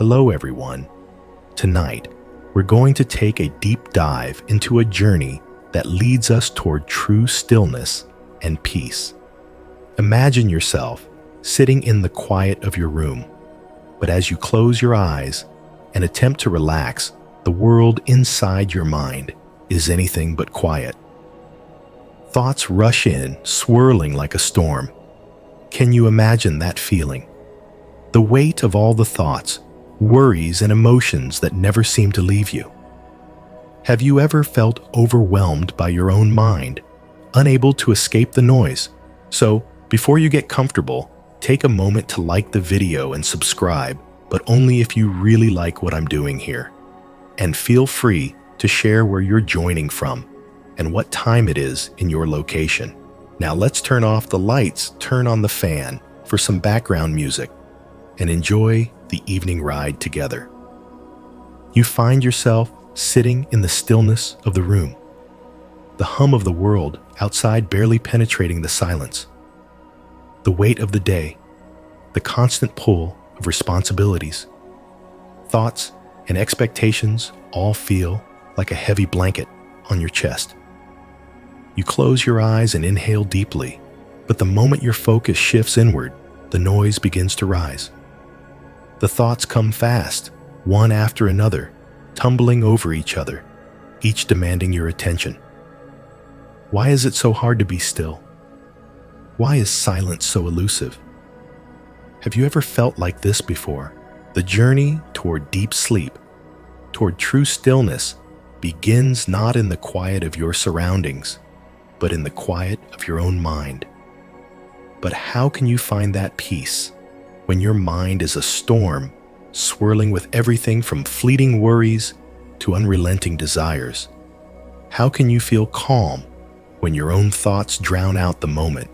Hello everyone. Tonight, we're going to take a deep dive into a journey that leads us toward true stillness and peace. Imagine yourself sitting in the quiet of your room, but as you close your eyes and attempt to relax, the world inside your mind is anything but quiet. Thoughts rush in, swirling like a storm. Can you imagine that feeling? The weight of all the thoughts, worries, and emotions that never seem to leave you. Have you ever felt overwhelmed by your own mind, unable to escape the noise? So, before you get comfortable, take a moment to like the video and subscribe, but only if you really like what I'm doing here. And feel free to share where you're joining from and what time it is in your location. Now let's turn off the lights, turn on the fan for some background music, and enjoy the evening ride together. You find yourself sitting in the stillness of the room, the hum of the world outside barely penetrating the silence, the weight of the day, the constant pull of responsibilities, thoughts and expectations all feel like a heavy blanket on your chest. You close your eyes and inhale deeply, but the moment your focus shifts inward, the noise begins to rise. The thoughts come fast, one after another, tumbling over each other, each demanding your attention. Why is it so hard to be still? Why is silence so elusive? Have you ever felt like this before? The journey toward deep sleep, toward true stillness, begins not in the quiet of your surroundings, but in the quiet of your own mind. But how can you find that peace when your mind is a storm, swirling with everything from fleeting worries to unrelenting desires? How can you feel calm when your own thoughts drown out the moment?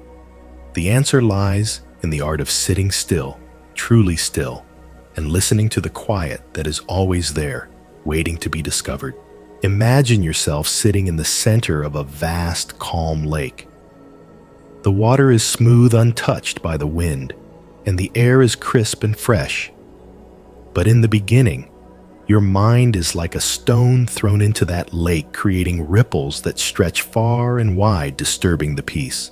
The answer lies in the art of sitting still, truly still, and listening to the quiet that is always there, waiting to be discovered. Imagine yourself sitting in the center of a vast, calm lake. The water is smooth, untouched by the wind, and the air is crisp and fresh. But in the beginning, your mind is like a stone thrown into that lake, creating ripples that stretch far and wide, disturbing the peace.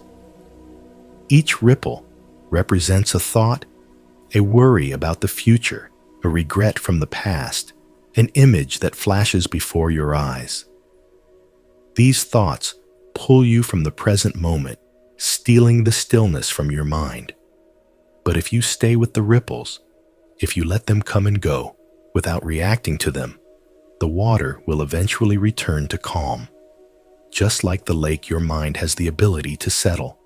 Each ripple represents a thought, a worry about the future, a regret from the past, an image that flashes before your eyes. These thoughts pull you from the present moment, stealing the stillness from your mind. But if you stay with the ripples, if you let them come and go without reacting to them, the water will eventually return to calm. Just like the lake, your mind has the ability to settle.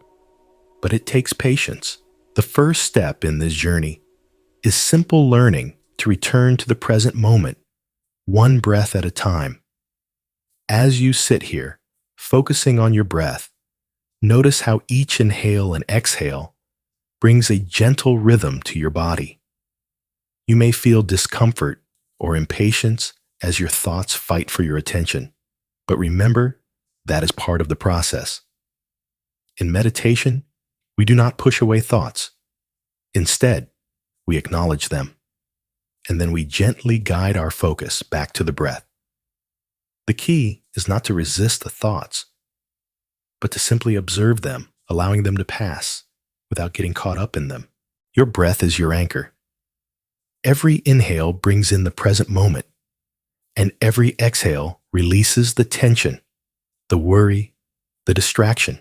But it takes patience. The first step in this journey is simple learning to return to the present moment, one breath at a time. As you sit here, focusing on your breath, notice how each inhale and exhale brings a gentle rhythm to your body. You may feel discomfort or impatience as your thoughts fight for your attention, but remember, that is part of the process. In meditation, we do not push away thoughts. Instead, we acknowledge them, and then we gently guide our focus back to the breath. The key is not to resist the thoughts, but to simply observe them, allowing them to pass without getting caught up in them. Your breath is your anchor. Every inhale brings in the present moment, and every exhale releases the tension, the worry, the distraction.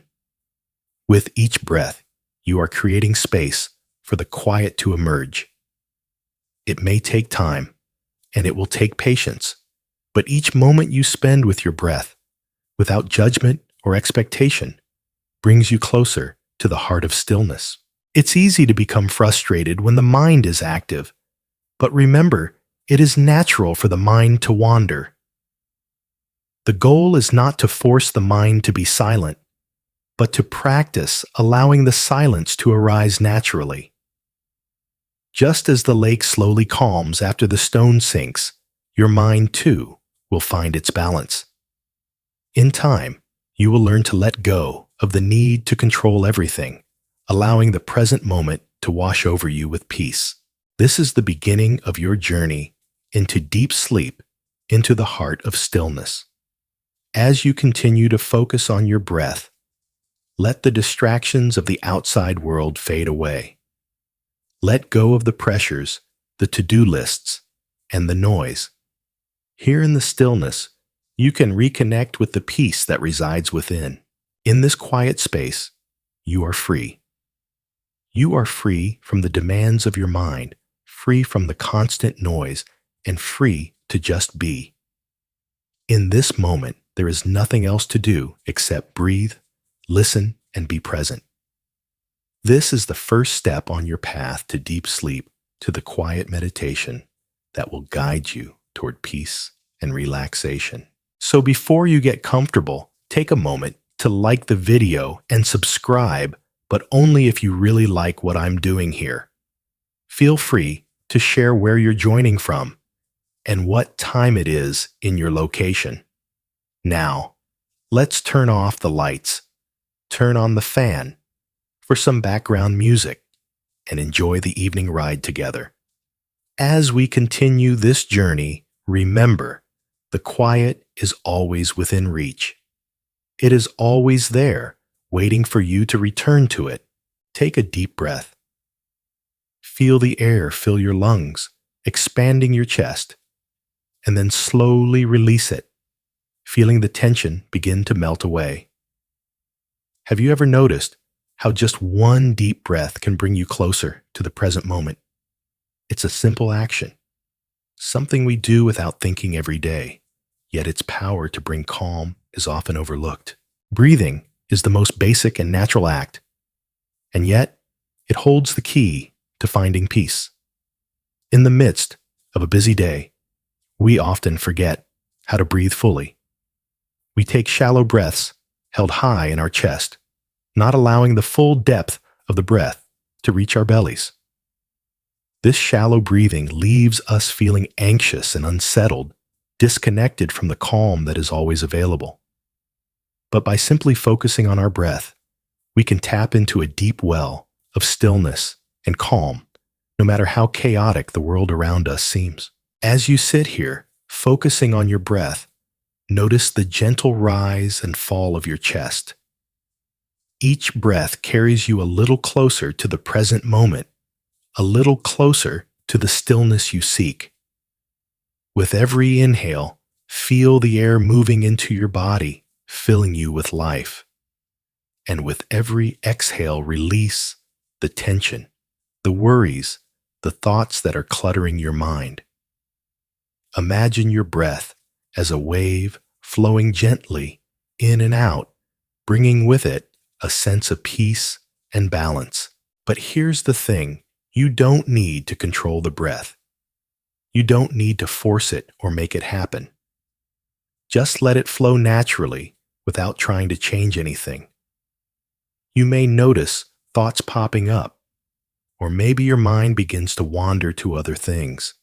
With each breath, you are creating space for the quiet to emerge. It may take time, and it will take patience, but each moment you spend with your breath, without judgment or expectation, brings you closer to the heart of stillness. It's easy to become frustrated when the mind is active, but remember, it is natural for the mind to wander. The goal is not to force the mind to be silent, but to practice allowing the silence to arise naturally. Just as the lake slowly calms after the stone sinks, your mind too will find its balance. In time, you will learn to let go of the need to control everything, allowing the present moment to wash over you with peace. This is the beginning of your journey into deep sleep, into the heart of stillness. As you continue to focus on your breath, let the distractions of the outside world fade away. Let go of the pressures, the to-do lists, and the noise. Here in the stillness, you can reconnect with the peace that resides within. In this quiet space, you are free. You are free from the demands of your mind, free from the constant noise, and free to just be. In this moment, there is nothing else to do except breathe, listen, and be present. This is the first step on your path to deep sleep, to the quiet meditation that will guide you toward peace and relaxation. So before you get comfortable, take a moment to like the video and subscribe, but only if you really like what I'm doing here. Feel free to share where you're joining from and what time it is in your location. Now, let's turn off the lights, turn on the fan for some background music, and enjoy the evening ride together. As we continue this journey, remember, the quiet is always within reach. It is always there, waiting for you to return to it. Take a deep breath. Feel the air fill your lungs, expanding your chest, and then slowly release it, feeling the tension begin to melt away. Have you ever noticed how just one deep breath can bring you closer to the present moment? It's a simple action, something we do without thinking every day, yet its power to bring calm is often overlooked. Breathing is the most basic and natural act, and yet it holds the key to finding peace. In the midst of a busy day, we often forget how to breathe fully. We take shallow breaths held high in our chest, not allowing the full depth of the breath to reach our bellies. This shallow breathing leaves us feeling anxious and unsettled, disconnected from the calm that is always available. But by simply focusing on our breath, we can tap into a deep well of stillness and calm, no matter how chaotic the world around us seems. As you sit here, focusing on your breath, notice the gentle rise and fall of your chest. Each breath carries you a little closer to the present moment, a little closer to the stillness you seek. With every inhale, feel the air moving into your body, filling you with life. And with every exhale, release the tension, the worries, the thoughts that are cluttering your mind. Imagine your breath as a wave flowing gently in and out, bringing with it a sense of peace and balance. But here's the thing, you don't need to control the breath. You don't need to force it or make it happen. Just let it flow naturally without trying to change anything. You may notice thoughts popping up, or maybe your mind begins to wander to other things.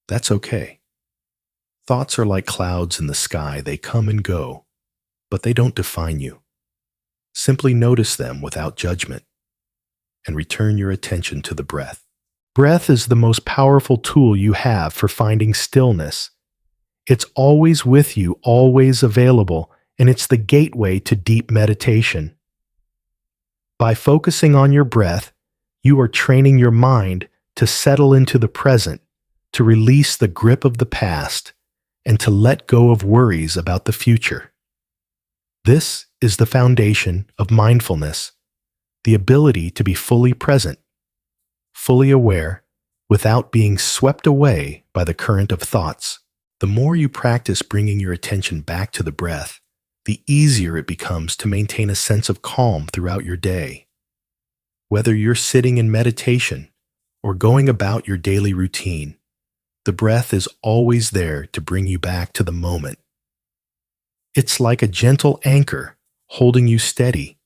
That's okay. Thoughts are like clouds in the sky. They come and go, but they don't define you. Simply notice them without judgment and return your attention to the breath. Breath is the most powerful tool you have for finding stillness. It's always with you, always available, and it's the gateway to deep meditation. By focusing on your breath, you are training your mind to settle into the present, to release the grip of the past, and to let go of worries about the future. This is the foundation of mindfulness, the ability to be fully present, fully aware, without being swept away by the current of thoughts. The more you practice bringing your attention back to the breath, the easier it becomes to maintain a sense of calm throughout your day. Whether you're sitting in meditation or going about your daily routine, the breath is always there to bring you back to the moment. It's like a gentle anchor holding you steady,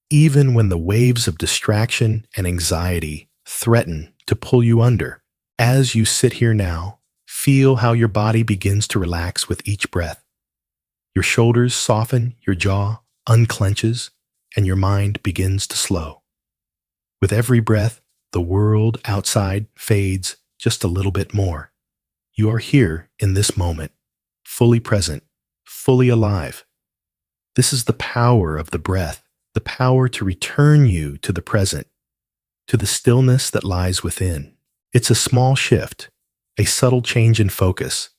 even when the waves of distraction and anxiety threaten to pull you under. As you sit here now, feel how your body begins to relax with each breath. Your shoulders soften, your jaw unclenches, and your mind begins to slow. With every breath, the world outside fades just a little bit more. You are here in this moment, fully present, fully alive. This is the power of the breath, the power to return you to the present, to the stillness that lies within. It's a small shift, a subtle change in focus,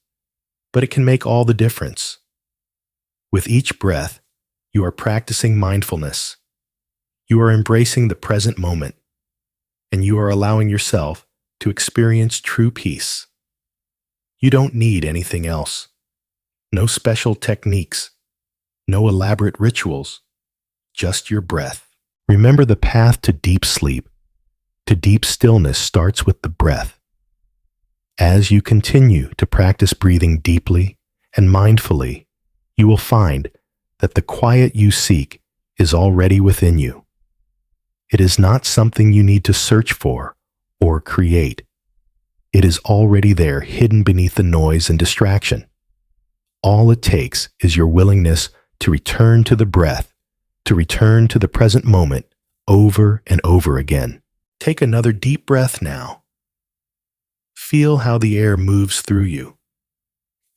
but it can make all the difference. With each breath, you are practicing mindfulness. You are embracing the present moment, and you are allowing yourself to experience true peace. You don't need anything else. No special techniques, no elaborate rituals, just your breath. Remember, the path to deep sleep, to deep stillness, starts with the breath. As you continue to practice breathing deeply and mindfully, you will find that the quiet you seek is already within you. It is not something you need to search for or create. It is already there, hidden beneath the noise and distraction. All it takes is your willingness to return to the breath, to return to the present moment over and over again. Take another deep breath now. Feel how the air moves through you,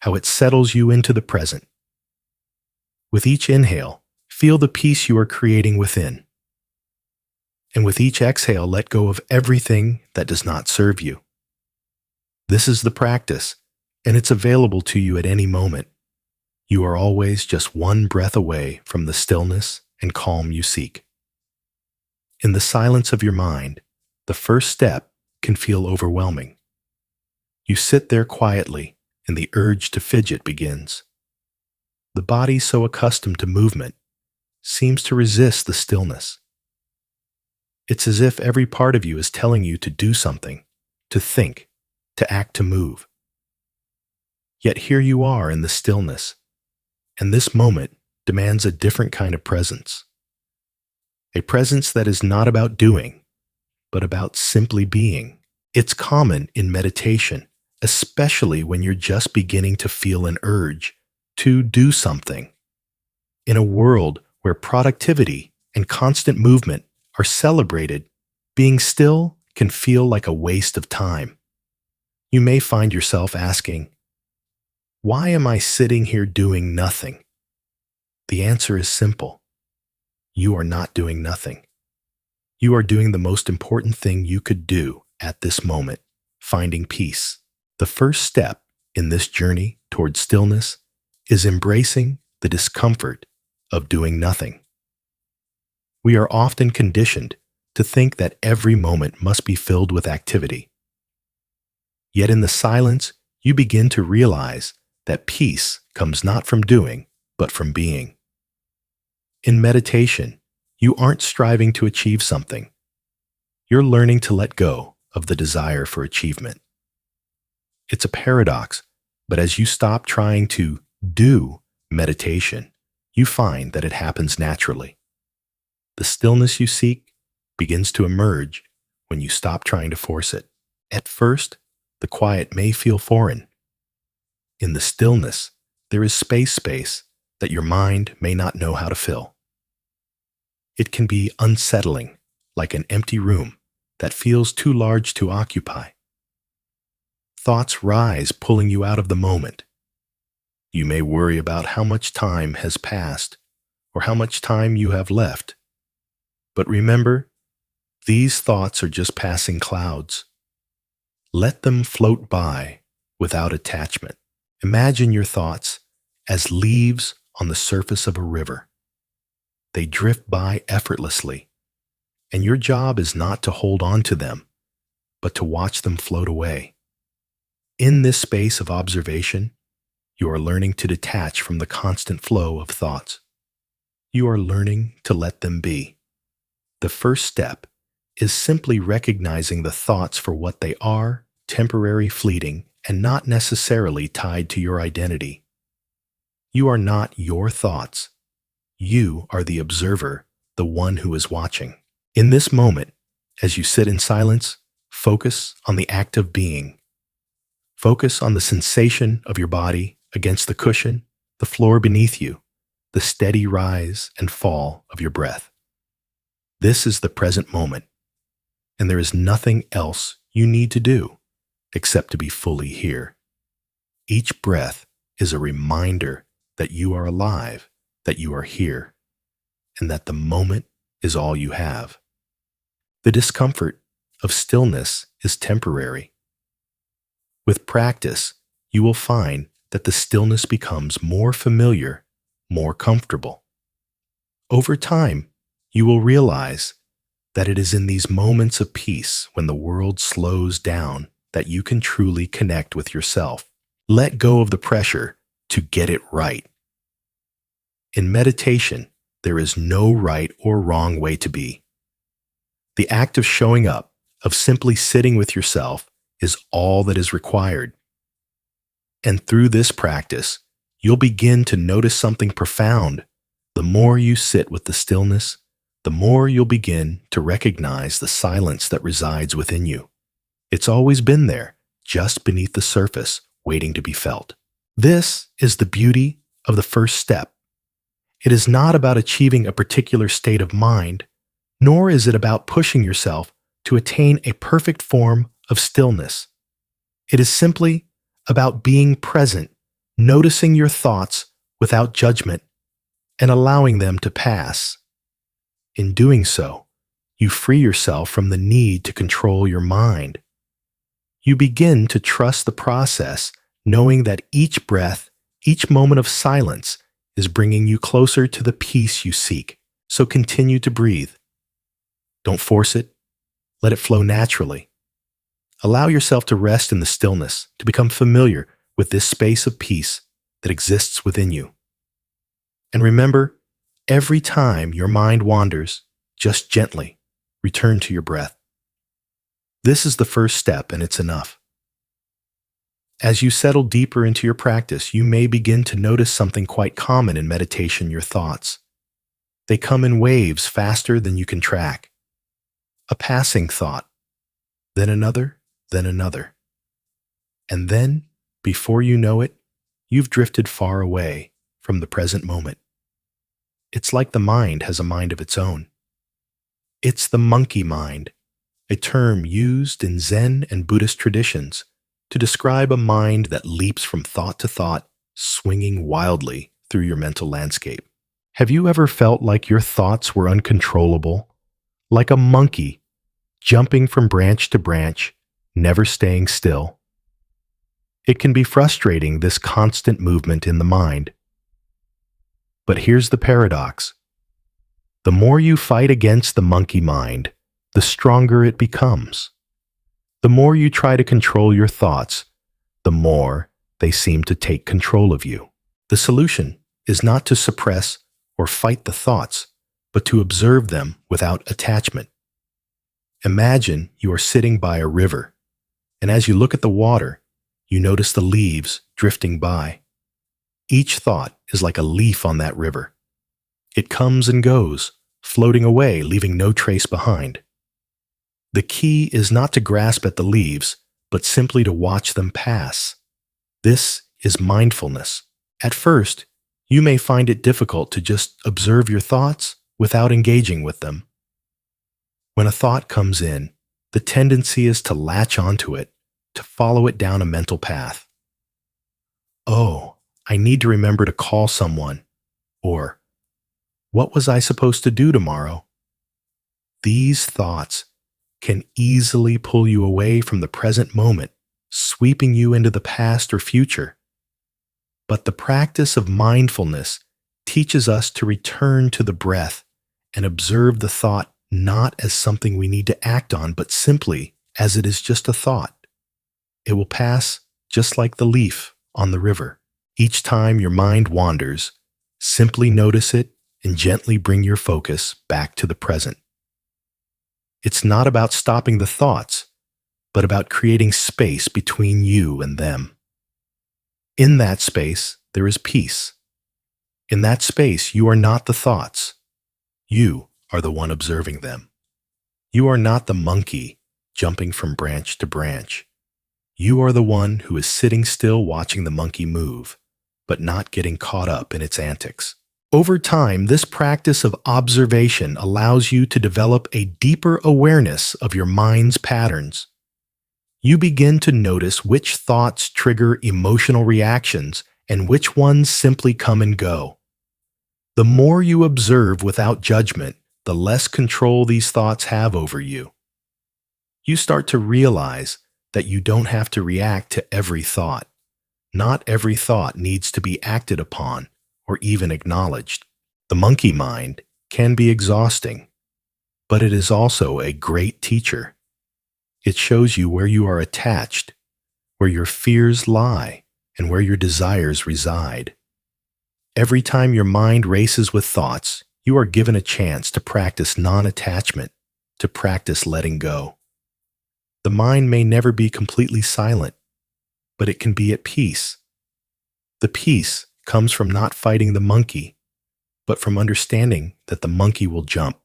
how it settles you into the present. With each inhale, feel the peace you are creating within. And with each exhale, let go of everything that does not serve you. This is the practice, and it's available to you at any moment. You are always just one breath away from the stillness and calm you seek. In the silence of your mind, the first step can feel overwhelming. You sit there quietly, and the urge to fidget begins. The body, so accustomed to movement, seems to resist the stillness. It's as if every part of you is telling you to do something, to think, to act, to move. Yet here you are in the stillness, and this moment demands a different kind of presence. A presence that is not about doing, but about simply being. It's common in meditation, especially when you're just beginning to feel an urge to do something. In a world where productivity and constant movement are celebrated, being still can feel like a waste of time. You may find yourself asking, "Why am I sitting here doing nothing?" The answer is simple. You are not doing nothing. You are doing the most important thing you could do at this moment, finding peace. The first step in this journey toward stillness is embracing the discomfort of doing nothing. We are often conditioned to think that every moment must be filled with activity. Yet in the silence, you begin to realize that peace comes not from doing, but from being. In meditation, you aren't striving to achieve something. You're learning to let go of the desire for achievement. It's a paradox, but as you stop trying to do meditation, you find that it happens naturally. The stillness you seek begins to emerge when you stop trying to force it. At first, the quiet may feel foreign. In the stillness, there is space that your mind may not know how to fill. It can be unsettling, like an empty room that feels too large to occupy. Thoughts rise, pulling you out of the moment. You may worry about how much time has passed or how much time you have left. But remember, these thoughts are just passing clouds. Let them float by without attachment. Imagine your thoughts as leaves on the surface of a river. They drift by effortlessly, and your job is not to hold on to them, but to watch them float away. In this space of observation, you are learning to detach from the constant flow of thoughts. You are learning to let them be. The first step is simply recognizing the thoughts for what they are, temporary, fleeting, and not necessarily tied to your identity. You are not your thoughts. You are the observer, the one who is watching. In this moment, as you sit in silence, focus on the act of being. Focus on the sensation of your body against the cushion, the floor beneath you, the steady rise and fall of your breath. This is the present moment, and there is nothing else you need to do. except to be fully here. Each breath is a reminder that you are alive, that you are here, and that the moment is all you have. The discomfort of stillness is temporary. With practice, you will find that the stillness becomes more familiar, more comfortable. Over time, you will realize that it is in these moments of peace when the world slows down that you can truly connect with yourself. Let go of the pressure to get it right. In meditation, there is no right or wrong way to be. The act of showing up, of simply sitting with yourself, is all that is required. And through this practice, you'll begin to notice something profound. The more you sit with the stillness, the more you'll begin to recognize the silence that resides within you. It's always been there, just beneath the surface, waiting to be felt. This is the beauty of the first step. It is not about achieving a particular state of mind, nor is it about pushing yourself to attain a perfect form of stillness. It is simply about being present, noticing your thoughts without judgment, and allowing them to pass. In doing so, you free yourself from the need to control your mind. You begin to trust the process, knowing that each breath, each moment of silence, is bringing you closer to the peace you seek. So continue to breathe. Don't force it. Let it flow naturally. Allow yourself to rest in the stillness, to become familiar with this space of peace that exists within you. And remember, every time your mind wanders, just gently return to your breath. This is the first step, and it's enough. As you settle deeper into your practice, you may begin to notice something quite common in meditation: your thoughts. They come in waves faster than you can track. A passing thought, then another, then another. And then, before you know it, you've drifted far away from the present moment. It's like the mind has a mind of its own. It's the monkey mind, a term used in Zen and Buddhist traditions to describe a mind that leaps from thought to thought, swinging wildly through your mental landscape. Have you ever felt like your thoughts were uncontrollable, like a monkey jumping from branch to branch, never staying still? It can be frustrating, this constant movement in the mind. But here's the paradox. The more you fight against the monkey mind, the stronger it becomes. The more you try to control your thoughts, the more they seem to take control of you. The solution is not to suppress or fight the thoughts, but to observe them without attachment. Imagine you are sitting by a river, and as you look at the water, you notice the leaves drifting by. Each thought is like a leaf on that river. It comes and goes, floating away, leaving no trace behind. The key is not to grasp at the leaves, but simply to watch them pass. This is mindfulness. At first, you may find it difficult to just observe your thoughts without engaging with them. When a thought comes in, the tendency is to latch onto it, to follow it down a mental path. Oh, I need to remember to call someone. Or, what was I supposed to do tomorrow? These thoughts can easily pull you away from the present moment, sweeping you into the past or future. But the practice of mindfulness teaches us to return to the breath and observe the thought not as something we need to act on, but simply as it is just a thought. It will pass just like the leaf on the river. Each time your mind wanders, simply notice it and gently bring your focus back to the present. It's not about stopping the thoughts, but about creating space between you and them. In that space, there is peace. In that space, you are not the thoughts. You are the one observing them. You are not the monkey jumping from branch to branch. You are the one who is sitting still watching the monkey move, but not getting caught up in its antics. Over time, this practice of observation allows you to develop a deeper awareness of your mind's patterns. You begin to notice which thoughts trigger emotional reactions and which ones simply come and go. The more you observe without judgment, the less control these thoughts have over you. You start to realize that you don't have to react to every thought. Not every thought needs to be acted upon or even acknowledged. The monkey mind can be exhausting, but it is also a great teacher. It shows you where you are attached, where your fears lie, and where your desires reside. Every time your mind races with thoughts, you are given a chance to practice non-attachment, to practice letting go. The mind may never be completely silent, but it can be at peace. The peace comes from not fighting the monkey, but from understanding that the monkey will jump,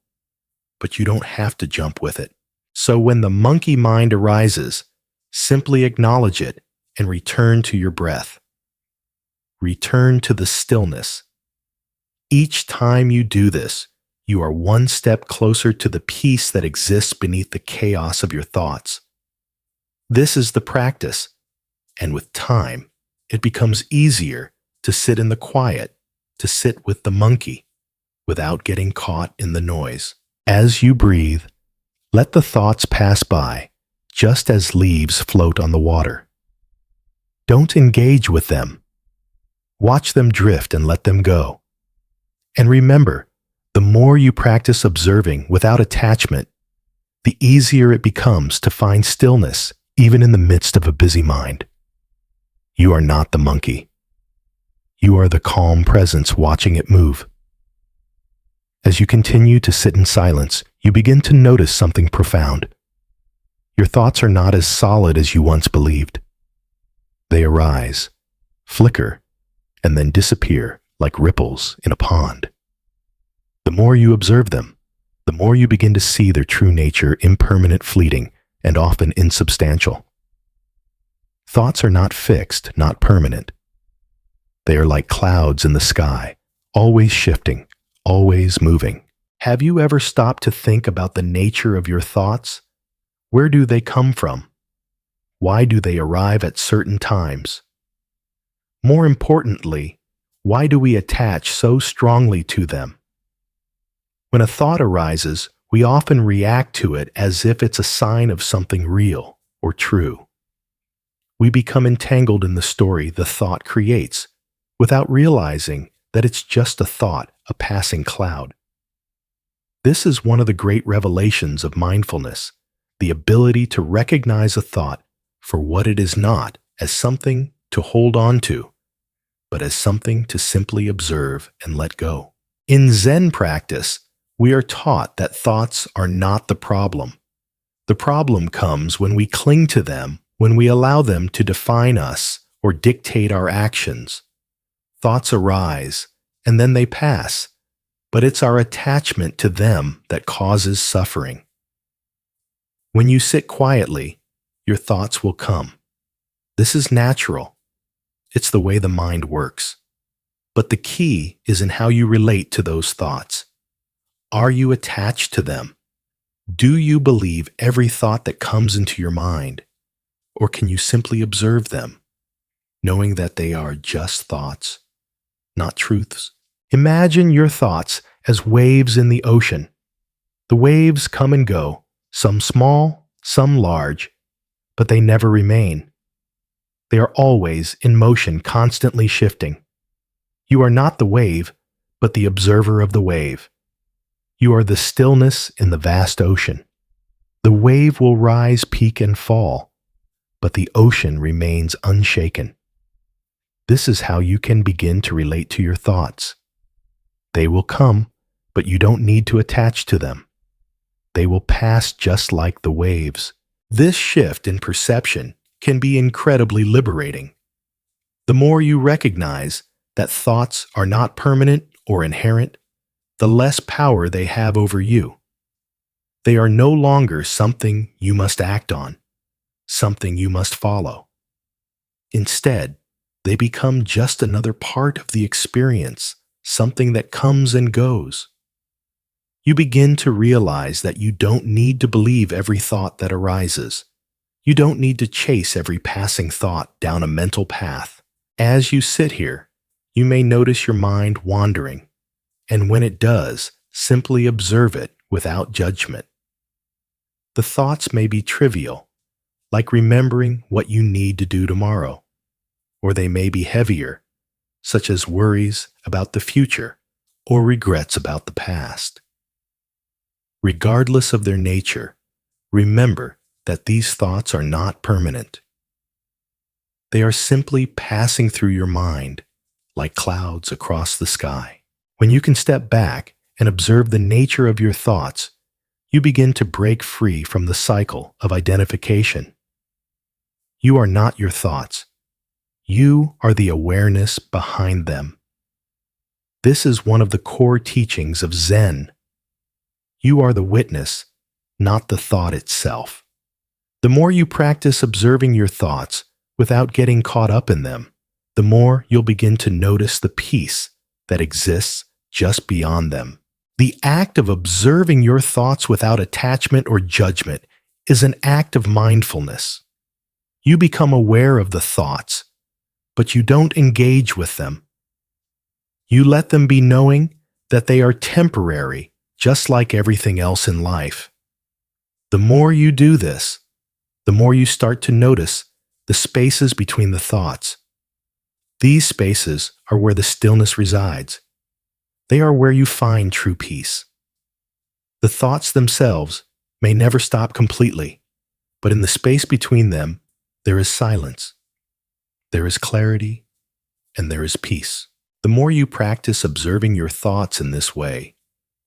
but you don't have to jump with it. So when the monkey mind arises, simply acknowledge it and return to your breath. Return to the stillness. Each time you do this, you are one step closer to the peace that exists beneath the chaos of your thoughts. This is the practice, and with time, it becomes easier to sit in the quiet, to sit with the monkey, without getting caught in the noise. As you breathe, let the thoughts pass by, just as leaves float on the water. Don't engage with them. Watch them drift and let them go. And remember, the more you practice observing without attachment, the easier it becomes to find stillness even in the midst of a busy mind. You are not the monkey. You are the calm presence watching it move. As you continue to sit in silence, you begin to notice something profound. Your thoughts are not as solid as you once believed. They arise, flicker, and then disappear like ripples in a pond. The more you observe them, the more you begin to see their true nature, impermanent, fleeting, and often insubstantial. Thoughts are not fixed, not permanent. They are like clouds in the sky, always shifting, always moving. Have you ever stopped to think about the nature of your thoughts? Where do they come from? Why do they arrive at certain times? More importantly, why do we attach so strongly to them? When a thought arises, we often react to it as if it's a sign of something real or true. We become entangled in the story the thought creates, without realizing that it's just a thought, a passing cloud. This is one of the great revelations of mindfulness, the ability to recognize a thought for what it is, not as something to hold on to, but as something to simply observe and let go. In Zen practice, we are taught that thoughts are not the problem. The problem comes when we cling to them, when we allow them to define us or dictate our actions. Thoughts arise, and then they pass, but it's our attachment to them that causes suffering. When you sit quietly, your thoughts will come. This is natural. It's the way the mind works. But the key is in how you relate to those thoughts. Are you attached to them? Do you believe every thought that comes into your mind? Or can you simply observe them, knowing that they are just thoughts, not truths? Imagine your thoughts as waves in the ocean. The waves come and go, some small, some large, but they never remain. They are always in motion, constantly shifting. You are not the wave, but the observer of the wave. You are the stillness in the vast ocean. The wave will rise, peak, and fall, but the ocean remains unshaken. This is how you can begin to relate to your thoughts. They will come, but you don't need to attach to them. They will pass just like the waves. This shift in perception can be incredibly liberating. The more you recognize that thoughts are not permanent or inherent, the less power they have over you. They are no longer something you must act on, something you must follow. Instead, they become just another part of the experience, something that comes and goes. You begin to realize that you don't need to believe every thought that arises. You don't need to chase every passing thought down a mental path. As you sit here, you may notice your mind wandering, and when it does, simply observe it without judgment. The thoughts may be trivial, like remembering what you need to do tomorrow, or they may be heavier, such as worries about the future or regrets about the past. Regardless of their nature, remember that these thoughts are not permanent. They are simply passing through your mind like clouds across the sky. When you can step back and observe the nature of your thoughts, you begin to break free from the cycle of identification. You are not your thoughts. You are the awareness behind them. This is one of the core teachings of Zen. You are the witness, not the thought itself. The more you practice observing your thoughts without getting caught up in them, the more you'll begin to notice the peace that exists just beyond them. The act of observing your thoughts without attachment or judgment is an act of mindfulness. You become aware of the thoughts, but you don't engage with them. You let them be, knowing that they are temporary, just like everything else in life. The more you do this, the more you start to notice the spaces between the thoughts. These spaces are where the stillness resides. They are where you find true peace. The thoughts themselves may never stop completely, but in the space between them, there is silence, there is clarity, and there is peace. The more you practice observing your thoughts in this way,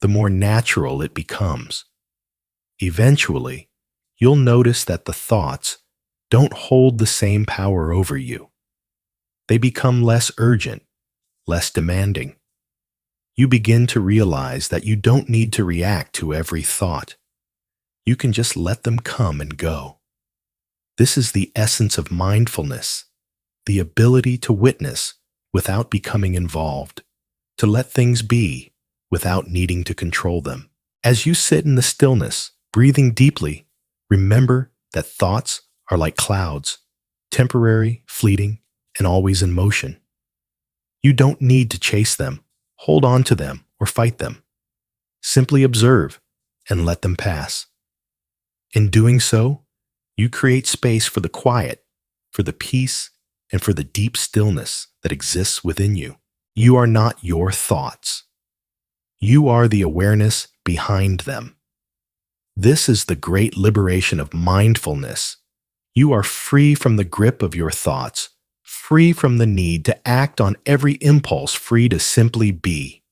the more natural it becomes. Eventually, you'll notice that the thoughts don't hold the same power over you. They become less urgent, less demanding. You begin to realize that you don't need to react to every thought. You can just let them come and go. This is the essence of mindfulness, the ability to witness without becoming involved, to let things be without needing to control them. As you sit in the stillness, breathing deeply, remember that thoughts are like clouds, temporary, fleeting, and always in motion. You don't need to chase them, hold on to them, or fight them. Simply observe and let them pass. In doing so, you create space for the quiet, for the peace, and for the deep stillness that exists within you. You are not your thoughts. You are the awareness behind them. This is the great liberation of mindfulness. You are free from the grip of your thoughts, free from the need to act on every impulse, free to simply be.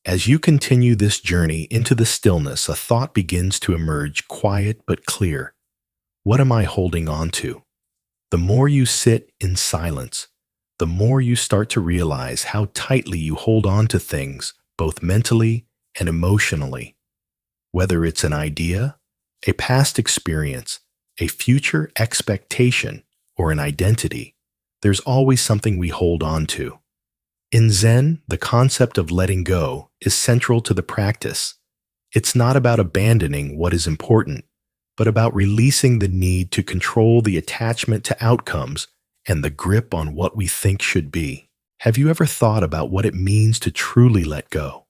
As you continue this journey into the stillness, a thought begins to emerge, quiet but clear. What am I holding on to? The more you sit in silence, the more you start to realize how tightly you hold on to things, both mentally and emotionally. Whether it's an idea, a past experience, a future expectation, or an identity, there's always something we hold on to. In Zen, the concept of letting go is central to the practice. It's not about abandoning what is important, but about releasing the need to control the attachment to outcomes and the grip on what we think should be. Have you ever thought about what it means to truly let go?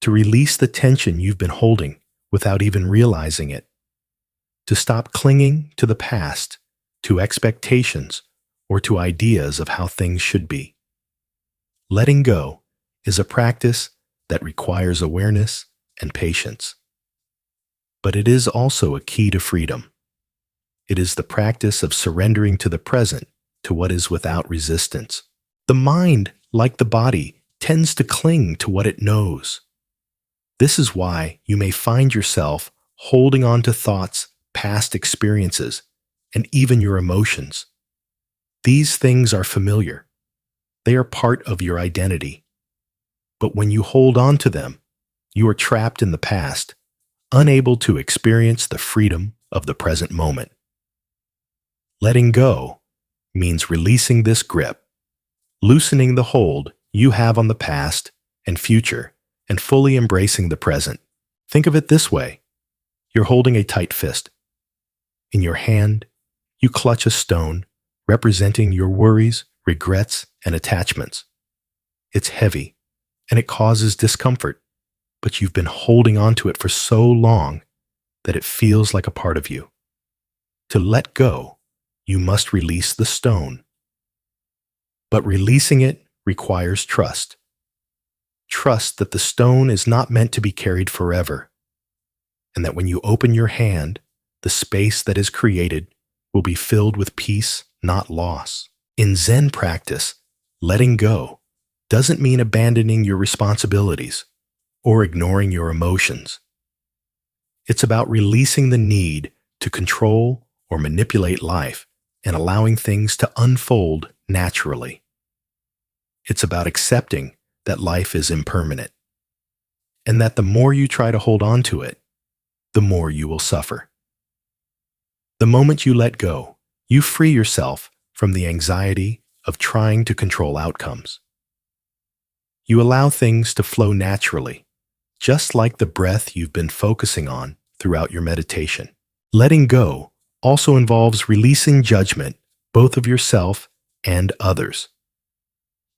To release the tension you've been holding without even realizing it? To stop clinging to the past, to expectations, or to ideas of how things should be? Letting go is a practice that requires awareness and patience. But it is also a key to freedom. It is the practice of surrendering to the present, to what is without resistance. The mind, like the body, tends to cling to what it knows. This is why you may find yourself holding on to thoughts, past experiences, and even your emotions. These things are familiar. They are part of your identity. But when you hold on to them, you are trapped in the past, unable to experience the freedom of the present moment. Letting go means releasing this grip, loosening the hold you have on the past and future, and fully embracing the present. Think of it this way. You're holding a tight fist. In your hand, you clutch a stone representing your worries, regrets, and attachments. It's heavy, and it causes discomfort, but you've been holding on to it for so long that it feels like a part of you. To let go, you must release the stone. But releasing it requires trust. Trust that the stone is not meant to be carried forever, and that when you open your hand, the space that is created will be filled with peace, not loss. In Zen practice, letting go doesn't mean abandoning your responsibilities or ignoring your emotions. It's about releasing the need to control or manipulate life and allowing things to unfold naturally. It's about accepting that life is impermanent, and that the more you try to hold on to it, the more you will suffer. The moment you let go, you free yourself from the anxiety of trying to control outcomes. You allow things to flow naturally, just like the breath you've been focusing on throughout your meditation. Letting go also involves releasing judgment, both of yourself and others.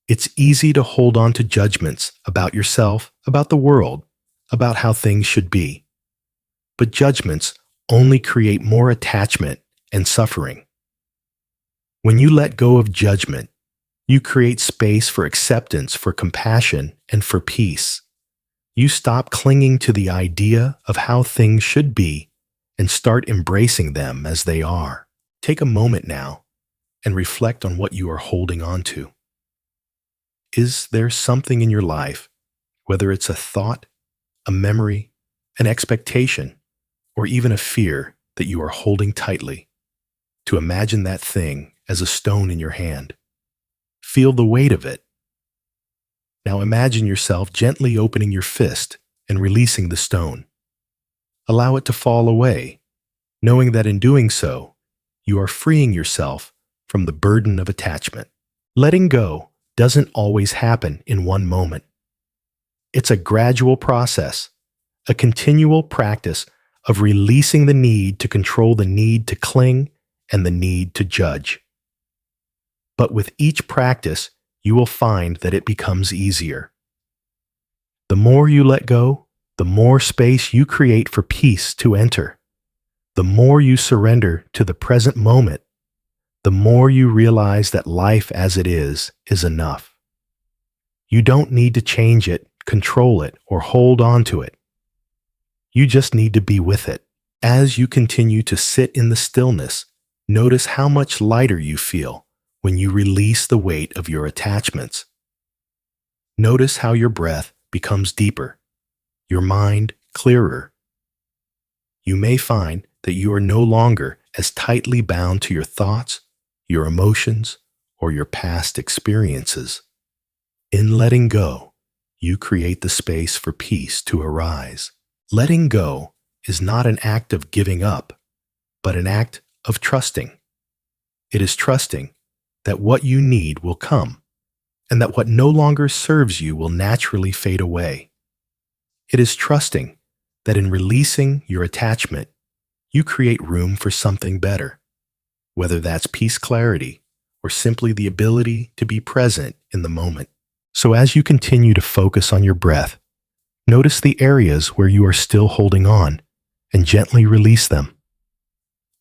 It's easy to hold on to judgments about yourself, about the world, about how things should be. But judgments only create more attachment and suffering. When you let go of judgment, you create space for acceptance, for compassion, and for peace. You stop clinging to the idea of how things should be and start embracing them as they are. Take a moment now and reflect on what you are holding on to. Is there something in your life, whether it's a thought, a memory, an expectation, or even a fear that you are holding tightly? To imagine that thing as a stone in your hand. Feel the weight of it. Now imagine yourself gently opening your fist and releasing the stone. Allow it to fall away, knowing that in doing so, you are freeing yourself from the burden of attachment. Letting go doesn't always happen in one moment. It's a gradual process, a continual practice of releasing the need to control, the need to cling, and the need to judge. But with each practice, you will find that it becomes easier. The more you let go, the more space you create for peace to enter. The more you surrender to the present moment, the more you realize that life as it is enough. You don't need to change it, control it, or hold on to it. You just need to be with it. As you continue to sit in the stillness, notice how much lighter you feel when you release the weight of your attachments. Notice how your breath becomes deeper, your mind clearer. You may find that you are no longer as tightly bound to your thoughts, your emotions, or your past experiences. In letting go, you create the space for peace to arise. Letting go is not an act of giving up, but an act of trusting. It is trusting that what you need will come, and that what no longer serves you will naturally fade away. It is trusting that in releasing your attachment, you create room for something better, whether that's peace, clarity, or simply the ability to be present in the moment. So as you continue to focus on your breath, notice the areas where you are still holding on and gently release them.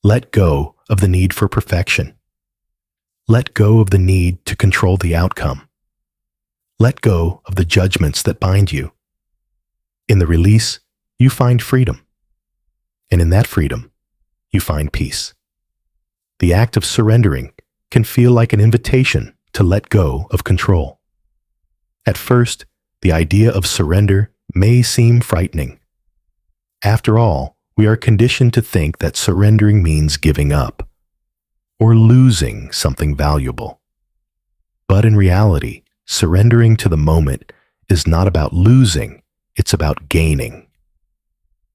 Let go of the need for perfection. Let go of the need to control the outcome. Let go of the judgments that bind you. In the release, you find freedom. And in that freedom, you find peace. The act of surrendering can feel like an invitation to let go of control. At first, the idea of surrender may seem frightening. After all, we are conditioned to think that surrendering means giving up or losing something valuable. But in reality, surrendering to the moment is not about losing, it's about gaining.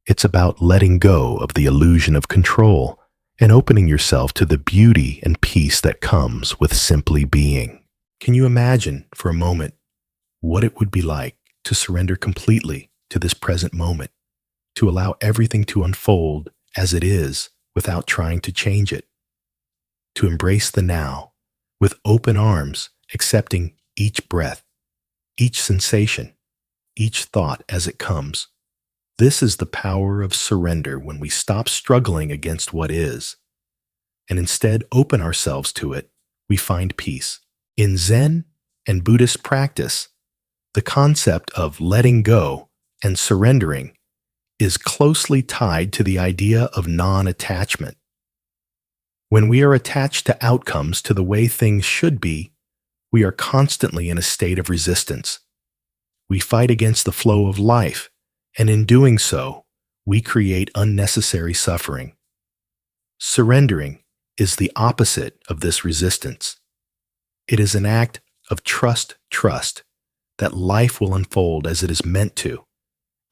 It's about letting go of the illusion of control and opening yourself to the beauty and peace that comes with simply being. Can you imagine for a moment what it would be like to surrender completely to this present moment, to allow everything to unfold as it is without trying to change it. To embrace the now with open arms, accepting each breath, each sensation, each thought as it comes. This is the power of surrender when we stop struggling against what is and instead open ourselves to it, we find peace. In Zen and Buddhist practice, the concept of letting go and surrendering is closely tied to the idea of non-attachment. When we are attached to outcomes, to the way things should be, we are constantly in a state of resistance. We fight against the flow of life, and in doing so, we create unnecessary suffering. Surrendering is the opposite of this resistance. It is an act of trust that life will unfold as it is meant to,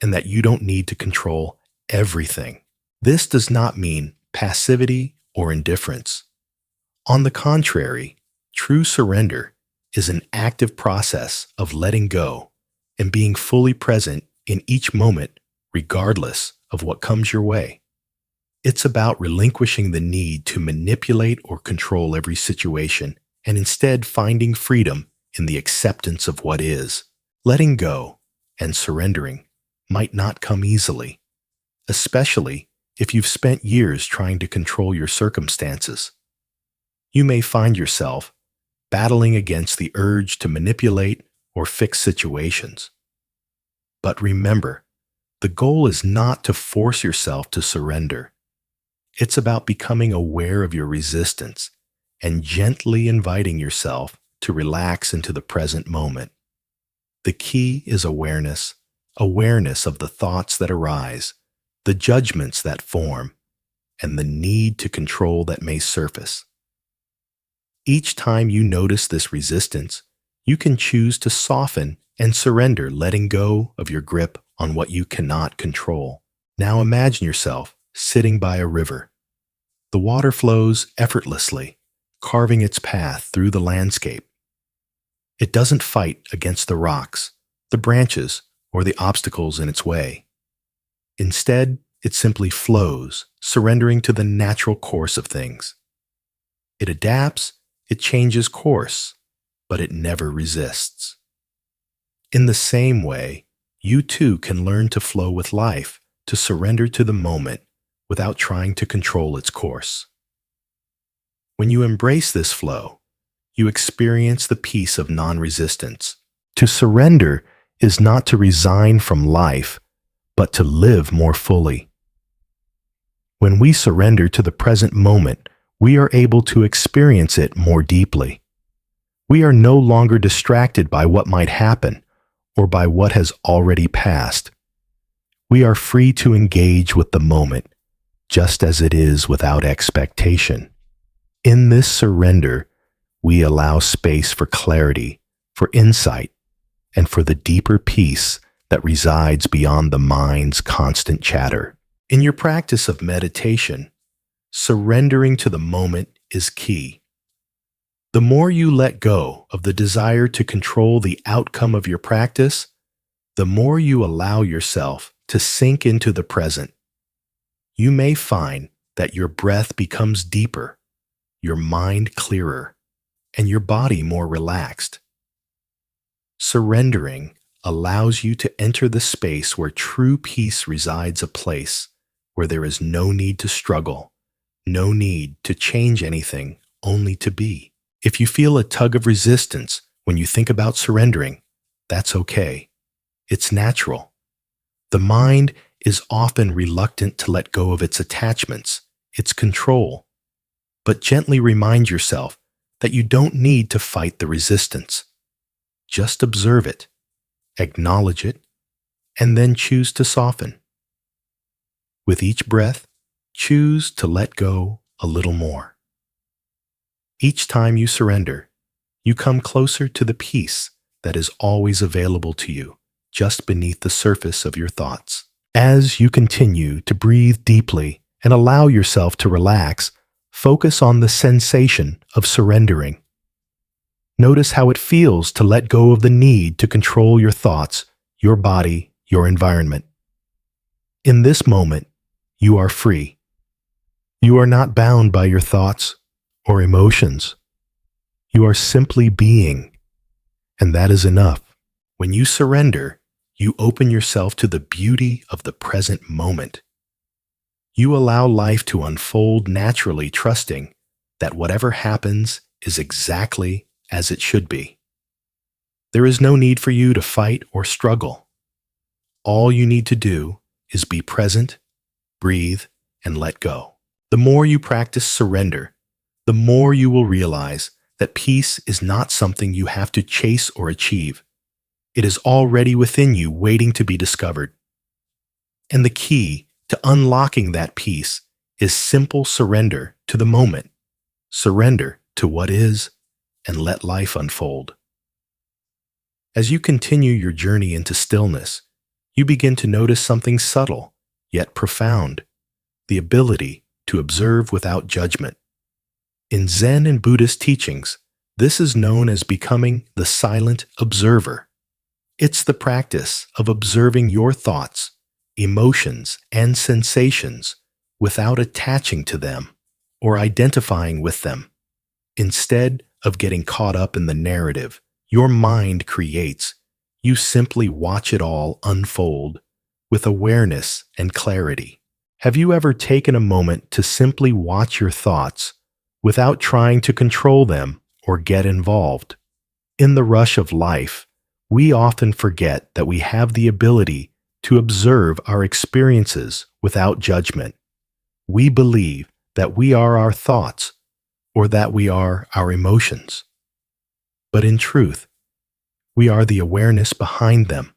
and that you don't need to control everything. This does not mean passivity or indifference. On the contrary, true surrender is an active process of letting go and being fully present in each moment, regardless of what comes your way. It's about relinquishing the need to manipulate or control every situation and instead finding freedom in the acceptance of what is. Letting go and surrendering might not come easily, especially if you've spent years trying to control your circumstances. You may find yourself battling against the urge to manipulate or fix situations. But remember, the goal is not to force yourself to surrender. It's about becoming aware of your resistance and gently inviting yourself to relax into the present moment. The key is awareness of the thoughts that arise, the judgments that form, and the need to control that may surface. Each time you notice this resistance, you can choose to soften and surrender, letting go of your grip on what you cannot control. Now imagine yourself sitting by a river. The water flows effortlessly, carving its path through the landscape. It doesn't fight against the rocks, the branches, or the obstacles in its way. Instead, it simply flows, surrendering to the natural course of things. It adapts, it changes course, but it never resists. In the same way, you too can learn to flow with life, to surrender to the moment without trying to control its course. When you embrace this flow, you experience the peace of non-resistance. To surrender is not to resign from life, but to live more fully. When we surrender to the present moment, we are able to experience it more deeply. We are no longer distracted by what might happen or by what has already passed. We are free to engage with the moment, just as it is, without expectation. In this surrender, we allow space for clarity, for insight, and for the deeper peace that resides beyond the mind's constant chatter. In your practice of meditation, surrendering to the moment is key. The more you let go of the desire to control the outcome of your practice, the more you allow yourself to sink into the present. You may find that your breath becomes deeper, your mind clearer, and your body more relaxed. Surrendering allows you to enter the space where true peace resides, a place where there is no need to struggle, no need to change anything, only to be. If you feel a tug of resistance when you think about surrendering, that's okay. It's natural. The mind is often reluctant to let go of its attachments, its control. But gently remind yourself that you don't need to fight the resistance. Just observe it, acknowledge it, and then choose to soften. With each breath, choose to let go a little more. Each time you surrender, you come closer to the peace that is always available to you, just beneath the surface of your thoughts. As you continue to breathe deeply and allow yourself to relax, focus on the sensation of surrendering. Notice how it feels to let go of the need to control your thoughts, your body, your environment. In this moment, you are free. You are not bound by your thoughts or emotions. You are simply being, and that is enough. When you surrender, you open yourself to the beauty of the present moment. You allow life to unfold naturally, trusting that whatever happens is exactly as it should be. There is no need for you to fight or struggle. All you need to do is be present, breathe, and let go. The more you practice surrender, the more you will realize that peace is not something you have to chase or achieve. It is already within you, waiting to be discovered. And the key to unlocking that peace is simple surrender to the moment. Surrender to what is, and let life unfold. As you continue your journey into stillness, you begin to notice something subtle, yet profound: the ability to observe without judgment. In Zen and Buddhist teachings, this is known as becoming the silent observer. It's the practice of observing your thoughts, emotions, and sensations without attaching to them or identifying with them. Instead of getting caught up in the narrative your mind creates, you simply watch it all unfold with awareness and clarity. Have you ever taken a moment to simply watch your thoughts without trying to control them or get involved? In the rush of life, we often forget that we have the ability to observe our experiences without judgment. We believe that we are our thoughts or that we are our emotions. But in truth, we are the awareness behind them,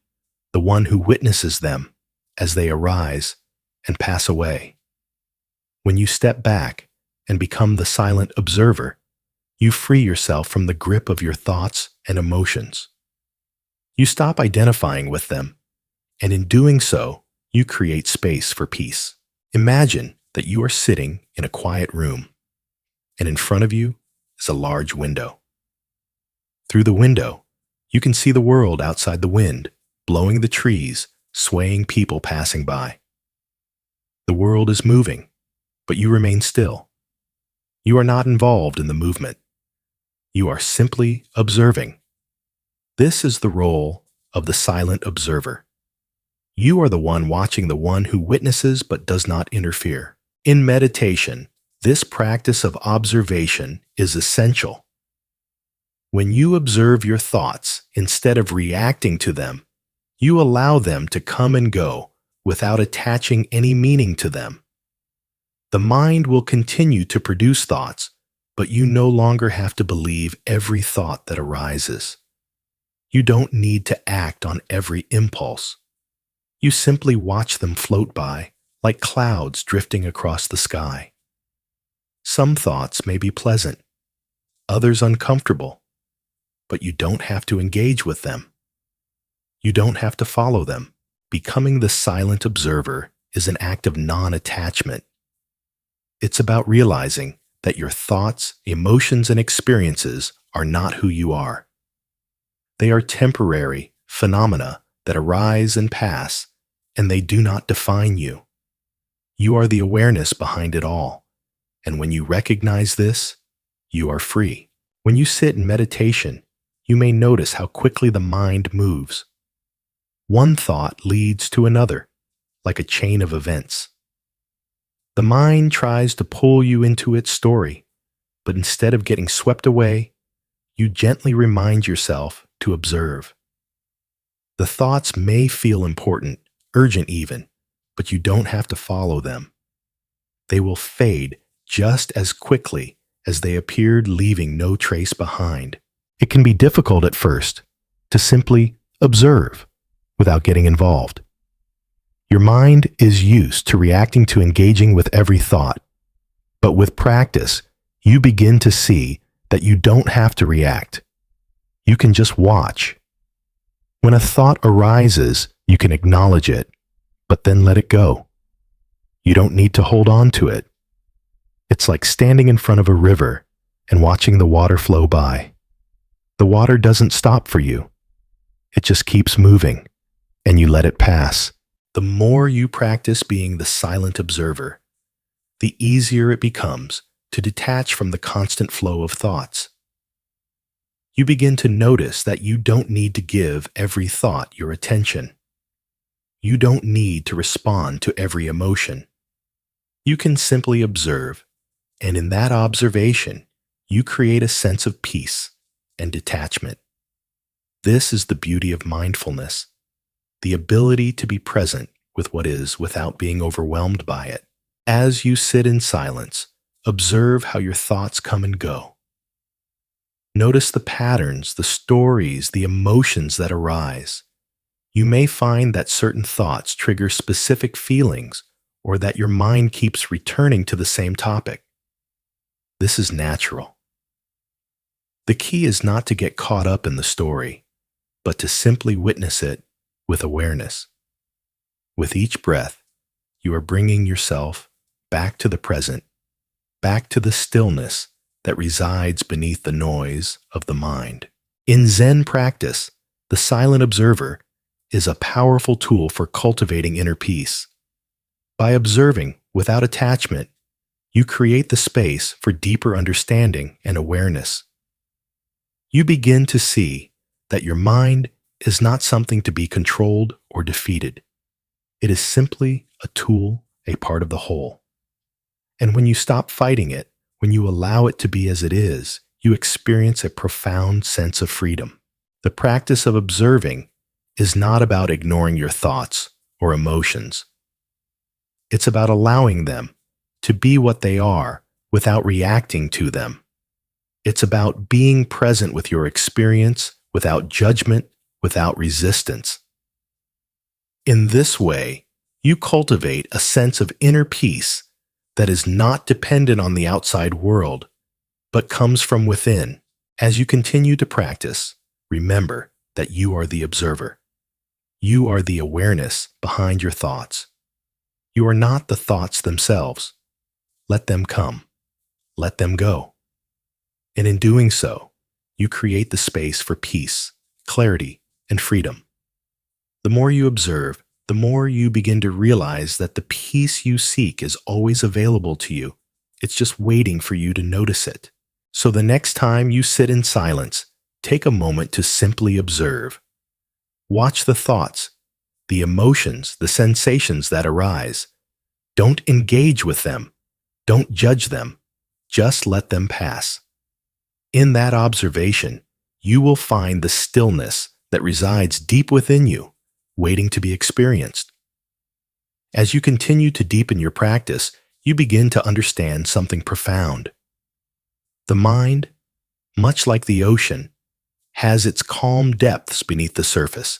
the one who witnesses them as they arise and pass away. When you step back and become the silent observer, you free yourself from the grip of your thoughts and emotions. You stop identifying with them, and in doing so, you create space for peace. Imagine that you are sitting in a quiet room, and in front of you is a large window. Through the window, you can see the world outside, the wind blowing the trees, swaying people passing by. The world is moving, but you remain still. You are not involved in the movement. You are simply observing. This is the role of the silent observer. You are the one watching, the one who witnesses but does not interfere. In meditation, this practice of observation is essential. When you observe your thoughts instead of reacting to them, you allow them to come and go without attaching any meaning to them. The mind will continue to produce thoughts, but you no longer have to believe every thought that arises. You don't need to act on every impulse. You simply watch them float by like clouds drifting across the sky. Some thoughts may be pleasant, others uncomfortable, but you don't have to engage with them. You don't have to follow them. Becoming the silent observer is an act of non-attachment. It's about realizing that your thoughts, emotions, and experiences are not who you are. They are temporary phenomena that arise and pass, and they do not define you. You are the awareness behind it all, and when you recognize this, you are free. When you sit in meditation, you may notice how quickly the mind moves. One thought leads to another, like a chain of events. The mind tries to pull you into its story, but instead of getting swept away, you gently remind yourself to observe. The thoughts may feel important, urgent even, but you don't have to follow them. They will fade just as quickly as they appeared, leaving no trace behind. It can be difficult at first to simply observe without getting involved. Your mind is used to reacting to engaging with every thought, but with practice, you begin to see that you don't have to react. You can just watch. When a thought arises, you can acknowledge it, but then let it go. You don't need to hold on to it. It's like standing in front of a river and watching the water flow by. The water doesn't stop for you. It just keeps moving, and you let it pass. The more you practice being the silent observer, the easier it becomes to detach from the constant flow of thoughts. You begin to notice that you don't need to give every thought your attention. You don't need to respond to every emotion. You can simply observe, and in that observation, you create a sense of peace and detachment. This is the beauty of mindfulness, the ability to be present with what is without being overwhelmed by it. As you sit in silence, observe how your thoughts come and go. Notice the patterns, the stories, the emotions that arise. You may find that certain thoughts trigger specific feelings or that your mind keeps returning to the same topic. This is natural. The key is not to get caught up in the story, but to simply witness it with awareness. With each breath, you are bringing yourself back to the present, back to the stillness that resides beneath the noise of the mind. In Zen practice, the silent observer is a powerful tool for cultivating inner peace. By observing without attachment, you create the space for deeper understanding and awareness. You begin to see that your mind is not something to be controlled or defeated. It is simply a tool, a part of the whole. And when you stop fighting it, when you allow it to be as it is, you experience a profound sense of freedom. The practice of observing is not about ignoring your thoughts or emotions. It's about allowing them to be what they are without reacting to them. It's about being present with your experience without judgment, without resistance. In this way, you cultivate a sense of inner peace that is not dependent on the outside world, but comes from within. As you continue to practice, remember that you are the observer. You are the awareness behind your thoughts. You are not the thoughts themselves. Let them come. Let them go. And in doing so, you create the space for peace, clarity, and freedom. The more you observe, the more you begin to realize that the peace you seek is always available to you. It's just waiting for you to notice it. So the next time you sit in silence, take a moment to simply observe. Watch the thoughts, the emotions, the sensations that arise. Don't engage with them. Don't judge them. Just let them pass. In that observation, you will find the stillness that resides deep within you, waiting to be experienced. As you continue to deepen your practice, you begin to understand something profound. The mind, much like the ocean, has its calm depths beneath the surface.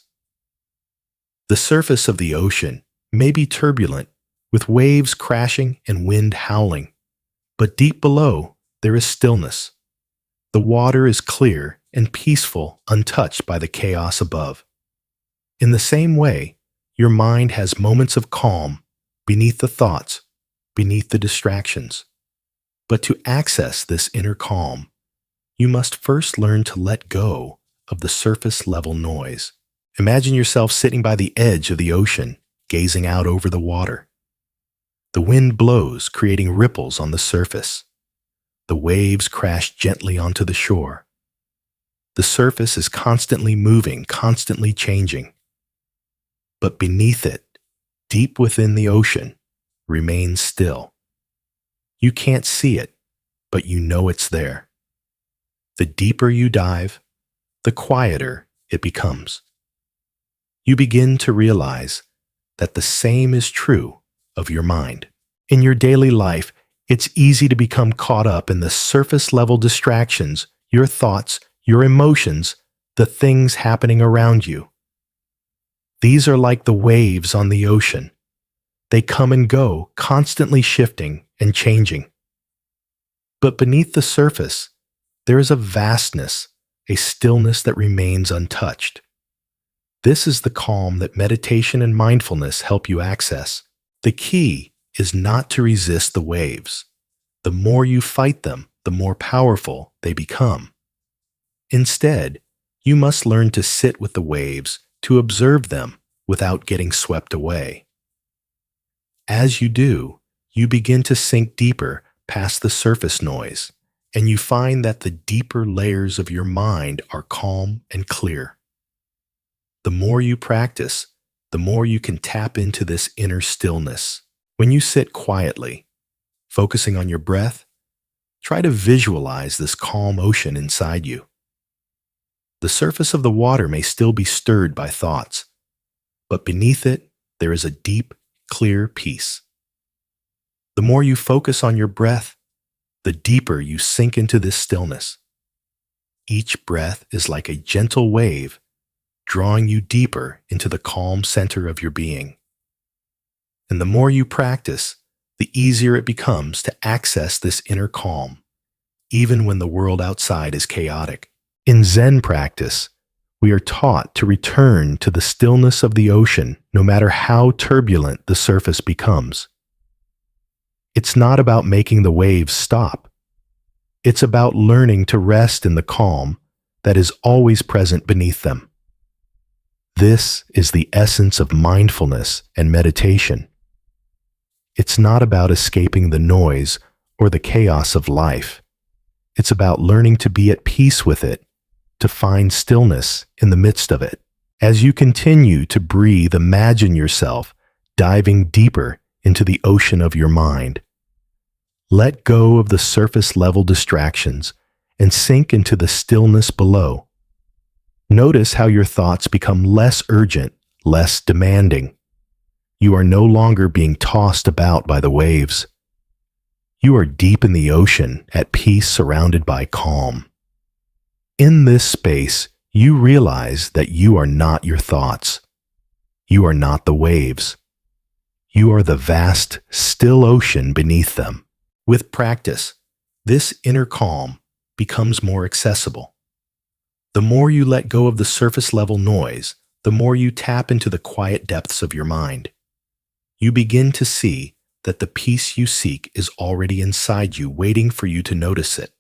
The surface of the ocean may be turbulent, with waves crashing and wind howling, but deep below there is stillness. The water is clear and peaceful, untouched by the chaos above. In the same way, your mind has moments of calm beneath the thoughts, beneath the distractions. But to access this inner calm, you must first learn to let go of the surface-level noise. Imagine yourself sitting by the edge of the ocean, gazing out over the water. The wind blows, creating ripples on the surface. The waves crash gently onto the shore. The surface is constantly moving, constantly changing. But beneath it, deep within the ocean, remains still. You can't see it, but you know it's there. The deeper you dive, the quieter it becomes. You begin to realize that the same is true of your mind. In your daily life, it's easy to become caught up in the surface-level distractions, your thoughts, your emotions, the things happening around you. These are like the waves on the ocean. They come and go, constantly shifting and changing. But beneath the surface, there is a vastness, a stillness that remains untouched. This is the calm that meditation and mindfulness help you access. The key is not to resist the waves. The more you fight them, the more powerful they become. Instead, you must learn to sit with the waves, to observe them without getting swept away. As you do, you begin to sink deeper past the surface noise, and you find that the deeper layers of your mind are calm and clear. The more you practice, the more you can tap into this inner stillness. When you sit quietly, focusing on your breath, try to visualize this calm ocean inside you. The surface of the water may still be stirred by thoughts, but beneath it, there is a deep, clear peace. The more you focus on your breath, the deeper you sink into this stillness. Each breath is like a gentle wave, drawing you deeper into the calm center of your being. And the more you practice, the easier it becomes to access this inner calm, even when the world outside is chaotic. In Zen practice, we are taught to return to the stillness of the ocean no matter how turbulent the surface becomes. It's not about making the waves stop. It's about learning to rest in the calm that is always present beneath them. This is the essence of mindfulness and meditation. It's not about escaping the noise or the chaos of life. It's about learning to be at peace with it, to find stillness in the midst of it. As you continue to breathe, imagine yourself diving deeper into the ocean of your mind. Let go of the surface-level distractions and sink into the stillness below. Notice how your thoughts become less urgent, less demanding. You are no longer being tossed about by the waves. You are deep in the ocean, at peace, surrounded by calm. In this space, you realize that you are not your thoughts. You are not the waves. You are the vast, still ocean beneath them. With practice, this inner calm becomes more accessible. The more you let go of the surface-level noise, the more you tap into the quiet depths of your mind. You begin to see that the peace you seek is already inside you, waiting for you to notice it.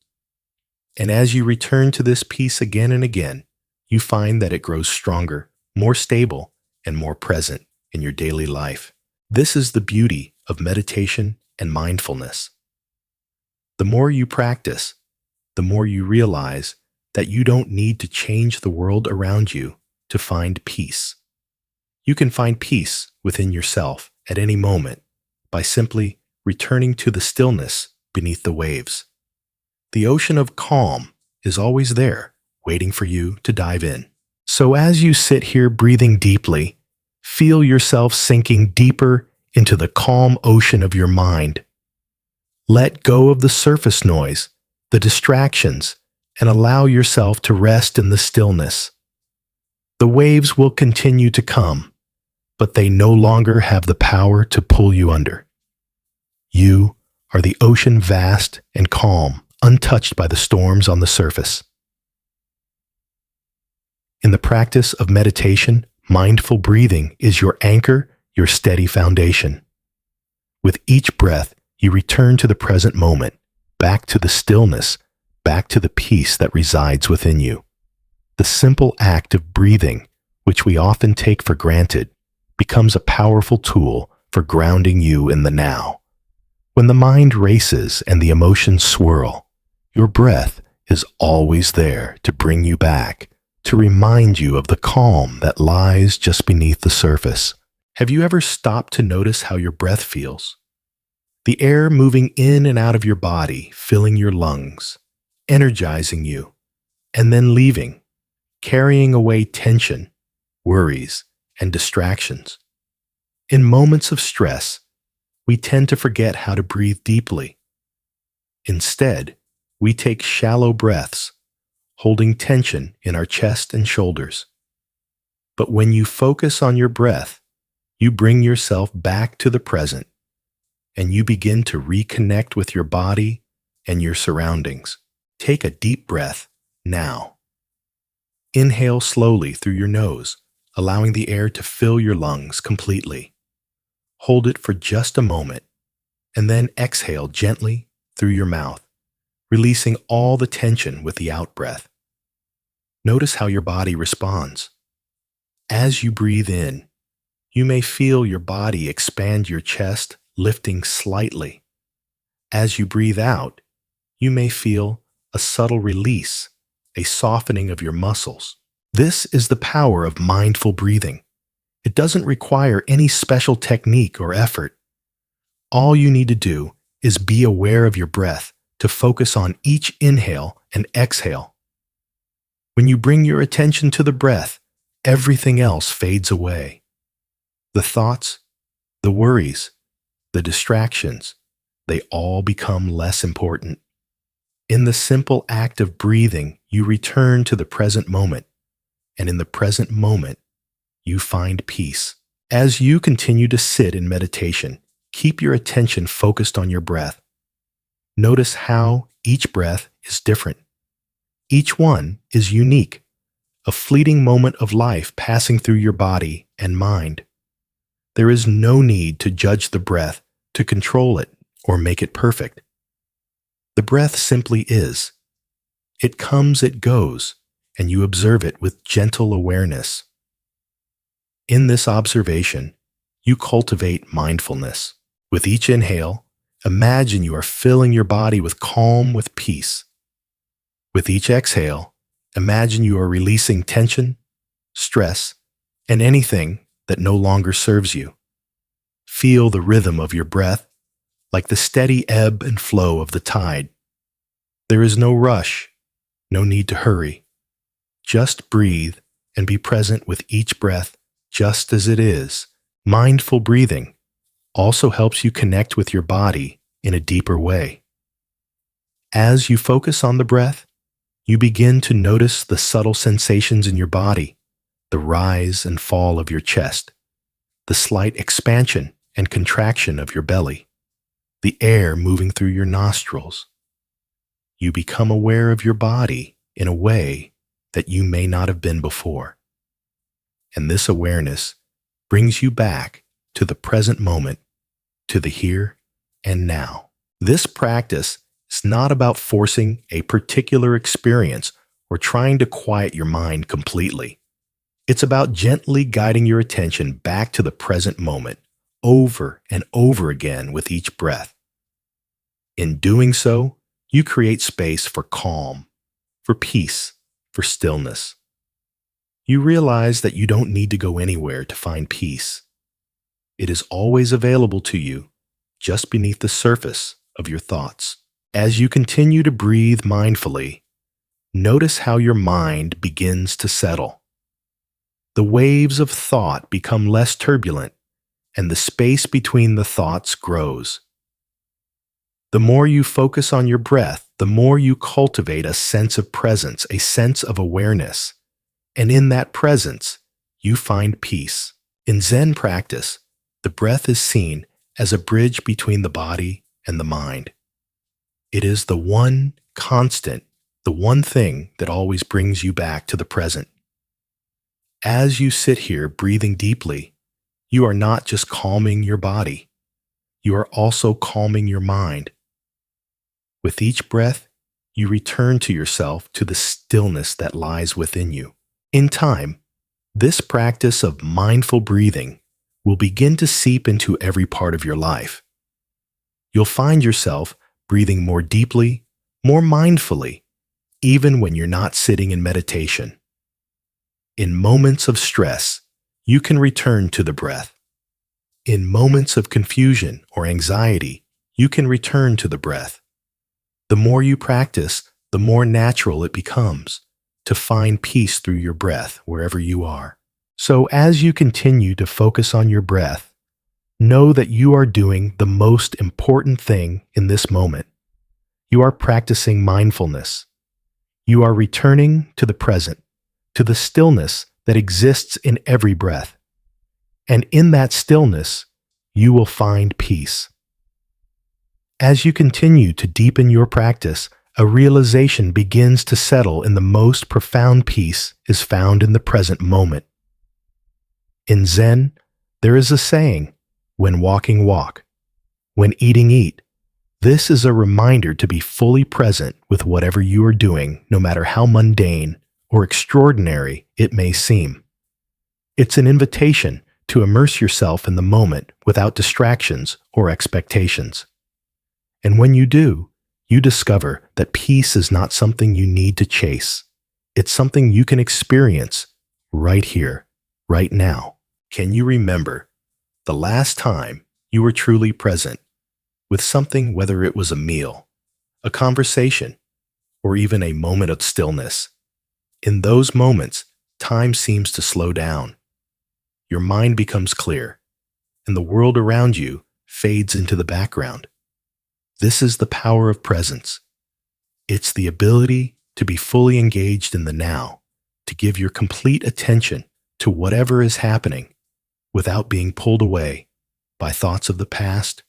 And as you return to this peace again and again, you find that it grows stronger, more stable, and more present in your daily life. This is the beauty of meditation and mindfulness. The more you practice, the more you realize that you don't need to change the world around you to find peace. You can find peace within yourself at any moment by simply returning to the stillness beneath the waves. The ocean of calm is always there, waiting for you to dive in. So as you sit here breathing deeply, feel yourself sinking deeper into the calm ocean of your mind. Let go of the surface noise, the distractions, and allow yourself to rest in the stillness. The waves will continue to come, but they no longer have the power to pull you under. You are the ocean, vast and calm, untouched by the storms on the surface. In the practice of meditation, mindful breathing is your anchor, your steady foundation. With each breath, you return to the present moment, back to the stillness, back to the peace that resides within you. The simple act of breathing, which we often take for granted, becomes a powerful tool for grounding you in the now. When the mind races and the emotions swirl, your breath is always there to bring you back, to remind you of the calm that lies just beneath the surface. Have you ever stopped to notice how your breath feels? The air moving in and out of your body, filling your lungs, energizing you, and then leaving, carrying away tension, worries, and distractions. In moments of stress, we tend to forget how to breathe deeply. Instead, we take shallow breaths, holding tension in our chest and shoulders. But when you focus on your breath, you bring yourself back to the present, and you begin to reconnect with your body and your surroundings. Take a deep breath now. Inhale slowly through your nose, allowing the air to fill your lungs completely. Hold it for just a moment, and then exhale gently through your mouth, releasing all the tension with the out-breath. Notice how your body responds. As you breathe in, you may feel your body expand your chest, lifting slightly. As you breathe out, you may feel a subtle release, a softening of your muscles. This is the power of mindful breathing. It doesn't require any special technique or effort. All you need to do is be aware of your breath, to focus on each inhale and exhale. When you bring your attention to the breath, everything else fades away. The thoughts, the worries, the distractions, they all become less important. In the simple act of breathing, you return to the present moment, and in the present moment, you find peace. As you continue to sit in meditation, keep your attention focused on your breath. Notice how each breath is different. Each one is unique, a fleeting moment of life passing through your body and mind. There is no need to judge the breath, to control it, or make it perfect. The breath simply is. It comes, it goes, and you observe it with gentle awareness. In this observation, you cultivate mindfulness. With each inhale, imagine you are filling your body with calm, with peace. With each exhale, imagine you are releasing tension, stress, and anything that no longer serves you. Feel the rhythm of your breath, like the steady ebb and flow of the tide. There is no rush, no need to hurry. Just breathe and be present with each breath just as it is. Mindful breathing also helps you connect with your body in a deeper way. As you focus on the breath, you begin to notice the subtle sensations in your body, the rise and fall of your chest, the slight expansion and contraction of your belly, the air moving through your nostrils. You become aware of your body in a way that you may not have been before. And this awareness brings you back to the present moment, to the here and now. This practice is not about forcing a particular experience or trying to quiet your mind completely. It's about gently guiding your attention back to the present moment, over and over again with each breath. In doing so, you create space for calm, for peace, for stillness. You realize that you don't need to go anywhere to find peace. It is always available to you, just beneath the surface of your thoughts. As you continue to breathe mindfully, notice how your mind begins to settle. The waves of thought become less turbulent, and the space between the thoughts grows. The more you focus on your breath, the more you cultivate a sense of presence, a sense of awareness. And in that presence, you find peace. In Zen practice, the breath is seen as a bridge between the body and the mind. It is the one constant, the one thing that always brings you back to the present. As you sit here breathing deeply, you are not just calming your body, you are also calming your mind. With each breath, you return to yourself, to the stillness that lies within you. In time, this practice of mindful breathing will begin to seep into every part of your life. You'll find yourself breathing more deeply, more mindfully, even when you're not sitting in meditation. In moments of stress, you can return to the breath. In moments of confusion or anxiety, you can return to the breath. The more you practice, the more natural it becomes to find peace through your breath wherever you are. So as you continue to focus on your breath, know that you are doing the most important thing in this moment. You are practicing mindfulness. You are returning to the present, to the stillness that exists in every breath. And in that stillness, you will find peace. As you continue to deepen your practice, a realization begins to settle, in the most profound peace is found in the present moment. In Zen, there is a saying, when walking, walk. When eating, eat. This is a reminder to be fully present with whatever you are doing, no matter how mundane or extraordinary it may seem. It's an invitation to immerse yourself in the moment without distractions or expectations. And when you do, you discover that peace is not something you need to chase. It's something you can experience right here, right now. Can you remember the last time you were truly present with something, whether it was a meal, a conversation, or even a moment of stillness? In those moments, time seems to slow down. Your mind becomes clear, and the world around you fades into the background. This is the power of presence. It's the ability to be fully engaged in the now, to give your complete attention to whatever is happening without being pulled away by thoughts of the past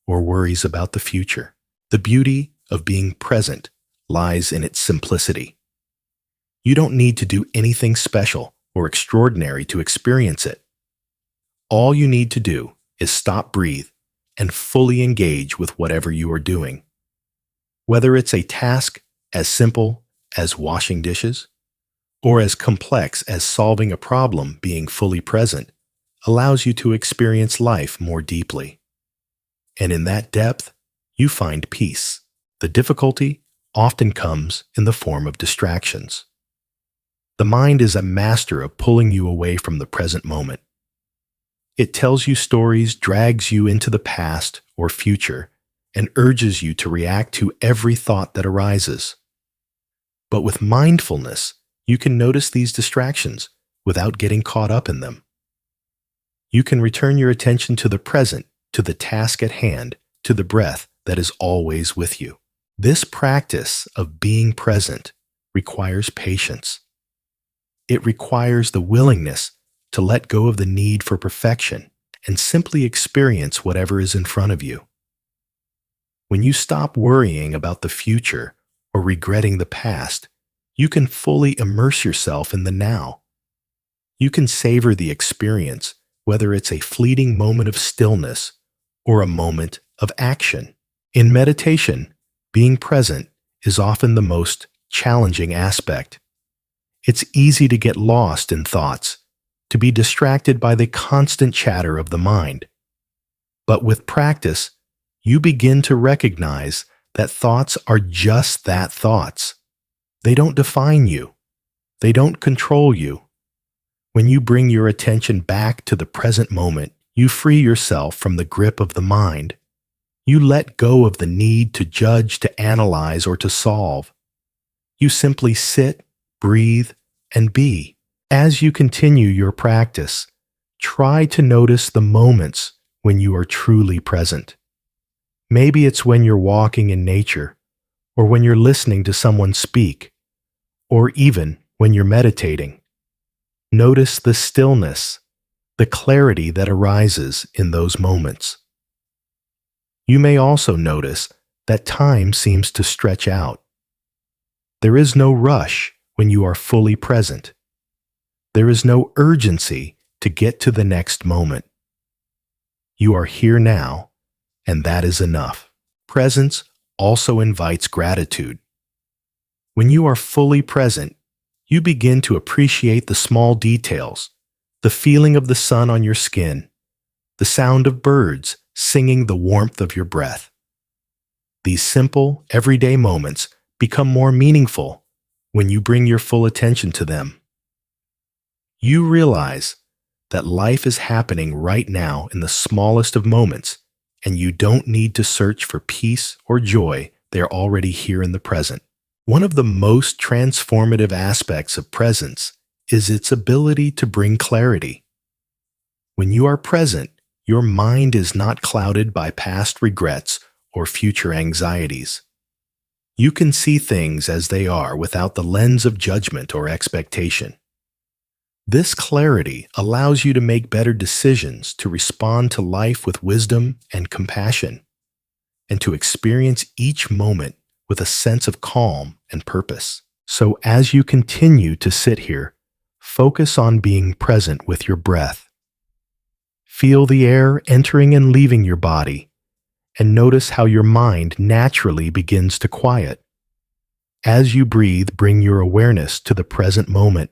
or worries about the future. The beauty of being present lies in its simplicity. You don't need to do anything special or extraordinary to experience it. All you need to do is stop, breathe, and fully engage with whatever you are doing. Whether it's a task as simple as washing dishes or as complex as solving a problem, being fully present allows you to experience life more deeply. And in that depth, you find peace. The difficulty often comes in the form of distractions. The mind is a master of pulling you away from the present moment. It tells you stories, drags you into the past or future, and urges you to react to every thought that arises. But with mindfulness, you can notice these distractions without getting caught up in them. You can return your attention to the present, to the task at hand, to the breath that is always with you. This practice of being present requires patience. It requires the willingness to let go of the need for perfection and simply experience whatever is in front of you. When you stop worrying about the future or regretting the past, you can fully immerse yourself in the now. You can savor the experience, whether it's a fleeting moment of stillness or a moment of action. In meditation, being present is often the most challenging aspect. It's easy to get lost in thoughts, to be distracted by the constant chatter of the mind. But with practice, you begin to recognize that thoughts are just that, thoughts. They don't define you. They don't control you. When you bring your attention back to the present moment, you free yourself from the grip of the mind. You let go of the need to judge, to analyze, or to solve. You simply sit, breathe, and be. As you continue your practice, try to notice the moments when you are truly present. Maybe it's when you're walking in nature, or when you're listening to someone speak, or even when you're meditating. Notice the stillness, the clarity that arises in those moments. You may also notice that time seems to stretch out. There is no rush when you are fully present. There is no urgency to get to the next moment. You are here now, and that is enough. Presence also invites gratitude. When you are fully present, you begin to appreciate the small details, the feeling of the sun on your skin, the sound of birds singing, the warmth of your breath. These simple, everyday moments become more meaningful when you bring your full attention to them. You realize that life is happening right now in the smallest of moments, and you don't need to search for peace or joy. They're already here in the present. One of the most transformative aspects of presence is its ability to bring clarity. When you are present, your mind is not clouded by past regrets or future anxieties. You can see things as they are without the lens of judgment or expectation. This clarity allows you to make better decisions, to respond to life with wisdom and compassion, and to experience each moment with a sense of calm and purpose. So as you continue to sit here, focus on being present with your breath. Feel the air entering and leaving your body, and notice how your mind naturally begins to quiet. As you breathe, bring your awareness to the present moment.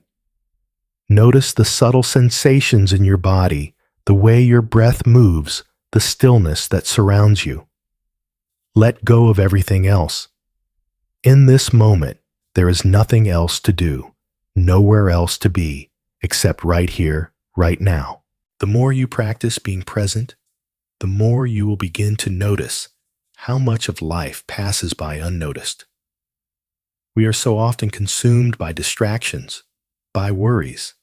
Notice the subtle sensations in your body, the way your breath moves, the stillness that surrounds you. Let go of everything else. In this moment, there is nothing else to do, nowhere else to be, except right here, right now. The more you practice being present, the more you will begin to notice how much of life passes by unnoticed. We are so often consumed by distractions, by worries,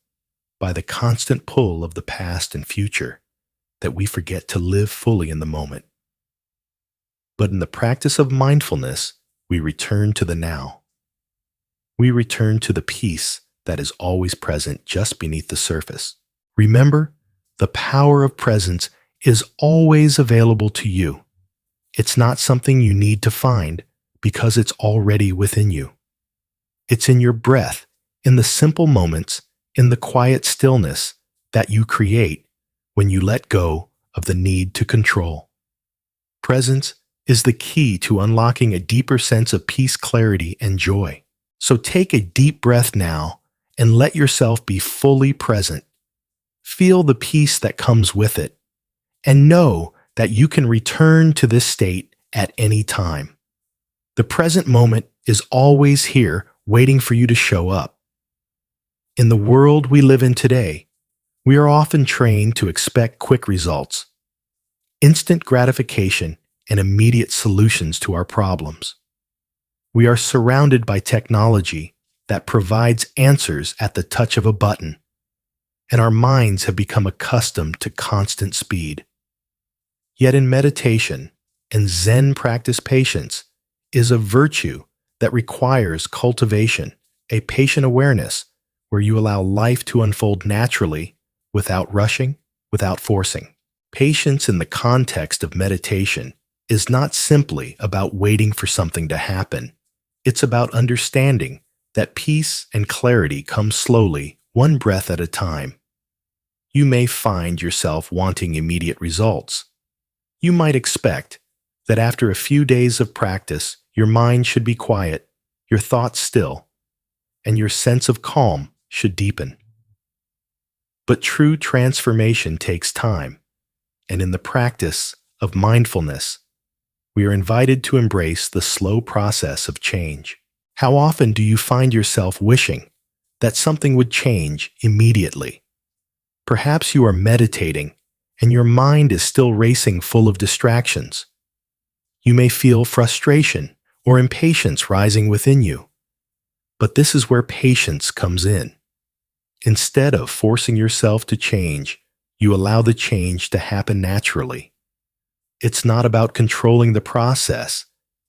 by the constant pull of the past and future, that we forget to live fully in the moment. But in the practice of mindfulness, we return to the now. We return to the peace that is always present just beneath the surface. Remember, the power of presence is always available to you. It's not something you need to find because it's already within you. It's in your breath, in the simple moments, in the quiet stillness that you create when you let go of the need to control. Presence is the key to unlocking a deeper sense of peace, clarity, and joy. So take a deep breath now and let yourself be fully present. Feel the peace that comes with it, and know that you can return to this state at any time. The present moment is always here, waiting for you to show up. In the world we live in today, we are often trained to expect quick results, instant gratification, and immediate solutions to our problems. We are surrounded by technology that provides answers at the touch of a button, and our minds have become accustomed to constant speed. Yet in meditation and Zen practice, patience is a virtue that requires cultivation, a patient awareness where you allow life to unfold naturally without rushing, without forcing. Patience in the context of meditation is not simply about waiting for something to happen. It's about understanding that peace and clarity come slowly, one breath at a time. You may find yourself wanting immediate results. You might expect that after a few days of practice, your mind should be quiet, your thoughts still, and your sense of calm should deepen. But true transformation takes time, and in the practice of mindfulness, we are invited to embrace the slow process of change. How often do you find yourself wishing that something would change immediately? Perhaps you are meditating and your mind is still racing, full of distractions. You may feel frustration or impatience rising within you. But this is where patience comes in. Instead of forcing yourself to change, you allow the change to happen naturally. It's not about controlling the process.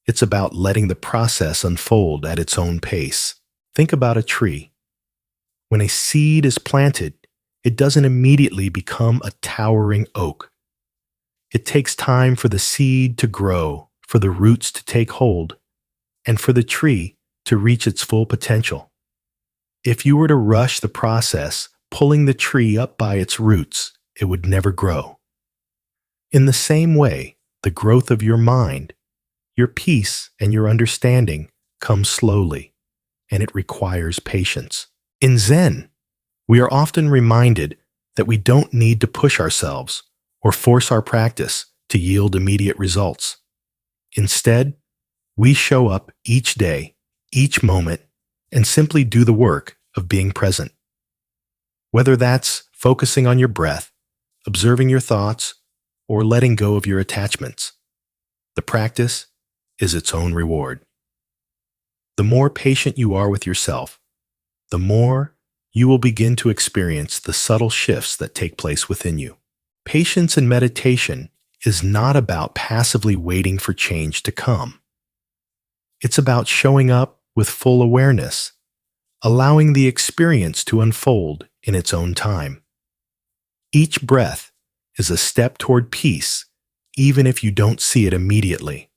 It's about letting the process unfold at its own pace. Think about a tree. When a seed is planted, it doesn't immediately become a towering oak. It takes time for the seed to grow, for the roots to take hold, and for the tree to reach its full potential. If you were to rush the process, pulling the tree up by its roots, it would never grow. In the same way, the growth of your mind, your peace, and your understanding comes slowly, and it requires patience. In Zen, we are often reminded that we don't need to push ourselves or force our practice to yield immediate results. Instead, we show up each day, each moment, and simply do the work of being present. Whether that's focusing on your breath, observing your thoughts, or letting go of your attachments, the practice is its own reward. The more patient you are with yourself, the more you will begin to experience the subtle shifts that take place within you. Patience in meditation is not about passively waiting for change to come. It's about showing up with full awareness, allowing the experience to unfold in its own time. Each breath is a step toward peace, even if you don't see it immediately.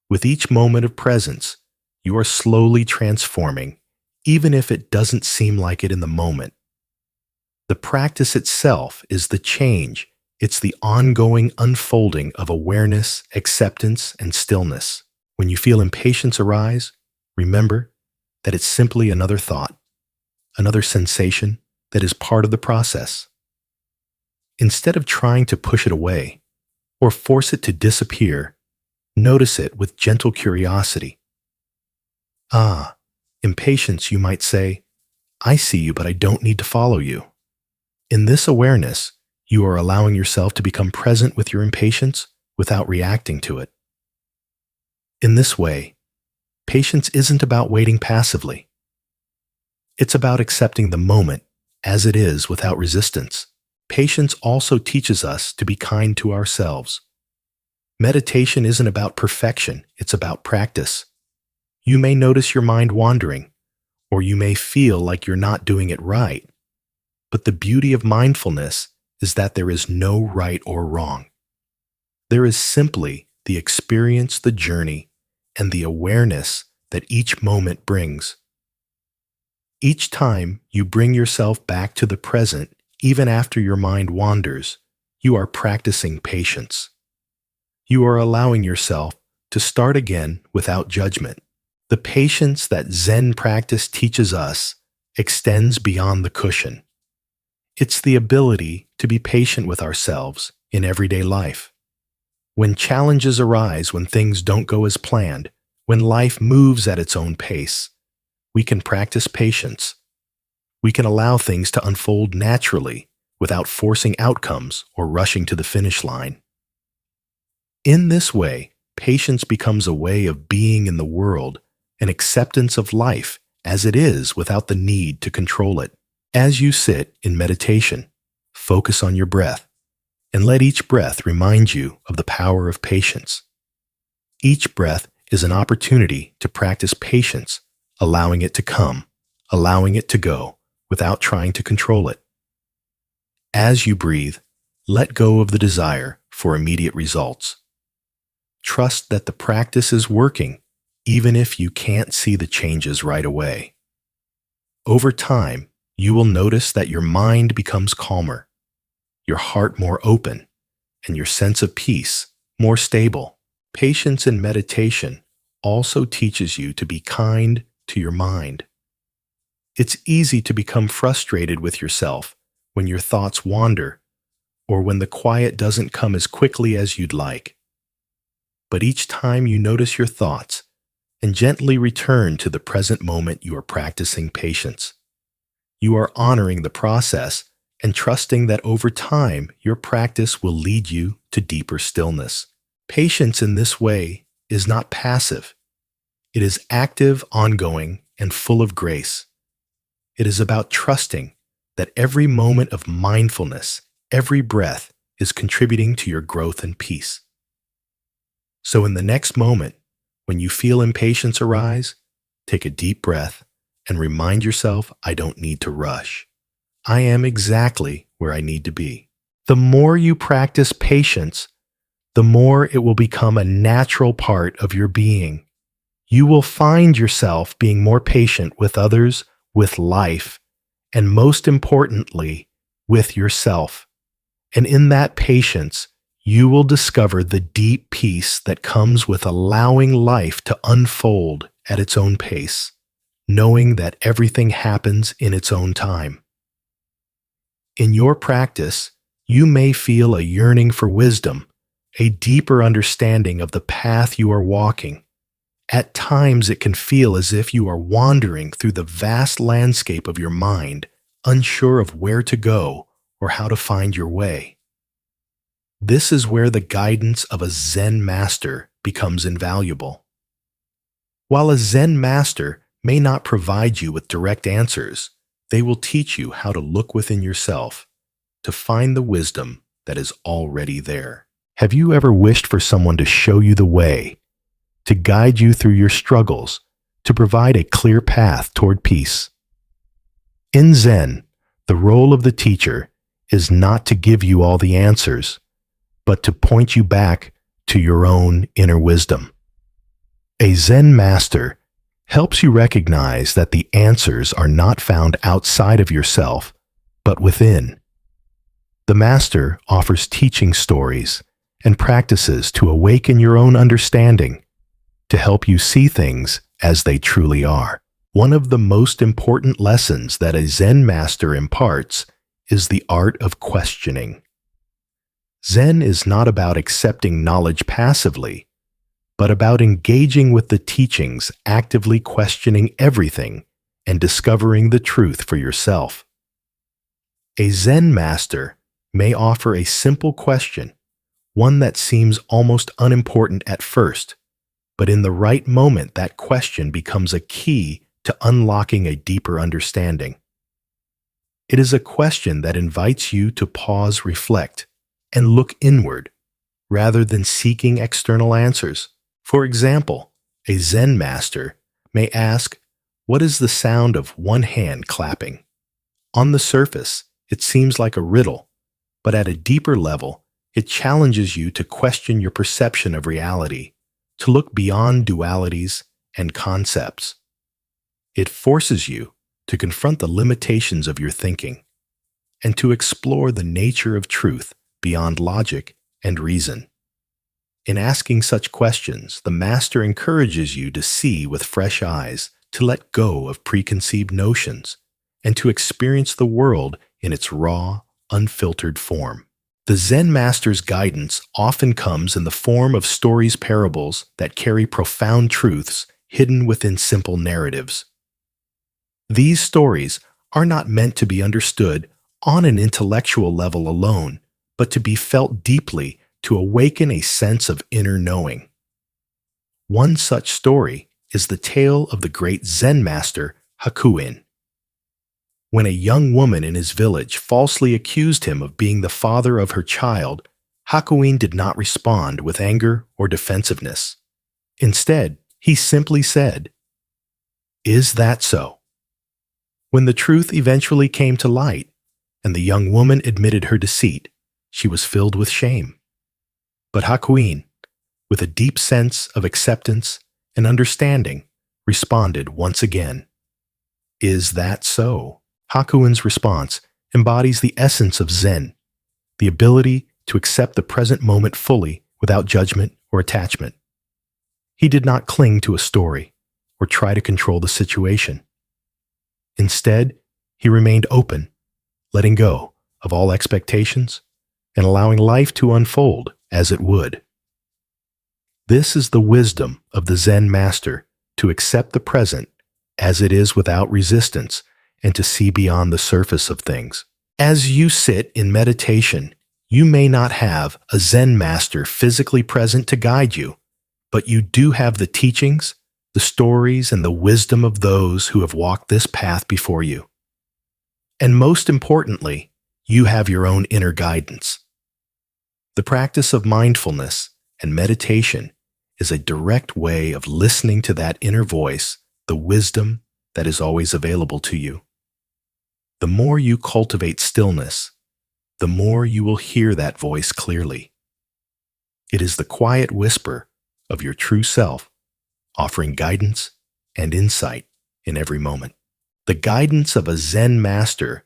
With each moment of presence, you are slowly transforming, even if it doesn't seem like it in the moment. The practice itself is the change. It's the ongoing unfolding of awareness, acceptance, and stillness. When you feel impatience arise, remember that it's simply another thought, another sensation that is part of the process. Instead of trying to push it away or force it to disappear, notice it with gentle curiosity. Ah, impatience, you might say, I see you, but I don't need to follow you. In this awareness, you are allowing yourself to become present with your impatience without reacting to it. In this way, patience isn't about waiting passively. It's about accepting the moment as it is without resistance. Patience also teaches us to be kind to ourselves. Meditation isn't about perfection, it's about practice. You may notice your mind wandering, or you may feel like you're not doing it right. But the beauty of mindfulness is that there is no right or wrong. There is simply the experience, the journey, and the awareness that each moment brings. Each time you bring yourself back to the present, even after your mind wanders, you are practicing patience. You are allowing yourself to start again without judgment. The patience that Zen practice teaches us extends beyond the cushion. It's the ability to be patient with ourselves in everyday life. When challenges arise, when things don't go as planned, when life moves at its own pace, we can practice patience. We can allow things to unfold naturally without forcing outcomes or rushing to the finish line. In this way, patience becomes a way of being in the world, an acceptance of life as it is without the need to control it. As you sit in meditation, focus on your breath and let each breath remind you of the power of patience. Each breath is an opportunity to practice patience, allowing it to come, allowing it to go, without trying to control it. As you breathe, let go of the desire for immediate results. Trust that the practice is working, even if you can't see the changes right away. Over time, you will notice that your mind becomes calmer, your heart more open, and your sense of peace more stable. Patience in meditation also teaches you to be kind to your mind. It's easy to become frustrated with yourself when your thoughts wander or when the quiet doesn't come as quickly as you'd like. But each time you notice your thoughts and gently return to the present moment, you are practicing patience. You are honoring the process and trusting that over time your practice will lead you to deeper stillness. Patience in this way is not passive. It is active, ongoing, and full of grace. It is about trusting that every moment of mindfulness, every breath, is contributing to your growth and peace. So in the next moment, when you feel impatience arise, take a deep breath and remind yourself, I don't need to rush. I am exactly where I need to be. The more you practice patience, the more it will become a natural part of your being. You will find yourself being more patient with others, with life, and most importantly, with yourself. And in that patience, you will discover the deep peace that comes with allowing life to unfold at its own pace, knowing that everything happens in its own time. In your practice, you may feel a yearning for wisdom, a deeper understanding of the path you are walking. At times, it can feel as if you are wandering through the vast landscape of your mind, unsure of where to go or how to find your way. This is where the guidance of a Zen master becomes invaluable. While a Zen master may not provide you with direct answers, they will teach you how to look within yourself, to find the wisdom that is already there. Have you ever wished for someone to show you the way, to guide you through your struggles, to provide a clear path toward peace? In Zen, the role of the teacher is not to give you all the answers, but to point you back to your own inner wisdom. A Zen master helps you recognize that the answers are not found outside of yourself, but within. The master offers teaching stories and practices to awaken your own understanding, to help you see things as they truly are. One of the most important lessons that a Zen master imparts is the art of questioning. Zen is not about accepting knowledge passively, but about engaging with the teachings, actively questioning everything, and discovering the truth for yourself. A Zen master may offer a simple question, one that seems almost unimportant at first, but in the right moment that question becomes a key to unlocking a deeper understanding. It is a question that invites you to pause, reflect, and look inward, rather than seeking external answers. For example, a Zen master may ask, "What is the sound of one hand clapping?" On the surface, it seems like a riddle, but at a deeper level, it challenges you to question your perception of reality, to look beyond dualities and concepts. It forces you to confront the limitations of your thinking and to explore the nature of truth beyond logic and reason. In asking such questions, the master encourages you to see with fresh eyes, to let go of preconceived notions, and to experience the world in its raw, unfiltered form. The Zen master's guidance often comes in the form of stories, parables that carry profound truths hidden within simple narratives. These stories are not meant to be understood on an intellectual level alone, but to be felt deeply to awaken a sense of inner knowing. One such story is the tale of the great Zen master Hakuin. When a young woman in his village falsely accused him of being the father of her child, Hakuin did not respond with anger or defensiveness. Instead, he simply said, "Is that so?" When the truth eventually came to light, and the young woman admitted her deceit, she was filled with shame. But Hakuin, with a deep sense of acceptance and understanding, responded once again, "Is that so?" Hakuin's response embodies the essence of Zen, the ability to accept the present moment fully without judgment or attachment. He did not cling to a story or try to control the situation. Instead, he remained open, letting go of all expectations and allowing life to unfold as it would. This is the wisdom of the Zen master, to accept the present as it is without resistance and to see beyond the surface of things. As you sit in meditation, you may not have a Zen master physically present to guide you, but you do have the teachings, the stories, and the wisdom of those who have walked this path before you. And most importantly, you have your own inner guidance. The practice of mindfulness and meditation is a direct way of listening to that inner voice, the wisdom that is always available to you. The more you cultivate stillness, the more you will hear that voice clearly. It is the quiet whisper of your true self, offering guidance and insight in every moment. The guidance of a Zen master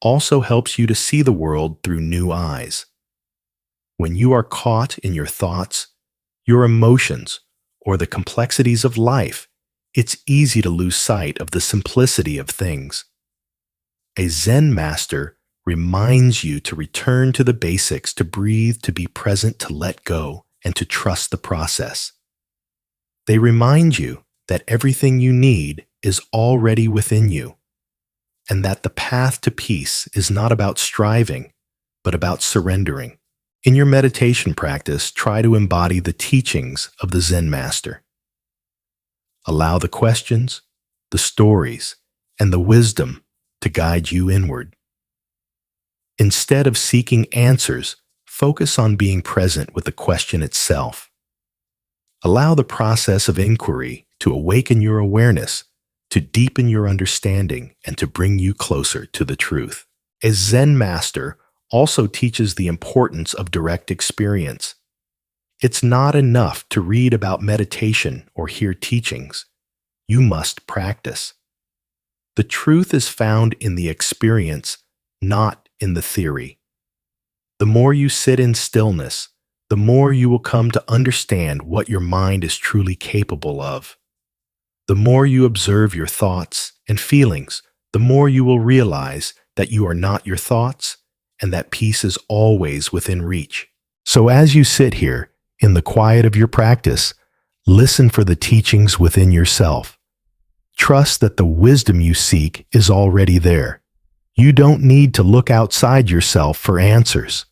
also helps you to see the world through new eyes. When you are caught in your thoughts, your emotions, or the complexities of life, it's easy to lose sight of the simplicity of things. A Zen master reminds you to return to the basics, to breathe, to be present, to let go, and to trust the process. They remind you that everything you need is already within you, and that the path to peace is not about striving, but about surrendering. In your meditation practice, try to embody the teachings of the Zen master. Allow the questions, the stories, and the wisdom to guide you inward. Instead of seeking answers, focus on being present with the question itself. Allow the process of inquiry to awaken your awareness, to deepen your understanding, and to bring you closer to the truth. A Zen master also teaches the importance of direct experience. It's not enough to read about meditation or hear teachings. You must practice. The truth is found in the experience, not in the theory. The more you sit in stillness, the more you will come to understand what your mind is truly capable of. The more you observe your thoughts and feelings, the more you will realize that you are not your thoughts and that peace is always within reach. So as you sit here, in the quiet of your practice, listen for the teachings within yourself. Trust that the wisdom you seek is already there. You don't need to look outside yourself for answers.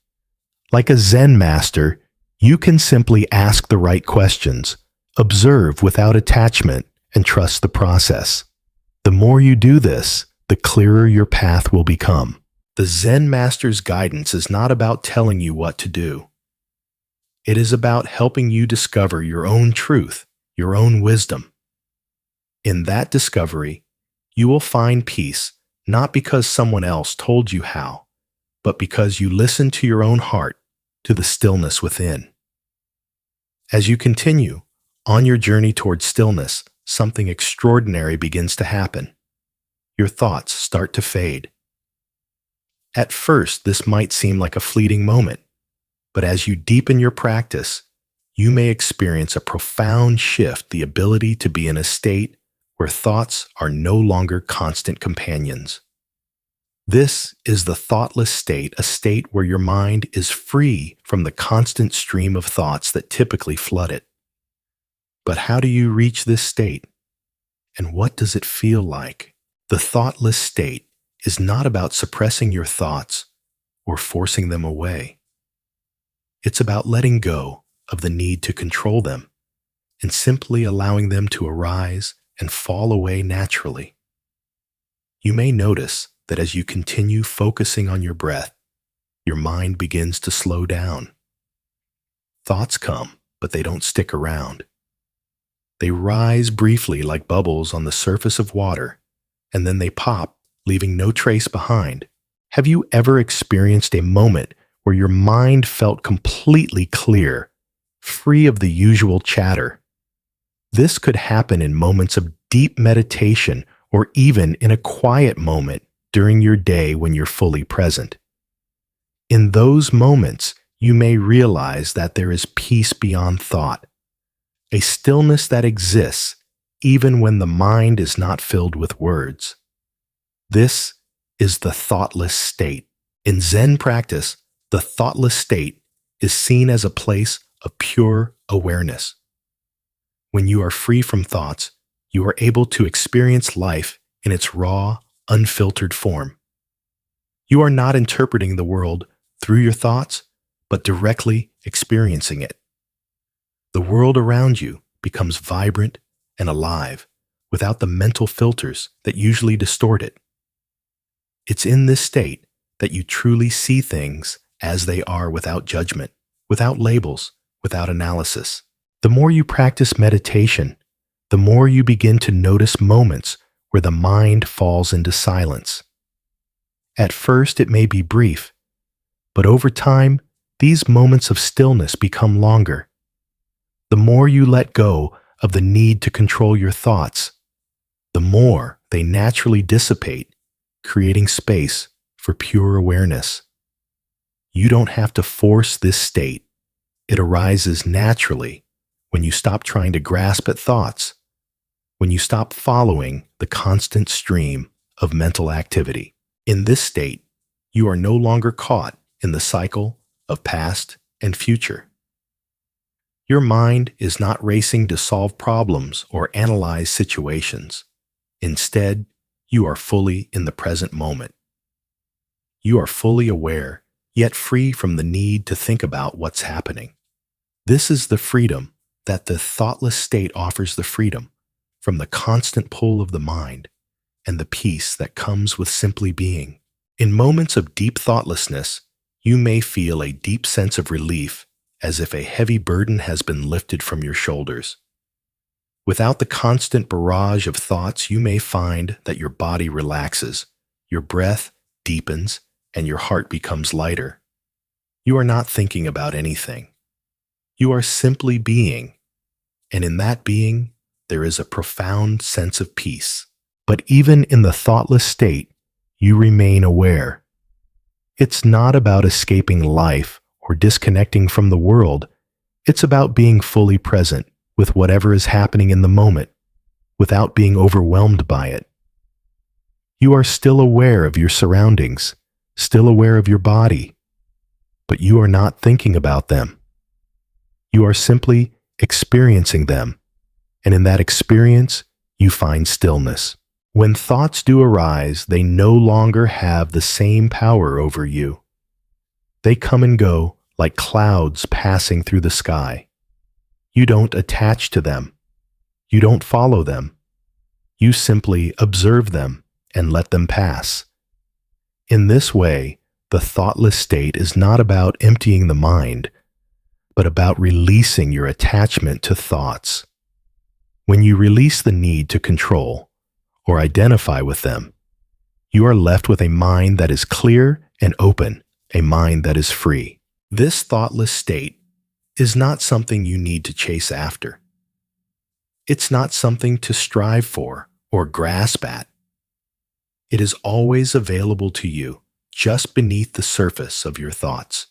Like a Zen master, you can simply ask the right questions, observe without attachment, and trust the process. The more you do this, the clearer your path will become. The Zen master's guidance is not about telling you what to do. It is about helping you discover your own truth, your own wisdom. In that discovery, you will find peace not because someone else told you how, but because you listen to your own heart, to the stillness within. As you continue on your journey toward stillness, something extraordinary begins to happen. Your thoughts start to fade. At first, this might seem like a fleeting moment, but as you deepen your practice, you may experience a profound shift, the ability to be in a state where thoughts are no longer constant companions. This is the thoughtless state, a state where your mind is free from the constant stream of thoughts that typically flood it. But how do you reach this state? And what does it feel like? The thoughtless state is not about suppressing your thoughts or forcing them away. It's about letting go of the need to control them and simply allowing them to arise and fall away naturally. You may notice that as you continue focusing on your breath, your mind begins to slow down. Thoughts come, but they don't stick around. They rise briefly like bubbles on the surface of water, and then they pop, leaving no trace behind. Have you ever experienced a moment where your mind felt completely clear, free of the usual chatter? This could happen in moments of deep meditation or even in a quiet moment during your day when you're fully present. In those moments, you may realize that there is peace beyond thought, a stillness that exists even when the mind is not filled with words. This is the thoughtless state. In Zen practice, the thoughtless state is seen as a place of pure awareness. When you are free from thoughts, you are able to experience life in its raw, unfiltered form. You are not interpreting the world through your thoughts, but directly experiencing it. The world around you becomes vibrant and alive without the mental filters that usually distort it. It's in this state that you truly see things as they are, without judgment, without labels, without analysis. The more you practice meditation, the more you begin to notice moments where the mind falls into silence. At first, it may be brief, but over time, these moments of stillness become longer. The more you let go of the need to control your thoughts, the more they naturally dissipate, creating space for pure awareness. You don't have to force this state. It arises naturally when you stop trying to grasp at thoughts, when you stop following the constant stream of mental activity. In this state, you are no longer caught in the cycle of past and future. Your mind is not racing to solve problems or analyze situations. Instead, you are fully in the present moment. You are fully aware, yet free from the need to think about what's happening. This is the freedom that the thoughtless state offers, the freedom from the constant pull of the mind and the peace that comes with simply being. In moments of deep thoughtlessness, you may feel a deep sense of relief, as if a heavy burden has been lifted from your shoulders. Without the constant barrage of thoughts, you may find that your body relaxes, your breath deepens, and your heart becomes lighter. You are not thinking about anything. You are simply being, and in that being, there is a profound sense of peace. But even in the thoughtless state, you remain aware. It's not about escaping life or disconnecting from the world. It's about being fully present with whatever is happening in the moment, without being overwhelmed by it. You are still aware of your surroundings, still aware of your body, but you are not thinking about them. You are simply experiencing them, and in that experience, you find stillness. When thoughts do arise, they no longer have the same power over you. They come and go like clouds passing through the sky. You don't attach to them. You don't follow them. You simply observe them and let them pass. In this way, the thoughtless state is not about emptying the mind, but about releasing your attachment to thoughts. When you release the need to control or identify with them, you are left with a mind that is clear and open, a mind that is free. This thoughtless state is not something you need to chase after. It's not something to strive for or grasp at. It is always available to you, just beneath the surface of your thoughts.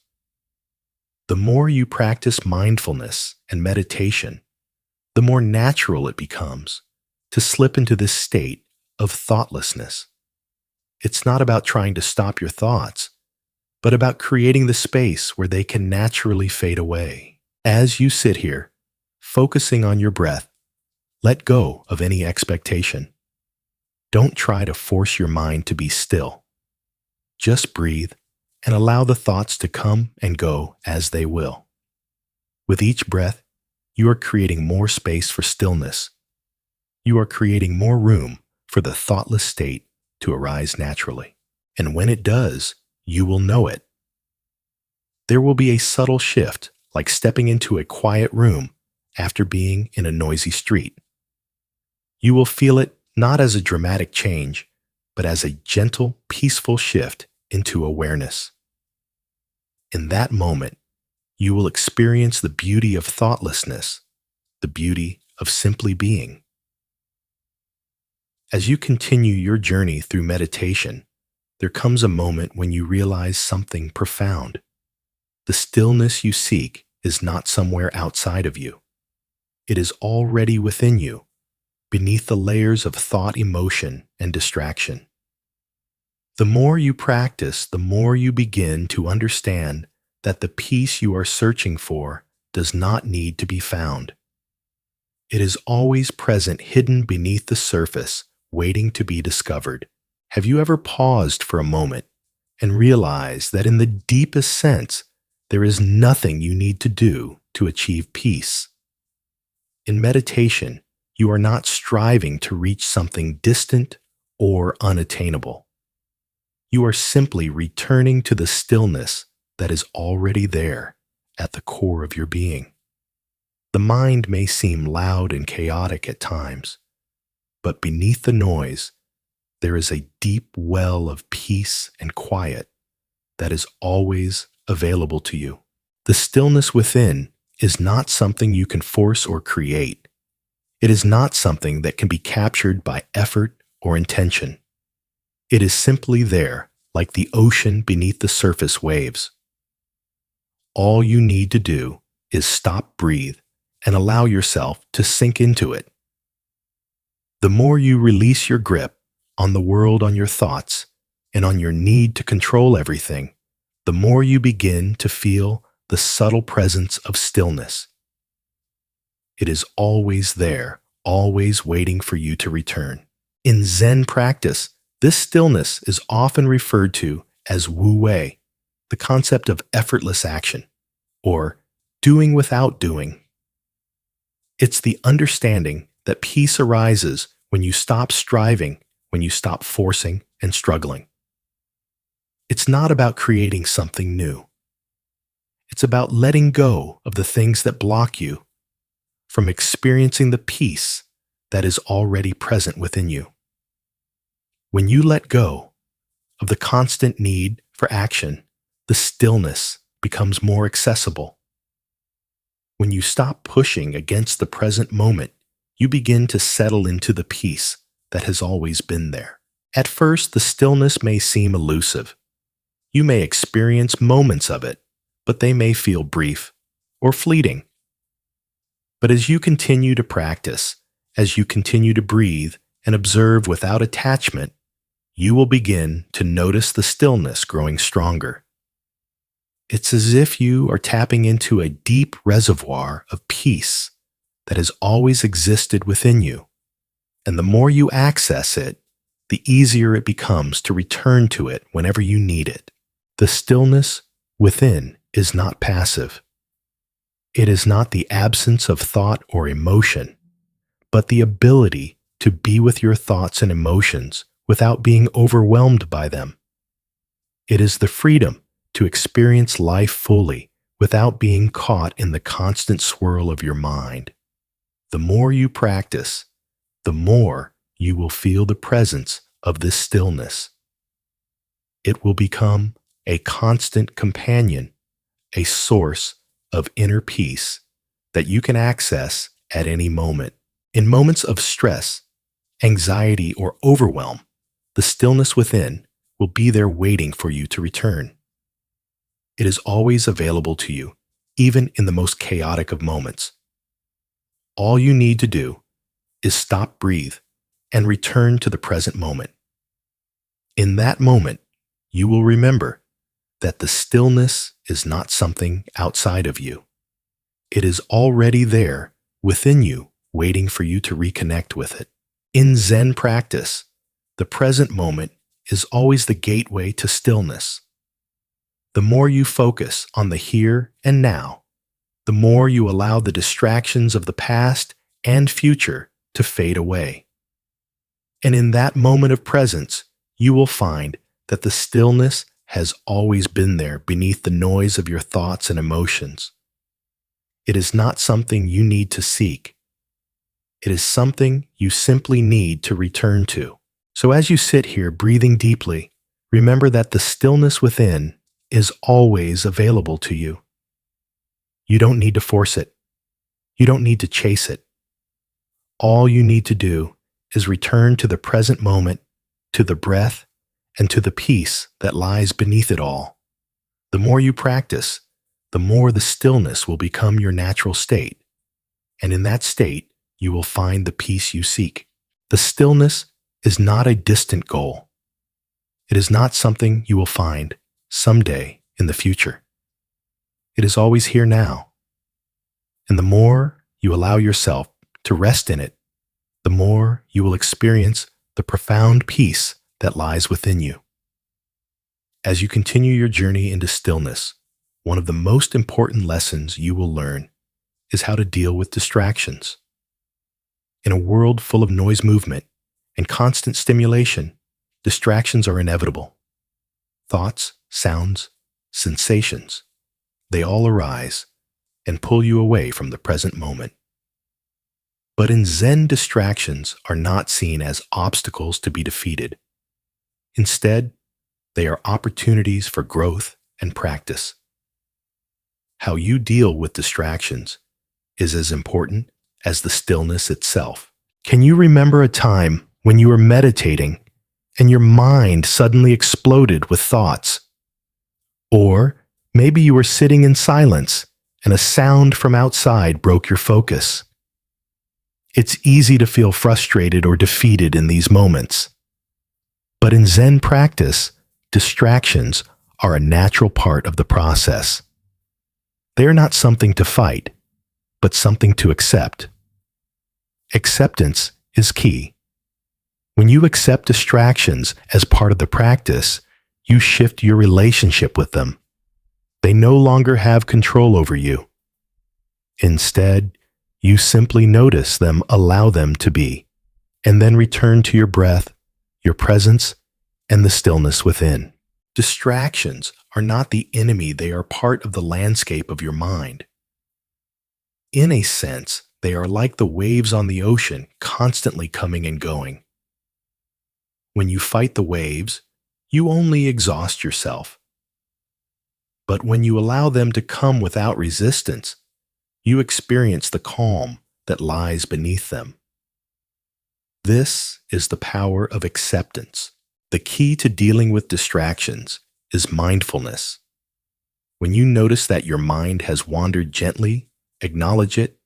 The more you practice mindfulness and meditation, the more natural it becomes to slip into this state of thoughtlessness. It's not about trying to stop your thoughts, but about creating the space where they can naturally fade away. As you sit here, focusing on your breath, let go of any expectation. Don't try to force your mind to be still. Just breathe and allow the thoughts to come and go as they will. With each breath, you are creating more space for stillness. You are creating more room for the thoughtless state to arise naturally. And when it does, you will know it. There will be a subtle shift, like stepping into a quiet room after being in a noisy street. You will feel it not as a dramatic change, but as a gentle, peaceful shift into awareness. In that moment, you will experience the beauty of thoughtlessness, the beauty of simply being. As you continue your journey through meditation, there comes a moment when you realize something profound. The stillness you seek is not somewhere outside of you. It is already within you, beneath the layers of thought, emotion, and distraction. The more you practice, the more you begin to understand that the peace you are searching for does not need to be found. It is always present, hidden beneath the surface, waiting to be discovered. Have you ever paused for a moment and realized that in the deepest sense, there is nothing you need to do to achieve peace? In meditation, you are not striving to reach something distant or unattainable. You are simply returning to the stillness that is already there at the core of your being. The mind may seem loud and chaotic at times, but beneath the noise, there is a deep well of peace and quiet that is always available to you. The stillness within is not something you can force or create. It is not something that can be captured by effort or intention. It is simply there, like the ocean beneath the surface waves. All you need to do is stop, breathe, and allow yourself to sink into it. The more you release your grip on the world, on your thoughts, and on your need to control everything, the more you begin to feel the subtle presence of stillness. It is always there, always waiting for you to return. In Zen practice, this stillness is often referred to as Wu Wei, the concept of effortless action, or doing without doing. It's the understanding that peace arises when you stop striving, when you stop forcing and struggling. It's not about creating something new. It's about letting go of the things that block you from experiencing the peace that is already present within you. When you let go of the constant need for action, the stillness becomes more accessible. When you stop pushing against the present moment, you begin to settle into the peace that has always been there. At first, the stillness may seem elusive. You may experience moments of it, but they may feel brief or fleeting. But as you continue to practice, as you continue to breathe and observe without attachment, you will begin to notice the stillness growing stronger. It's as if you are tapping into a deep reservoir of peace that has always existed within you. And the more you access it, the easier it becomes to return to it whenever you need it. The stillness within is not passive. It is not the absence of thought or emotion, but the ability to be with your thoughts and emotions without being overwhelmed by them. It is the freedom to experience life fully without being caught in the constant swirl of your mind. The more you practice, the more you will feel the presence of this stillness. It will become a constant companion, a source of inner peace that you can access at any moment. In moments of stress, anxiety, or overwhelm, the stillness within will be there waiting for you to return. It is always available to you, even in the most chaotic of moments. All you need to do is stop, breathe, and return to the present moment. In that moment, you will remember that the stillness is not something outside of you. It is already there within you, waiting for you to reconnect with it. In Zen practice, the present moment is always the gateway to stillness. The more you focus on the here and now, the more you allow the distractions of the past and future to fade away. And in that moment of presence, you will find that the stillness has always been there beneath the noise of your thoughts and emotions. It is not something you need to seek. It is something you simply need to return to. So as you sit here breathing deeply, remember that the stillness within is always available to you. You don't need to force it. You don't need to chase it. All you need to do is return to the present moment, to the breath, and to the peace that lies beneath it all. The more you practice, the more the stillness will become your natural state. And in that state, you will find the peace you seek. The stillness is not a distant goal. It is not something you will find someday in the future. It is always here now. And the more you allow yourself to rest in it, the more you will experience the profound peace that lies within you. As you continue your journey into stillness, one of the most important lessons you will learn is how to deal with distractions. In a world full of noise, movement, and constant stimulation, distractions are inevitable. Thoughts, sounds, sensations, they all arise and pull you away from the present moment. But in Zen, distractions are not seen as obstacles to be defeated. Instead, they are opportunities for growth and practice. How you deal with distractions is as important as the stillness itself. Can you remember a time when you were meditating and your mind suddenly exploded with thoughts? Or maybe you were sitting in silence and a sound from outside broke your focus. It's easy to feel frustrated or defeated in these moments. But in Zen practice, distractions are a natural part of the process. They are not something to fight, but something to accept. Acceptance is key. When you accept distractions as part of the practice, you shift your relationship with them. They no longer have control over you. Instead, you simply notice them, allow them to be, and then return to your breath, your presence, and the stillness within. Distractions are not the enemy, they are part of the landscape of your mind. In a sense, they are like the waves on the ocean, constantly coming and going. When you fight the waves, you only exhaust yourself. But when you allow them to come without resistance, you experience the calm that lies beneath them. This is the power of acceptance. The key to dealing with distractions is mindfulness. When you notice that your mind has wandered gently, acknowledge it,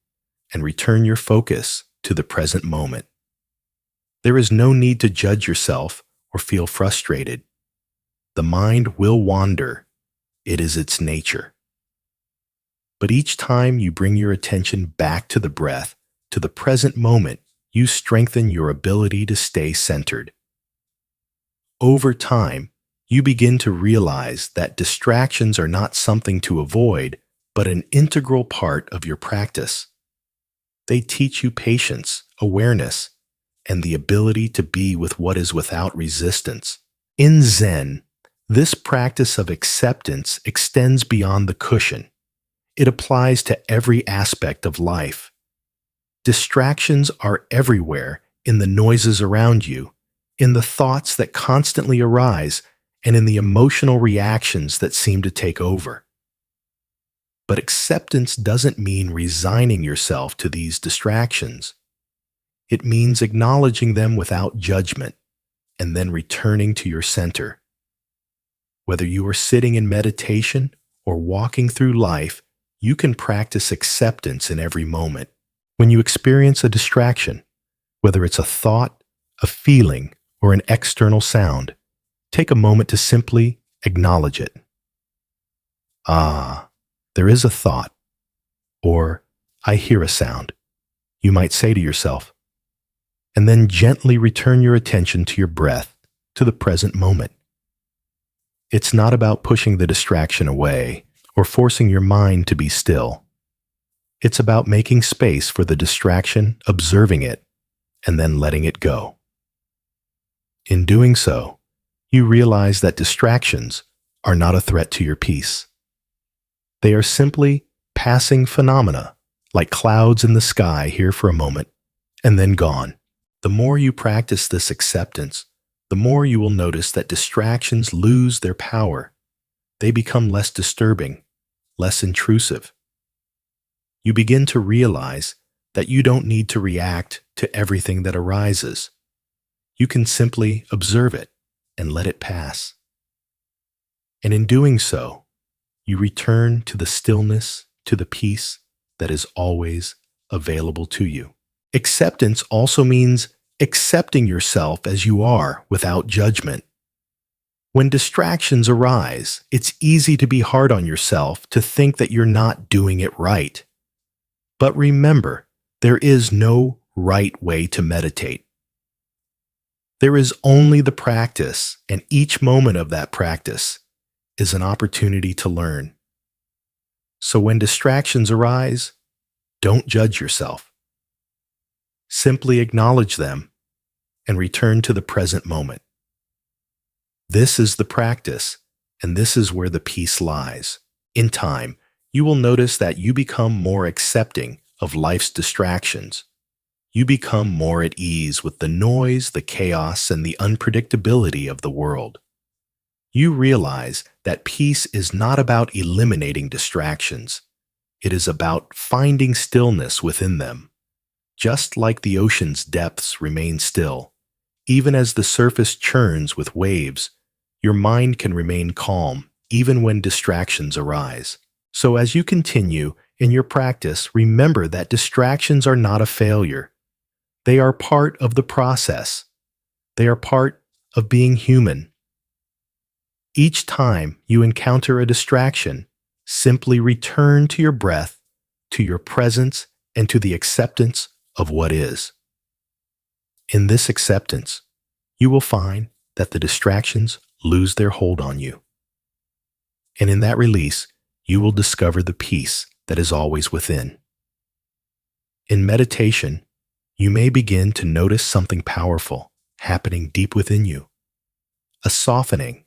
and return your focus to the present moment. There is no need to judge yourself or feel frustrated. The mind will wander, It is its nature. But each time you bring your attention back to the breath, to the present moment, you strengthen your ability to stay centered. Over time, you begin to realize that distractions are not something to avoid, but an integral part of your practice. They teach you patience, awareness, and the ability to be with what is without resistance. In Zen, this practice of acceptance extends beyond the cushion. It applies to every aspect of life. Distractions are everywhere, in the noises around you, in the thoughts that constantly arise, and in the emotional reactions that seem to take over. But acceptance doesn't mean resigning yourself to these distractions. It means acknowledging them without judgment, and then returning to your center. Whether you are sitting in meditation or walking through life, you can practice acceptance in every moment. When you experience a distraction, whether it's a thought, a feeling, or an external sound, take a moment to simply acknowledge it. Ah, there is a thought, or I hear a sound, you might say to yourself, and then gently return your attention to your breath, to the present moment. It's not about pushing the distraction away or forcing your mind to be still. It's about making space for the distraction, observing it, and then letting it go. In doing so, you realize that distractions are not a threat to your peace. They are simply passing phenomena, like clouds in the sky here for a moment, and then gone. The more you practice this acceptance, the more you will notice that distractions lose their power. They become less disturbing, less intrusive. You begin to realize that you don't need to react to everything that arises. You can simply observe it and let it pass. And in doing so, you return to the stillness, to the peace that is always available to you. Acceptance also means accepting yourself as you are without judgment. When distractions arise, it's easy to be hard on yourself, to think that you're not doing it right. But remember, there is no right way to meditate. There is only the practice, and each moment of that practice is an opportunity to learn. So when distractions arise, don't judge yourself. Simply acknowledge them and return to the present moment. This is the practice, and this is where the peace lies. In time, you will notice that you become more accepting of life's distractions. You become more at ease with the noise, the chaos, and the unpredictability of the world. You realize that peace is not about eliminating distractions. It is about finding stillness within them. Just like the ocean's depths remain still, even as the surface churns with waves, your mind can remain calm even when distractions arise. So as you continue in your practice, remember that distractions are not a failure. They are part of the process. They are part of being human. Each time you encounter a distraction, simply return to your breath, to your presence, and to the acceptance of what is. In this acceptance, you will find that the distractions lose their hold on you. And in that release, you will discover the peace that is always within. In meditation, you may begin to notice something powerful happening deep within you, a softening,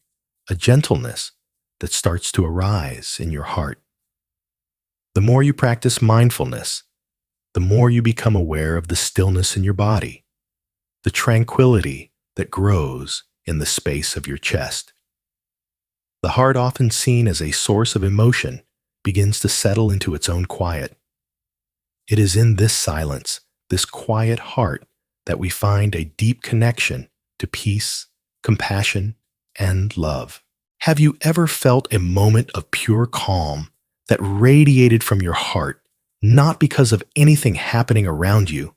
a gentleness that starts to arise in your heart. The more you practice mindfulness, the more you become aware of the stillness in your body, the tranquility that grows in the space of your chest. The heart, often seen as a source of emotion, begins to settle into its own quiet. It is in this silence, this quiet heart, that we find a deep connection to peace, compassion, and love. Have you ever felt a moment of pure calm that radiated from your heart, not because of anything happening around you,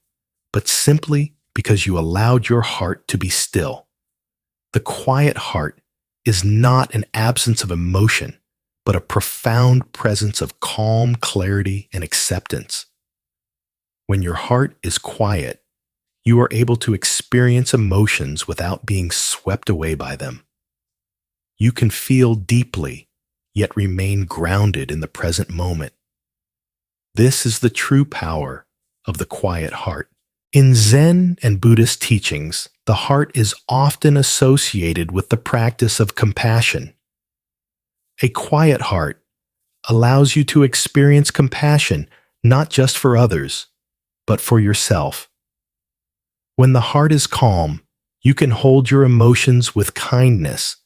but simply because you allowed your heart to be still? The quiet heart is not an absence of emotion, but a profound presence of calm, clarity, and acceptance. When your heart is quiet, you are able to experience emotions without being swept away by them. You can feel deeply, yet remain grounded in the present moment. This is the true power of the quiet heart. In Zen and Buddhist teachings, the heart is often associated with the practice of compassion. A quiet heart allows you to experience compassion not just for others, but for yourself. When the heart is calm, you can hold your emotions with kindness,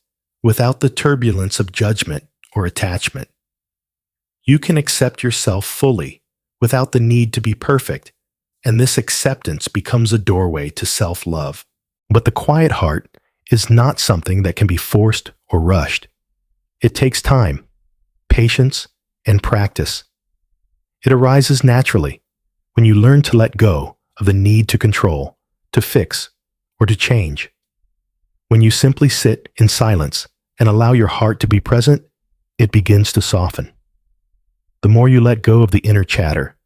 without the turbulence of judgment or attachment. You can accept yourself fully, without the need to be perfect, and this acceptance becomes a doorway to self-love. But the quiet heart is not something that can be forced or rushed. It takes time, patience, and practice. It arises naturally when you learn to let go of the need to control, to fix, or to change. When you simply sit in silence and allow your heart to be present, it begins to soften. The more you let go of the inner chatter,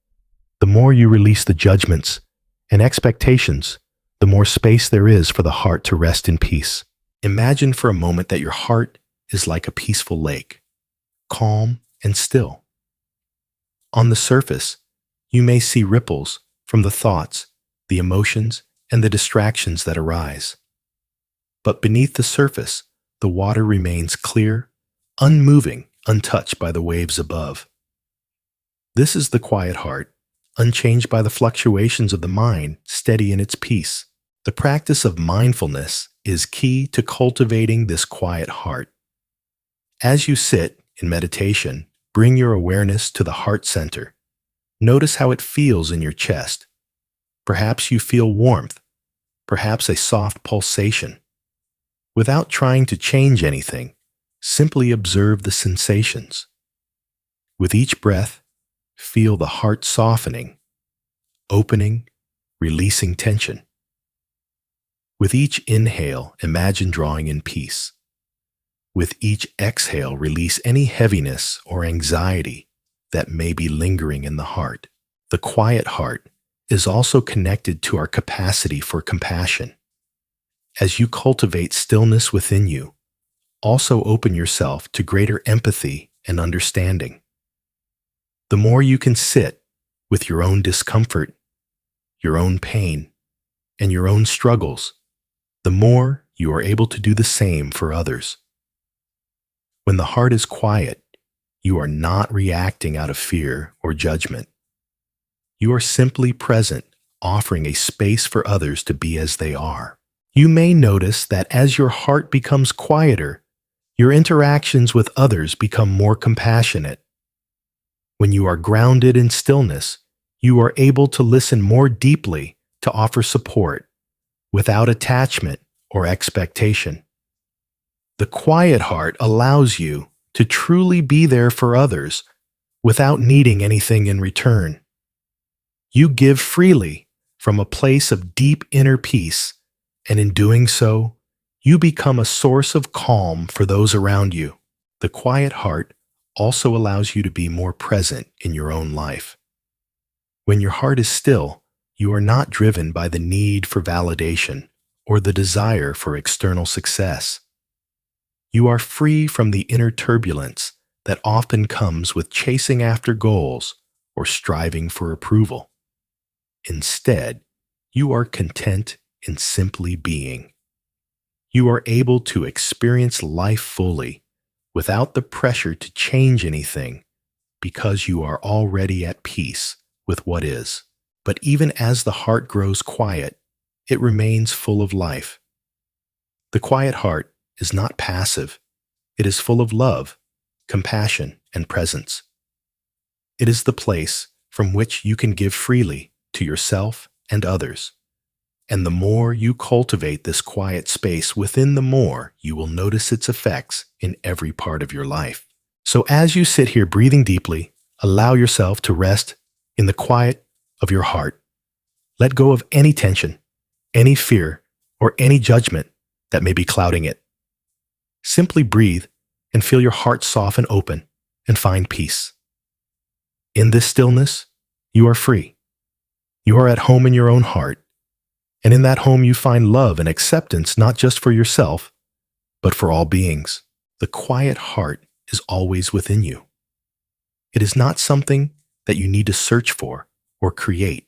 the more you release the judgments and expectations, the more space there is for the heart to rest in peace. Imagine for a moment that your heart is like a peaceful lake, calm and still. On the surface, you may see ripples from the thoughts, the emotions, and the distractions that arise. But beneath the surface, the water remains clear, unmoving, untouched by the waves above. This is the quiet heart, unchanged by the fluctuations of the mind, steady in its peace. The practice of mindfulness is key to cultivating this quiet heart. As you sit in meditation, bring your awareness to the heart center. Notice how it feels in your chest. Perhaps you feel warmth, perhaps a soft pulsation. Without trying to change anything, simply observe the sensations. With each breath, feel the heart softening, opening, releasing tension. With each inhale, imagine drawing in peace. With each exhale, release any heaviness or anxiety that may be lingering in the heart. The quiet heart is also connected to our capacity for compassion. As you cultivate stillness within you, also open yourself to greater empathy and understanding. The more you can sit with your own discomfort, your own pain, and your own struggles, the more you are able to do the same for others. When the heart is quiet, you are not reacting out of fear or judgment. You are simply present, offering a space for others to be as they are. You may notice that as your heart becomes quieter, your interactions with others become more compassionate. When you are grounded in stillness, you are able to listen more deeply to offer support, without attachment or expectation. The quiet heart allows you to truly be there for others without needing anything in return. You give freely from a place of deep inner peace, and in doing so, you become a source of calm for those around you. The quiet heart also allows you to be more present in your own life. When your heart is still, you are not driven by the need for validation or the desire for external success. You are free from the inner turbulence that often comes with chasing after goals or striving for approval. Instead, you are content in simply being. You are able to experience life fully without the pressure to change anything because you are already at peace with what is. But even as the heart grows quiet, it remains full of life. The quiet heart is not passive. It is full of love, compassion, and presence. It is the place from which you can give freely to yourself and others. And the more you cultivate this quiet space within, the more you will notice its effects in every part of your life. So as you sit here breathing deeply, allow yourself to rest in the quiet of your heart. Let go of any tension, any fear, or any judgment that may be clouding it. Simply breathe and feel your heart soften open, and find peace. In this stillness, you are free. You are at home in your own heart, and in that home you find love and acceptance not just for yourself, but for all beings. The quiet heart is always within you. It is not something that you need to search for or create.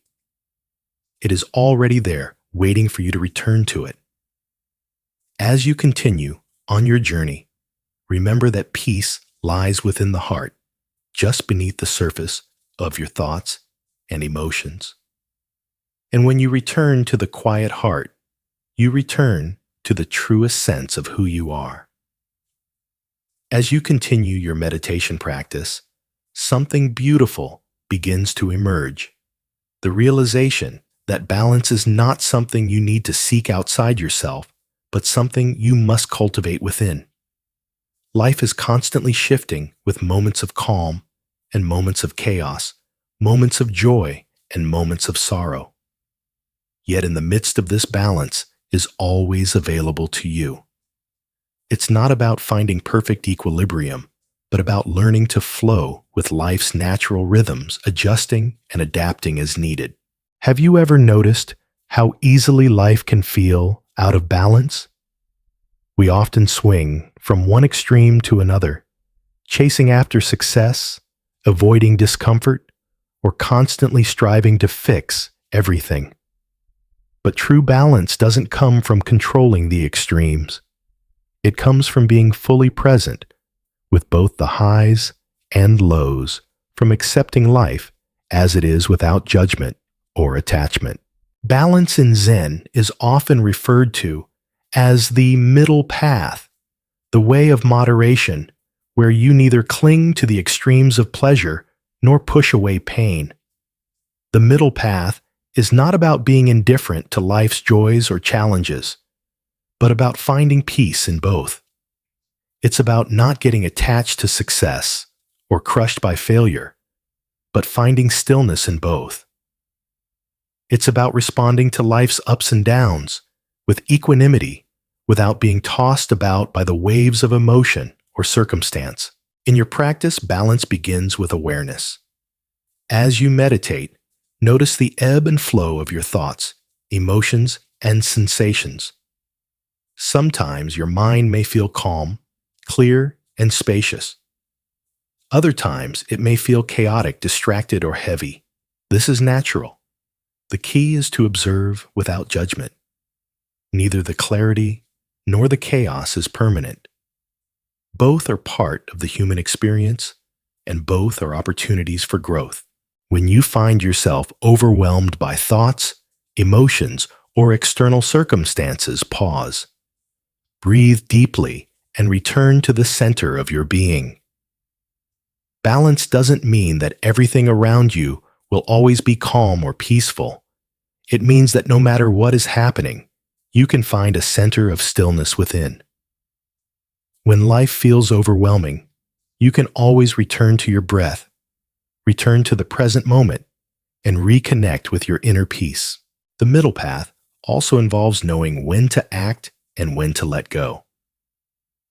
It is already there, waiting for you to return to it. As you continue on your journey, remember that peace lies within the heart, just beneath the surface of your thoughts and emotions. And when you return to the quiet heart, you return to the truest sense of who you are. As you continue your meditation practice, something beautiful begins to emerge. The realization that balance is not something you need to seek outside yourself, but something you must cultivate within. Life is constantly shifting with moments of calm and moments of chaos, moments of joy and moments of sorrow. Yet in the midst of this balance is always available to you. It's not about finding perfect equilibrium, but about learning to flow with life's natural rhythms, adjusting and adapting as needed. Have you ever noticed how easily life can feel out of balance? We often swing from one extreme to another, chasing after success, avoiding discomfort, or constantly striving to fix everything. But true balance doesn't come from controlling the extremes. It comes from being fully present with both the highs and lows, from accepting life as it is without judgment or attachment. Balance in Zen is often referred to as the middle path, the way of moderation, where you neither cling to the extremes of pleasure nor push away pain. The middle path is not about being indifferent to life's joys or challenges, but about finding peace in both. It's about not getting attached to success or crushed by failure, but finding stillness in both. It's about responding to life's ups and downs with equanimity without being tossed about by the waves of emotion or circumstance. In your practice, balance begins with awareness. As you meditate, notice the ebb and flow of your thoughts, emotions, and sensations. Sometimes your mind may feel calm, clear, and spacious. Other times it may feel chaotic, distracted, or heavy. This is natural. The key is to observe without judgment. Neither the clarity nor the chaos is permanent. Both are part of the human experience, and both are opportunities for growth. When you find yourself overwhelmed by thoughts, emotions, or external circumstances, pause. Breathe deeply and return to the center of your being. Balance doesn't mean that everything around you will always be calm or peaceful. It means that no matter what is happening, you can find a center of stillness within. When life feels overwhelming, you can always return to your breath, return to the present moment, and reconnect with your inner peace. The middle path also involves knowing when to act and when to let go.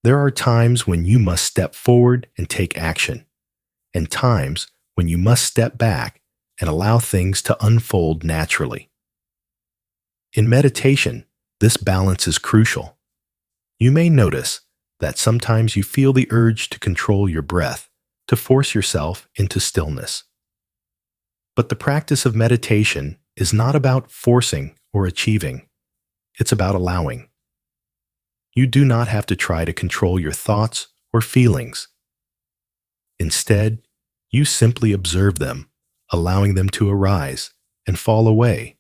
There are times when you must step forward and take action, and times when you must step back and allow things to unfold naturally. In meditation, this balance is crucial. You may notice that sometimes you feel the urge to control your breath, to force yourself into stillness. But the practice of meditation is not about forcing or achieving. It's about allowing. You do not have to try to control your thoughts or feelings. Instead, you simply observe them, allowing them to arise and fall away.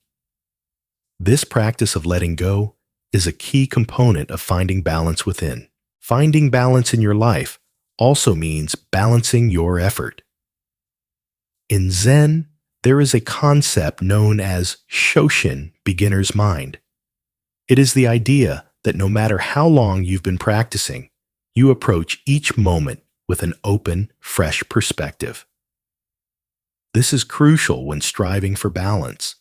This practice of letting go is a key component of finding balance within. Finding balance in your life also means balancing your effort. In Zen, there is a concept known as Shoshin, beginner's mind. It is the idea that no matter how long you've been practicing, you approach each moment with an open, fresh perspective. This is crucial when striving for balance.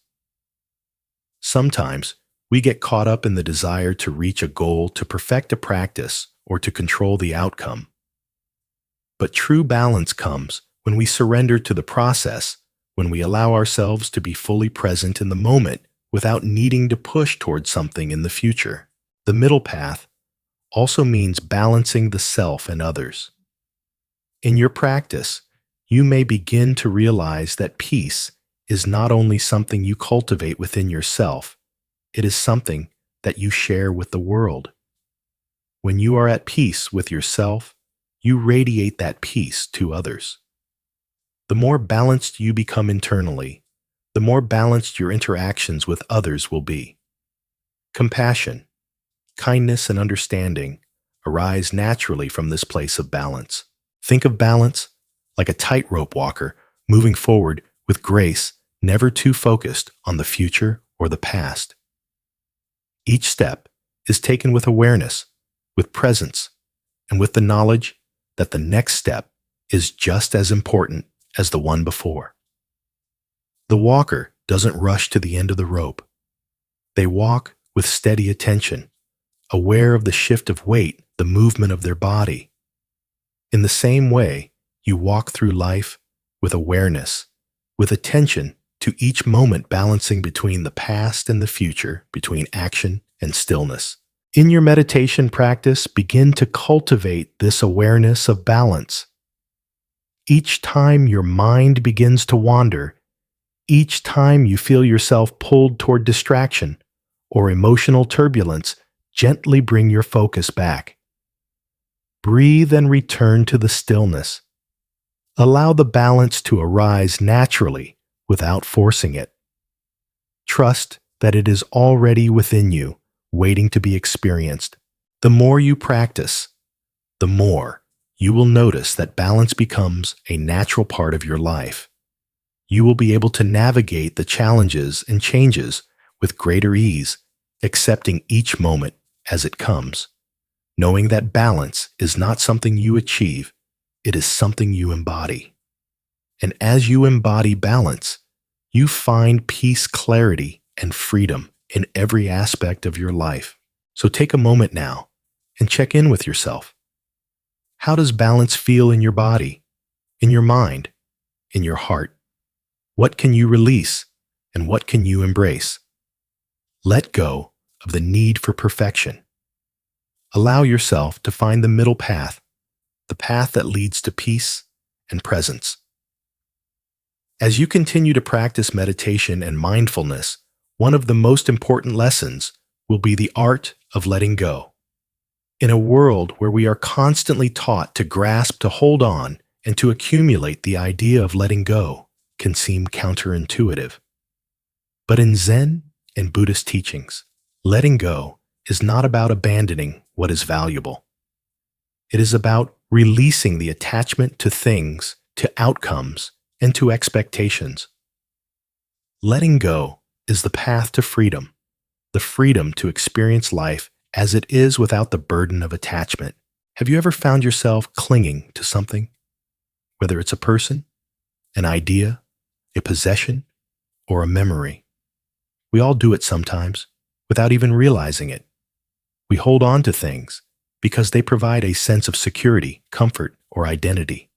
Sometimes we get caught up in the desire to reach a goal, to perfect a practice, or to control the outcome. But true balance comes when we surrender to the process, when we allow ourselves to be fully present in the moment without needing to push towards something in the future. The middle path also means balancing the self and others. In your practice, you may begin to realize that peace is not only something you cultivate within yourself, it is something that you share with the world. When you are at peace with yourself, you radiate that peace to others. The more balanced you become internally, the more balanced your interactions with others will be. Compassion, kindness, and understanding arise naturally from this place of balance. Think of balance like a tightrope walker moving forward with grace, never too focused on the future or the past. Each step is taken with awareness, with presence, and with the knowledge that the next step is just as important as the one before. The walker doesn't rush to the end of the rope. They walk with steady attention, aware of the shift of weight, the movement of their body. In the same way, you walk through life with awareness, with attention to each moment, balancing between the past and the future, between action and stillness. In your meditation practice, begin to cultivate this awareness of balance. Each time your mind begins to wander, each time you feel yourself pulled toward distraction or emotional turbulence, gently bring your focus back. Breathe and return to the stillness. Allow the balance to arise naturally without forcing it. Trust that it is already within you, waiting to be experienced. The more you practice, the more you will notice that balance becomes a natural part of your life. You will be able to navigate the challenges and changes with greater ease, accepting each moment as it comes, knowing that balance is not something you achieve, it is something you embody. And as you embody balance, you find peace, clarity, and freedom in every aspect of your life. So take a moment now and check in with yourself. How does balance feel in your body, in your mind, in your heart? What can you release and what can you embrace? Let go of the need for perfection. Allow yourself to find the middle path, the path that leads to peace and presence. As you continue to practice meditation and mindfulness, one of the most important lessons will be the art of letting go. In a world where we are constantly taught to grasp, to hold on, and to accumulate, the idea of letting go can seem counterintuitive. But in Zen and Buddhist teachings, letting go is not about abandoning what is valuable. It is about releasing the attachment to things, to outcomes, and to expectations. Letting go is the path to freedom, the freedom to experience life as it is without the burden of attachment. Have you ever found yourself clinging to something? Whether it's a person, an idea, a possession, or a memory. We all do it sometimes, without even realizing it. We hold on to things because they provide a sense of security, comfort, or identity.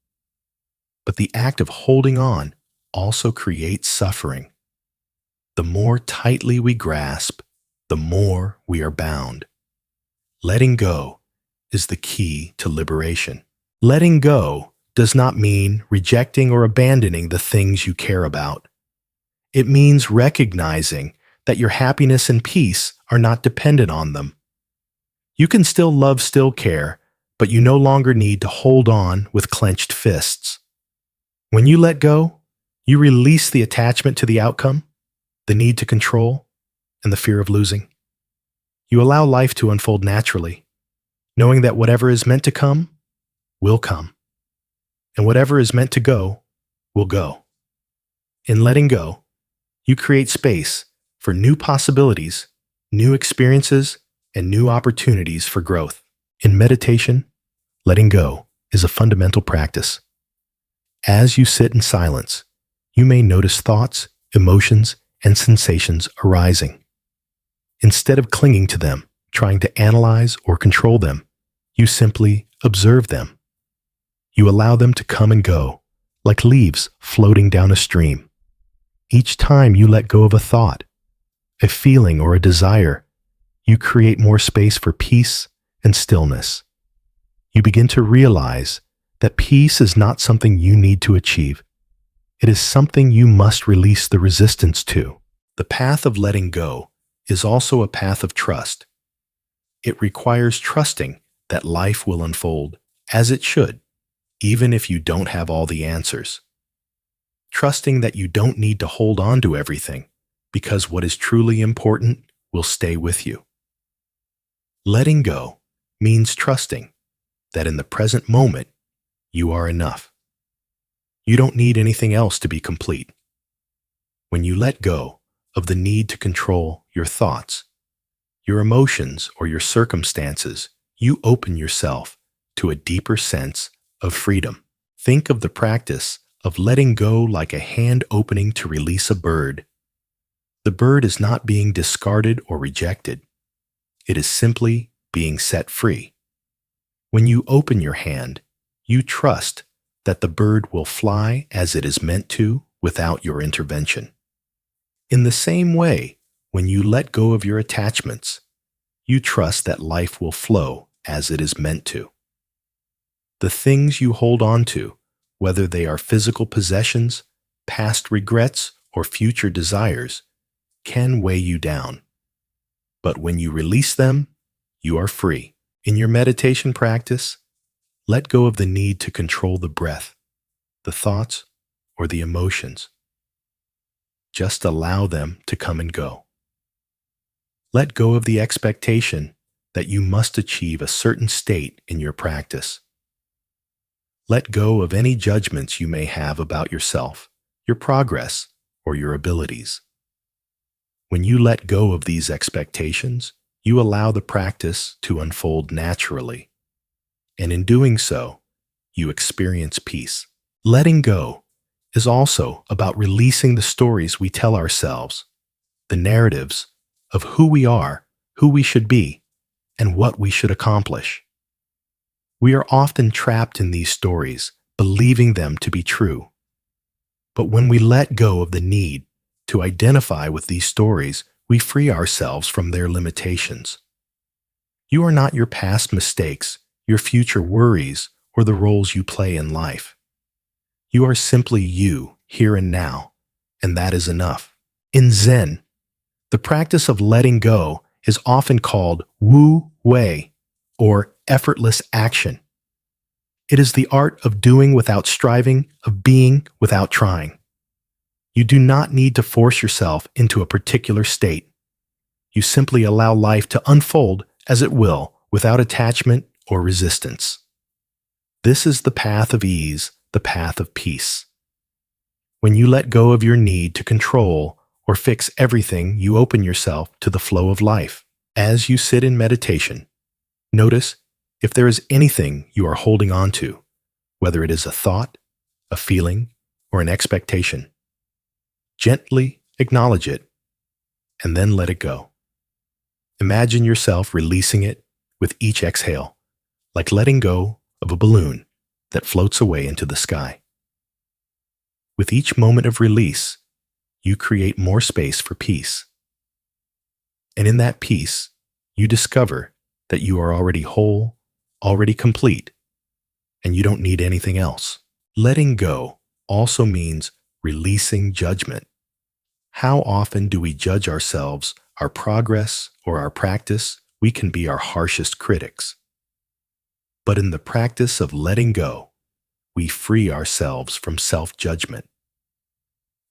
But the act of holding on also creates suffering. The more tightly we grasp, the more we are bound. Letting go is the key to liberation. Letting go does not mean rejecting or abandoning the things you care about. It means recognizing that your happiness and peace are not dependent on them. You can still love, still care, but you no longer need to hold on with clenched fists. When you let go, you release the attachment to the outcome, the need to control, and the fear of losing. You allow life to unfold naturally, knowing that whatever is meant to come, will come, and whatever is meant to go, will go. In letting go, you create space for new possibilities, new experiences, and new opportunities for growth. In meditation, letting go is a fundamental practice. As you sit in silence, you may notice thoughts, emotions, and sensations arising. Instead of clinging to them, trying to analyze or control them, you simply observe them. You allow them to come and go, like leaves floating down a stream. Each time you let go of a thought, a feeling, or a desire, you create more space for peace and stillness. You begin to realize that peace is not something you need to achieve. It is something you must release the resistance to. The path of letting go is also a path of trust. It requires trusting that life will unfold as it should, even if you don't have all the answers. Trusting that you don't need to hold on to everything, because what is truly important will stay with you. Letting go means trusting that in the present moment, you are enough. You don't need anything else to be complete. When you let go of the need to control your thoughts, your emotions, or your circumstances, you open yourself to a deeper sense of freedom. Think of the practice of letting go like a hand opening to release a bird. The bird is not being discarded or rejected. It is simply being set free. When you open your hand, you trust that the bird will fly as it is meant to without your intervention. In the same way, when you let go of your attachments, you trust that life will flow as it is meant to. The things you hold on to, whether they are physical possessions, past regrets, or future desires, can weigh you down. But when you release them, you are free. In your meditation practice, let go of the need to control the breath, the thoughts, or the emotions. Just allow them to come and go. Let go of the expectation that you must achieve a certain state in your practice. Let go of any judgments you may have about yourself, your progress, or your abilities. When you let go of these expectations, you allow the practice to unfold naturally. And in doing so, you experience peace. Letting go is also about releasing the stories we tell ourselves, the narratives of who we are, who we should be, and what we should accomplish. We are often trapped in these stories, believing them to be true. But when we let go of the need to identify with these stories, we free ourselves from their limitations. You are not your past mistakes, your future worries, or the roles you play in life. You are simply you, here and now, and that is enough. In Zen, the practice of letting go is often called Wu Wei, or effortless action. It is the art of doing without striving, of being without trying. You do not need to force yourself into a particular state. You simply allow life to unfold as it will, without attachment or resistance. This is the path of ease, the path of peace. When you let go of your need to control or fix everything, you open yourself to the flow of life. As you sit in meditation, notice if there is anything you are holding on to, whether it is a thought, a feeling, or an expectation. Gently acknowledge it, and then let it go. Imagine yourself releasing it with each exhale, like letting go of a balloon that floats away into the sky. With each moment of release, you create more space for peace. And in that peace, you discover that you are already whole, already complete, and you don't need anything else. Letting go also means releasing judgment. How often do we judge ourselves, our progress, or our practice? We can be our harshest critics. But in the practice of letting go, we free ourselves from self-judgment.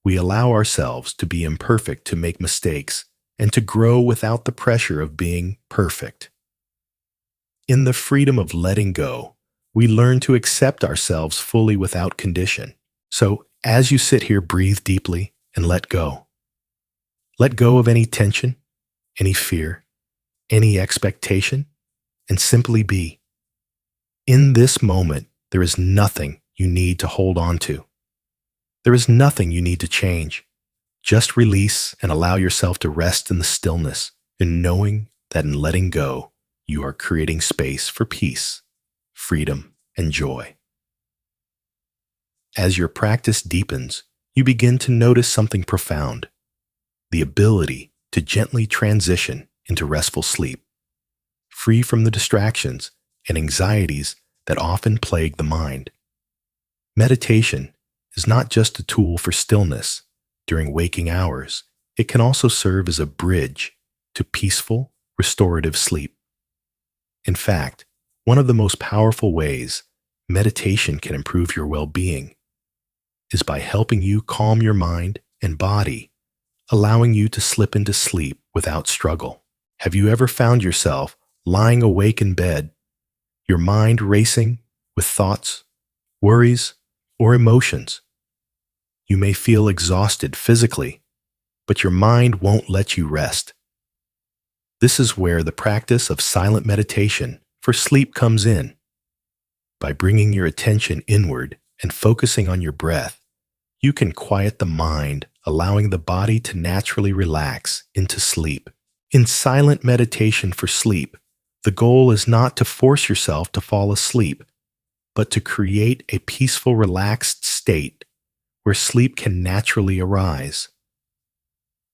We allow ourselves to be imperfect, to make mistakes, and to grow without the pressure of being perfect. In the freedom of letting go, we learn to accept ourselves fully without condition. So, as you sit here, breathe deeply and let go. Let go of any tension, any fear, any expectation, and simply be. In this moment, there is nothing you need to hold on to. There is nothing you need to change. Just release and allow yourself to rest in the stillness, in knowing that in letting go, you are creating space for peace, freedom, and joy. As your practice deepens, you begin to notice something profound: the ability to gently transition into restful sleep, free from the distractions and anxieties that often plague the mind. Meditation is not just a tool for stillness during waking hours. It can also serve as a bridge to peaceful, restorative sleep. In fact, one of the most powerful ways meditation can improve your well-being is by helping you calm your mind and body, allowing you to slip into sleep without struggle. Have you ever found yourself lying awake in bed, your mind racing with thoughts, worries, or emotions? You may feel exhausted physically, but your mind won't let you rest. This is where the practice of silent meditation for sleep comes in. By bringing your attention inward and focusing on your breath, you can quiet the mind, allowing the body to naturally relax into sleep. In silent meditation for sleep, the goal is not to force yourself to fall asleep, but to create a peaceful, relaxed state where sleep can naturally arise.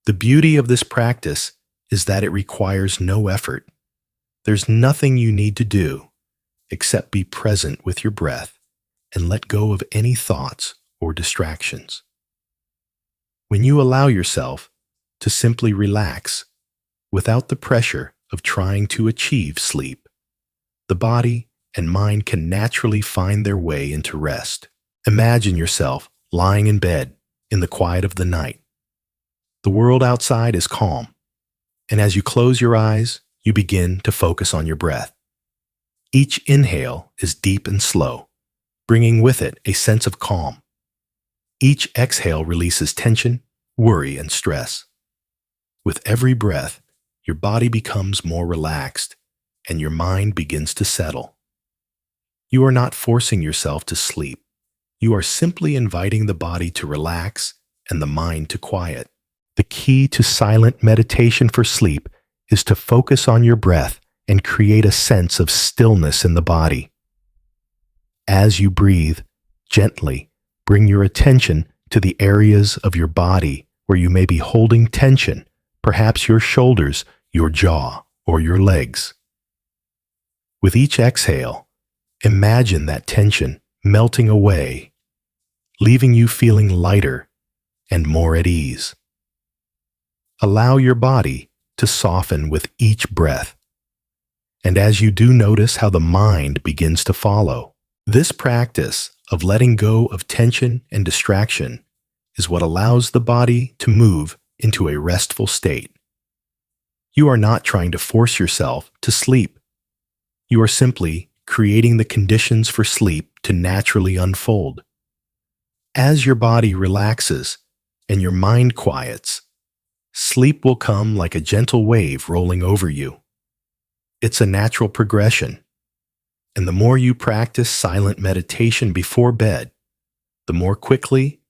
The beauty of this practice is that it requires no effort. There's nothing you need to do except be present with your breath and let go of any thoughts or distractions. When you allow yourself to simply relax without the pressure of trying to achieve sleep, the body and mind can naturally find their way into rest. Imagine yourself lying in bed in the quiet of the night. The world outside is calm, and as you close your eyes, you begin to focus on your breath. Each inhale is deep and slow, bringing with it a sense of calm. Each exhale releases tension, worry, and stress. With every breath, your body becomes more relaxed, and your mind begins to settle. You are not forcing yourself to sleep. You are simply inviting the body to relax and the mind to quiet. The key to silent meditation for sleep is to focus on your breath and create a sense of stillness in the body. As you breathe, gently bring your attention to the areas of your body where you may be holding tension, perhaps your shoulders, your jaw, or your legs. With each exhale, imagine that tension melting away, leaving you feeling lighter and more at ease. Allow your body to soften with each breath. And as you do, notice how the mind begins to follow. This practice of letting go of tension and distraction is what allows the body to move into a restful state. You are not trying to force yourself to sleep. You are simply creating the conditions for sleep to naturally unfold. As your body relaxes and your mind quiets, sleep will come like a gentle wave rolling over you. It's a natural progression, and the more you practice silent meditation before bed, the more quickly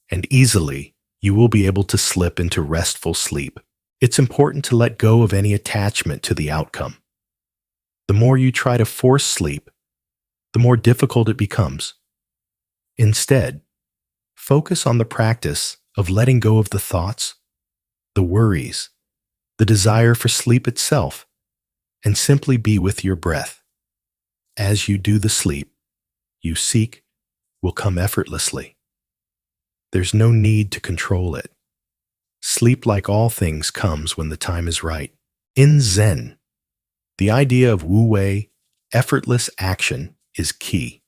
and easily you will be able to slip into restful sleep. It's important to let go of any attachment to the outcome. The more you try to force sleep, the more difficult it becomes. Instead, focus on the practice of letting go of the thoughts, the worries, the desire for sleep itself, and simply be with your breath. As you do, the sleep you seek will come effortlessly. There's no need to control it. Sleep, like all things, comes when the time is right. In Zen, the idea of wu-wei, effortless action, is key.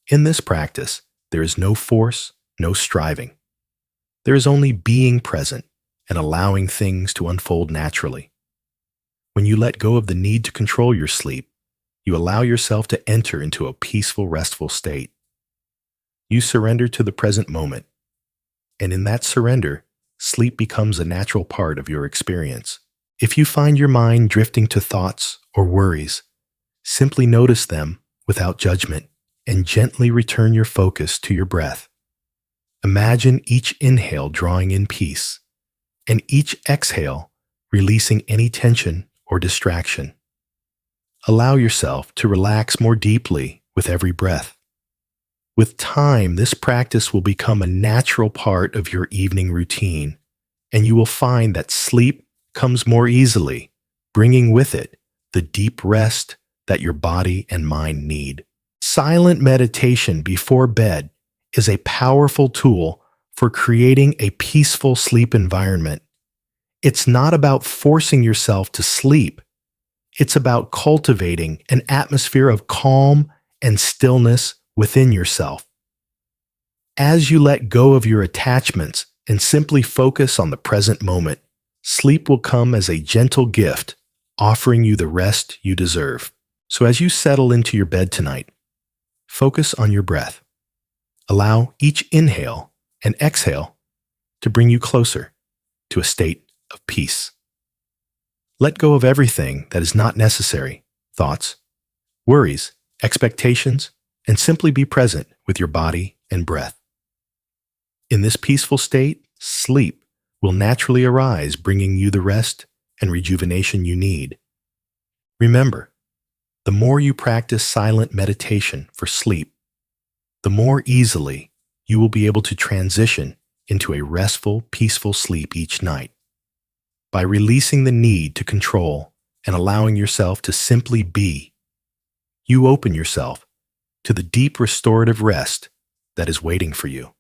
In this practice, there is no force, no striving. There is only being present and allowing things to unfold naturally. When you let go of the need to control your sleep, you allow yourself to enter into a peaceful, restful state. You surrender to the present moment, and in that surrender, sleep becomes a natural part of your experience. If you find your mind drifting to thoughts or worries, simply notice them without judgment and gently return your focus to your breath. Imagine each inhale drawing in peace, and each exhale releasing any tension or distraction. Allow yourself to relax more deeply with every breath. With time, this practice will become a natural part of your evening routine, and you will find that sleep comes more easily, bringing with it the deep rest that your body and mind need. Silent meditation before bed is a powerful tool for creating a peaceful sleep environment. It's not about forcing yourself to sleep. It's about cultivating an atmosphere of calm and stillness within yourself. As you let go of your attachments and simply focus on the present moment, sleep will come as a gentle gift, offering you the rest you deserve. So as you settle into your bed tonight, focus on your breath. Allow each inhale and exhale to bring you closer to a state of peace. Let go of everything that is not necessary, thoughts, worries, expectations, and simply be present with your body and breath. In this peaceful state, sleep will naturally arise, bringing you the rest and rejuvenation you need. Remember, the more you practice silent meditation for sleep, the more easily you will be able to transition into a restful, peaceful sleep each night. By releasing the need to control and allowing yourself to simply be, you open yourself to the deep restorative rest that is waiting for you.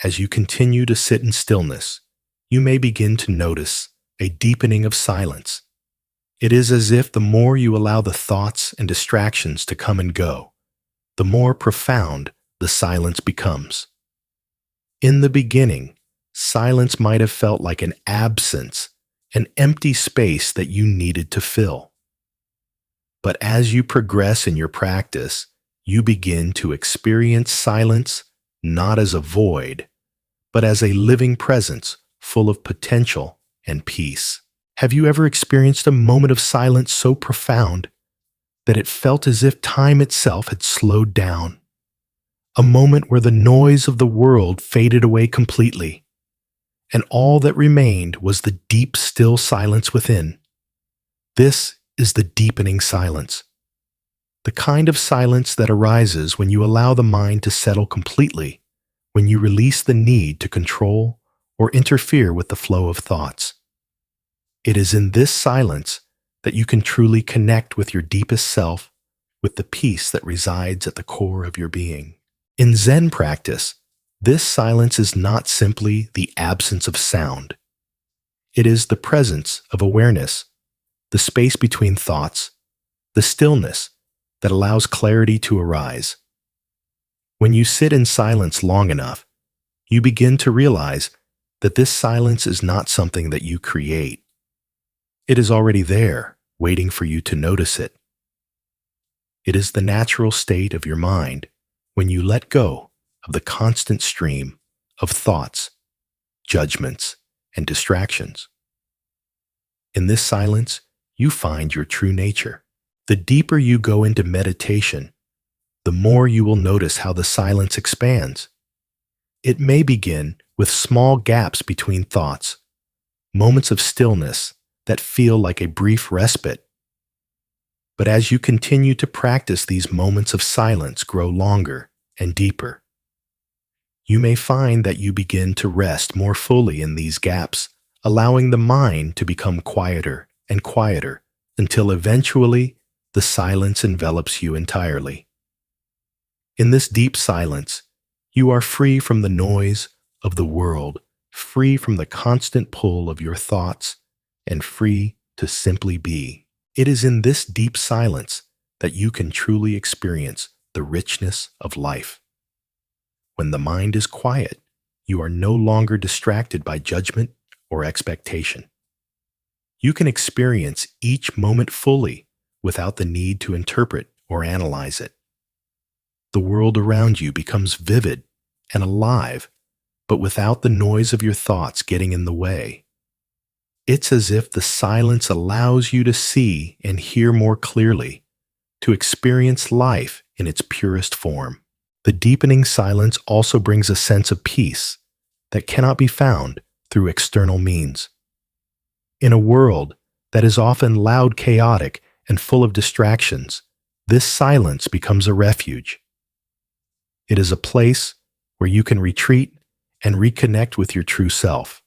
As you continue to sit in stillness, you may begin to notice a deepening of silence. It is as if the more you allow the thoughts and distractions to come and go, the more profound the silence becomes. In the beginning, silence might have felt like an absence, an empty space that you needed to fill. But as you progress in your practice, you begin to experience silence not as a void, but as a living presence full of potential and peace. Have you ever experienced a moment of silence so profound that it felt as if time itself had slowed down? A moment where the noise of the world faded away completely, and all that remained was the deep, still silence within. This is the deepening silence, the kind of silence that arises when you allow the mind to settle completely, when you release the need to control or interfere with the flow of thoughts. It is in this silence that you can truly connect with your deepest self, with the peace that resides at the core of your being. In Zen practice, this silence is not simply the absence of sound. It is the presence of awareness, the space between thoughts, the stillness that allows clarity to arise. When you sit in silence long enough, you begin to realize that this silence is not something that you create. It is already there, waiting for you to notice it. It is the natural state of your mind when you let go of the constant stream of thoughts, judgments, and distractions. In this silence, you find your true nature. The deeper you go into meditation, the more you will notice how the silence expands. It may begin with small gaps between thoughts, moments of stillness that feel like a brief respite. But as you continue to practice, these moments of silence grow longer and deeper. You may find that you begin to rest more fully in these gaps, allowing the mind to become quieter and quieter until eventually the silence envelops you entirely. In this deep silence, you are free from the noise of the world, free from the constant pull of your thoughts, and free to simply be. It is in this deep silence that you can truly experience the richness of life. When the mind is quiet, you are no longer distracted by judgment or expectation. You can experience each moment fully without the need to interpret or analyze it. The world around you becomes vivid and alive, but without the noise of your thoughts getting in the way. It's as if the silence allows you to see and hear more clearly, to experience life in its purest form. The deepening silence also brings a sense of peace that cannot be found through external means. In a world that is often loud, chaotic, and full of distractions, this silence becomes a refuge. It is a place where you can retreat and reconnect with your true self,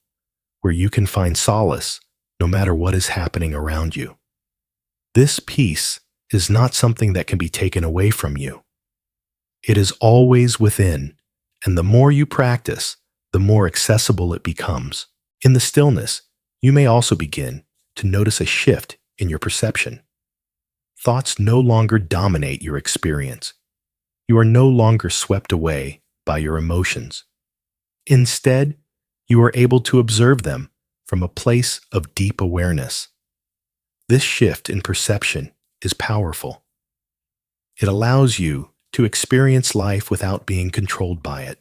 where you can find solace no matter what is happening around you. This peace is not something that can be taken away from you. It is always within, and the more you practice, the more accessible it becomes. In the stillness, you may also begin to notice a shift in your perception. Thoughts no longer dominate your experience. You are no longer swept away by your emotions. Instead, you are able to observe them from a place of deep awareness. This shift in perception is powerful. It allows you to experience life without being controlled by it.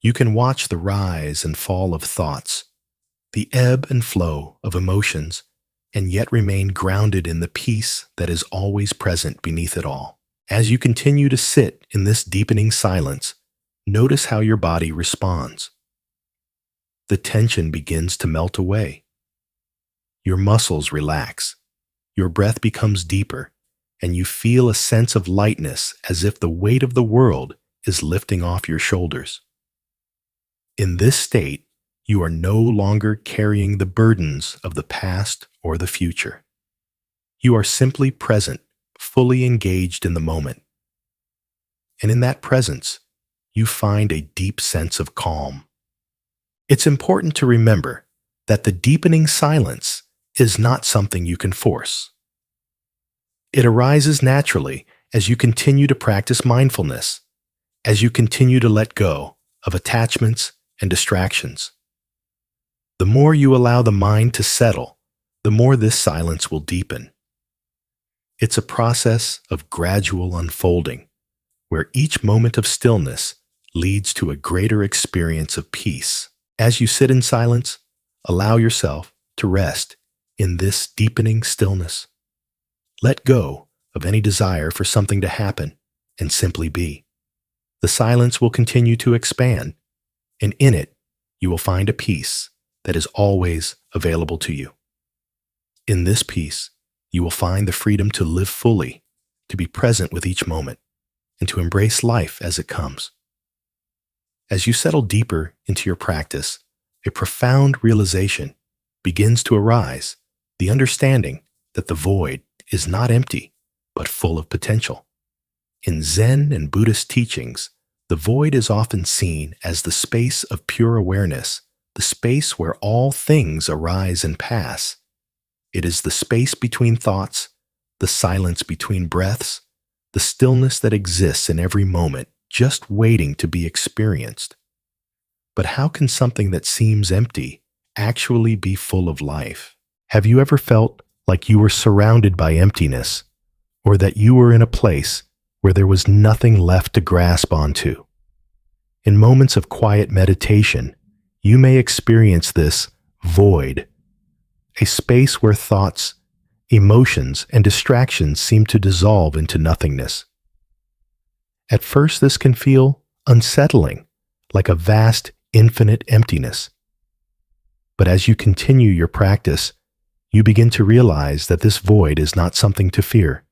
You can watch the rise and fall of thoughts, the ebb and flow of emotions, and yet remain grounded in the peace that is always present beneath it all. As you continue to sit in this deepening silence, notice how your body responds. The tension begins to melt away. Your muscles relax, your breath becomes deeper, and you feel a sense of lightness as if the weight of the world is lifting off your shoulders. In this state, you are no longer carrying the burdens of the past or the future. You are simply present, fully engaged in the moment. And in that presence, you find a deep sense of calm. It's important to remember that the deepening silence is not something you can force. It arises naturally as you continue to practice mindfulness, as you continue to let go of attachments and distractions. The more you allow the mind to settle, the more this silence will deepen. It's a process of gradual unfolding, where each moment of stillness leads to a greater experience of peace. As you sit in silence, allow yourself to rest in this deepening stillness. Let go of any desire for something to happen and simply be. The silence will continue to expand, and in it, you will find a peace that is always available to you. In this peace, you will find the freedom to live fully, to be present with each moment, and to embrace life as it comes. As you settle deeper into your practice, a profound realization begins to arise, the understanding that the void is not empty, but full of potential. In Zen and Buddhist teachings, the void is often seen as the space of pure awareness, the space where all things arise and pass. It is the space between thoughts, the silence between breaths, the stillness that exists in every moment, just waiting to be experienced. But how can something that seems empty actually be full of life? Have you ever felt like you were surrounded by emptiness, or that you were in a place where there was nothing left to grasp onto? In moments of quiet meditation, you may experience this void, a space where thoughts, emotions, and distractions seem to dissolve into nothingness. At first, this can feel unsettling, like a vast, infinite emptiness. But as you continue your practice, you begin to realize that this void is not something to fear.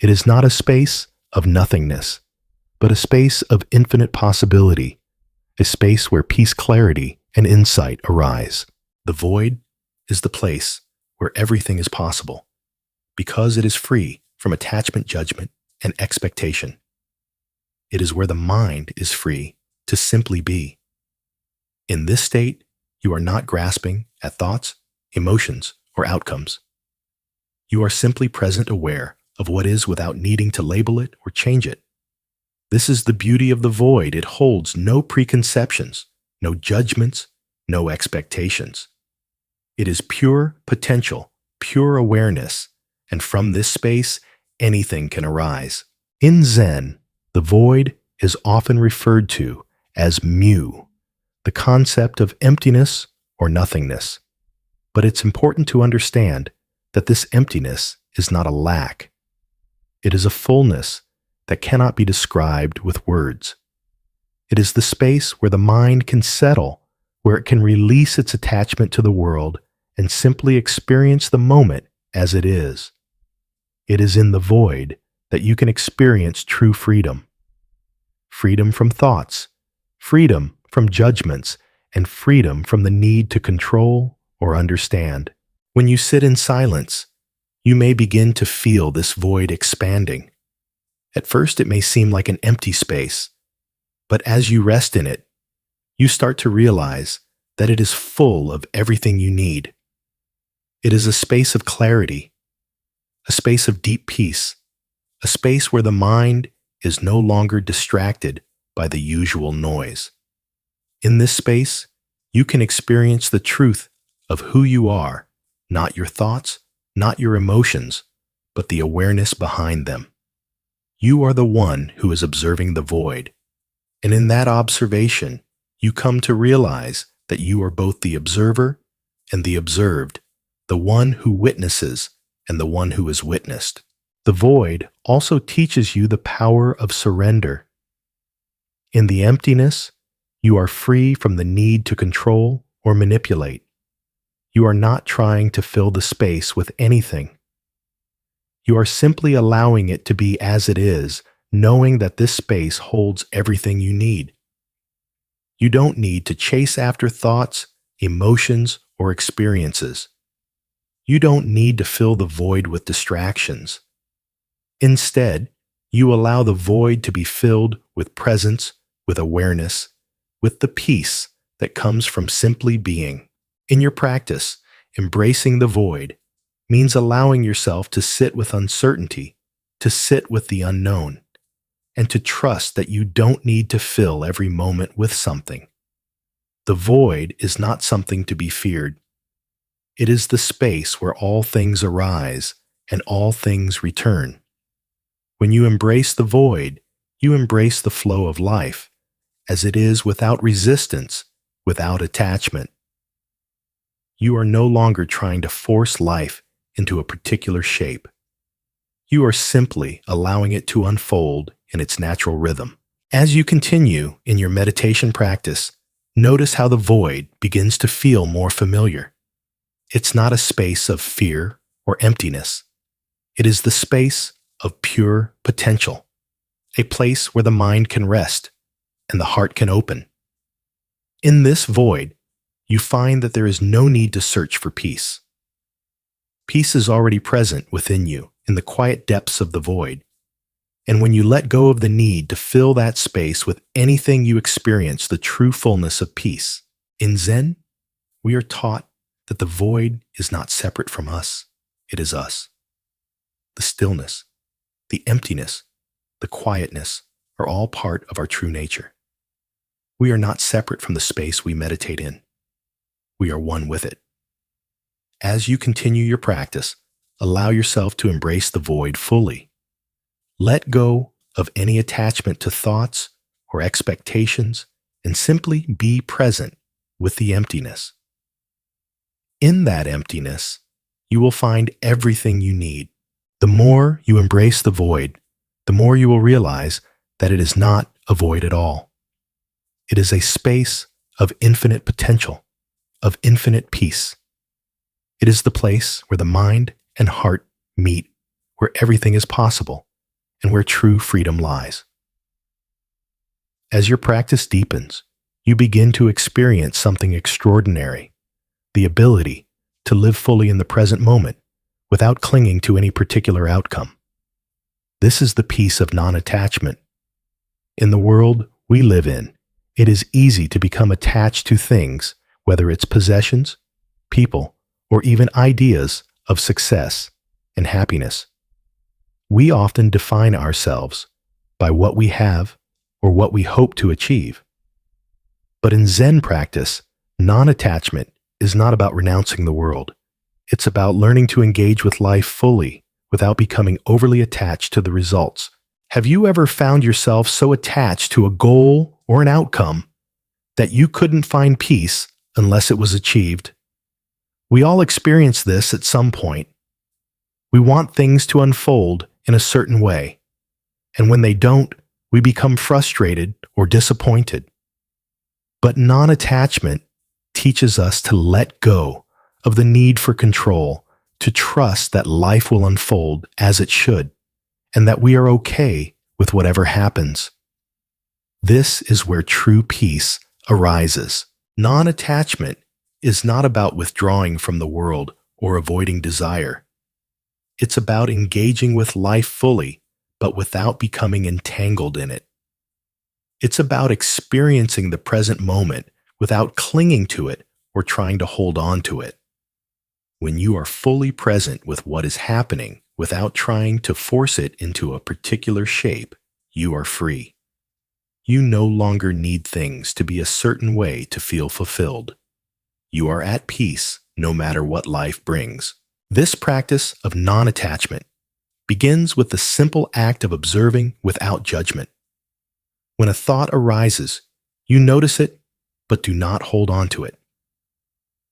It is not a space of nothingness, but a space of infinite possibility, a space where peace, clarity, and insight arise. The void is the place where everything is possible, because it is free from attachment, judgment, and expectation. It is where the mind is free to simply be. In this state, you are not grasping at thoughts, emotions, or outcomes. You are simply present, aware of what is without needing to label it or change it. This is the beauty of the void. It holds no preconceptions, no judgments, no expectations. It is pure potential, pure awareness, and from this space, anything can arise. In Zen, the void is often referred to as mu, the concept of emptiness or nothingness. But it's important to understand that this emptiness is not a lack. It is a fullness that cannot be described with words. It is the space where the mind can settle, where it can release its attachment to the world and simply experience the moment as it is. It is in the void that you can experience true freedom. freedom from thoughts, freedom from judgments, and freedom from the need to control or understand. When you sit in silence, you may begin to feel this void expanding. At first, it may seem like an empty space, but as you rest in it, you start to realize that it is full of everything you need. It is a space of clarity, a space of deep peace, a space where the mind is no longer distracted by the usual noise. In this space, you can experience the truth of who you are, not your thoughts, not your emotions, but the awareness behind them. You are the one who is observing the void, and in that observation, you come to realize that you are both the observer and the observed, the one who witnesses and the one who is witnessed. The void also teaches you the power of surrender. In the emptiness, you are free from the need to control or manipulate. You are not trying to fill the space with anything. You are simply allowing it to be as it is, knowing that this space holds everything you need. You don't need to chase after thoughts, emotions, or experiences. You don't need to fill the void with distractions. Instead, you allow the void to be filled with presence, with awareness, with the peace that comes from simply being. In your practice, embracing the void means allowing yourself to sit with uncertainty, to sit with the unknown, and to trust that you don't need to fill every moment with something. The void is not something to be feared. It is the space where all things arise and all things return. When you embrace the void, you embrace the flow of life, as it is without resistance, without attachment. You are no longer trying to force life into a particular shape. You are simply allowing it to unfold in its natural rhythm. As you continue in your meditation practice, notice how the void begins to feel more familiar. It's not a space of fear or emptiness. It is the space of pure potential, a place where the mind can rest and the heart can open. In this void, you find that there is no need to search for peace. Peace is already present within you in the quiet depths of the void. And when you let go of the need to fill that space with anything, you experience the true fullness of peace. In Zen, we are taught that the void is not separate from us, it is us. The stillness, the emptiness, the quietness are all part of our true nature. We are not separate from the space we meditate in. We are one with it. As you continue your practice, allow yourself to embrace the void fully. Let go of any attachment to thoughts or expectations and simply be present with the emptiness. In that emptiness, you will find everything you need. The more you embrace the void, the more you will realize that it is not a void at all. It is a space of infinite potential, of infinite peace. It is the place where the mind and heart meet, where everything is possible, and where true freedom lies. As your practice deepens, you begin to experience something extraordinary, the ability to live fully in the present moment without clinging to any particular outcome. This is the peace of non-attachment. In the world we live in, it is easy to become attached to things, whether it's possessions, people, or even ideas of success and happiness. We often define ourselves by what we have or what we hope to achieve. But in Zen practice, non-attachment is not about renouncing the world. It's about learning to engage with life fully without becoming overly attached to the results. Have you ever found yourself so attached to a goal or an outcome that you couldn't find peace unless it was achieved? We all experience this at some point. We want things to unfold in a certain way, and when they don't, we become frustrated or disappointed. But non-attachment teaches us to let go of the need for control, to trust that life will unfold as it should, and that we are okay with whatever happens. This is where true peace arises. Non-attachment is not about withdrawing from the world or avoiding desire. It's about engaging with life fully, but without becoming entangled in it. It's about experiencing the present moment without clinging to it or trying to hold on to it. When you are fully present with what is happening without trying to force it into a particular shape, you are free. You no longer need things to be a certain way to feel fulfilled. You are at peace no matter what life brings. This practice of non-attachment begins with the simple act of observing without judgment. When a thought arises, you notice it, but do not hold on to it.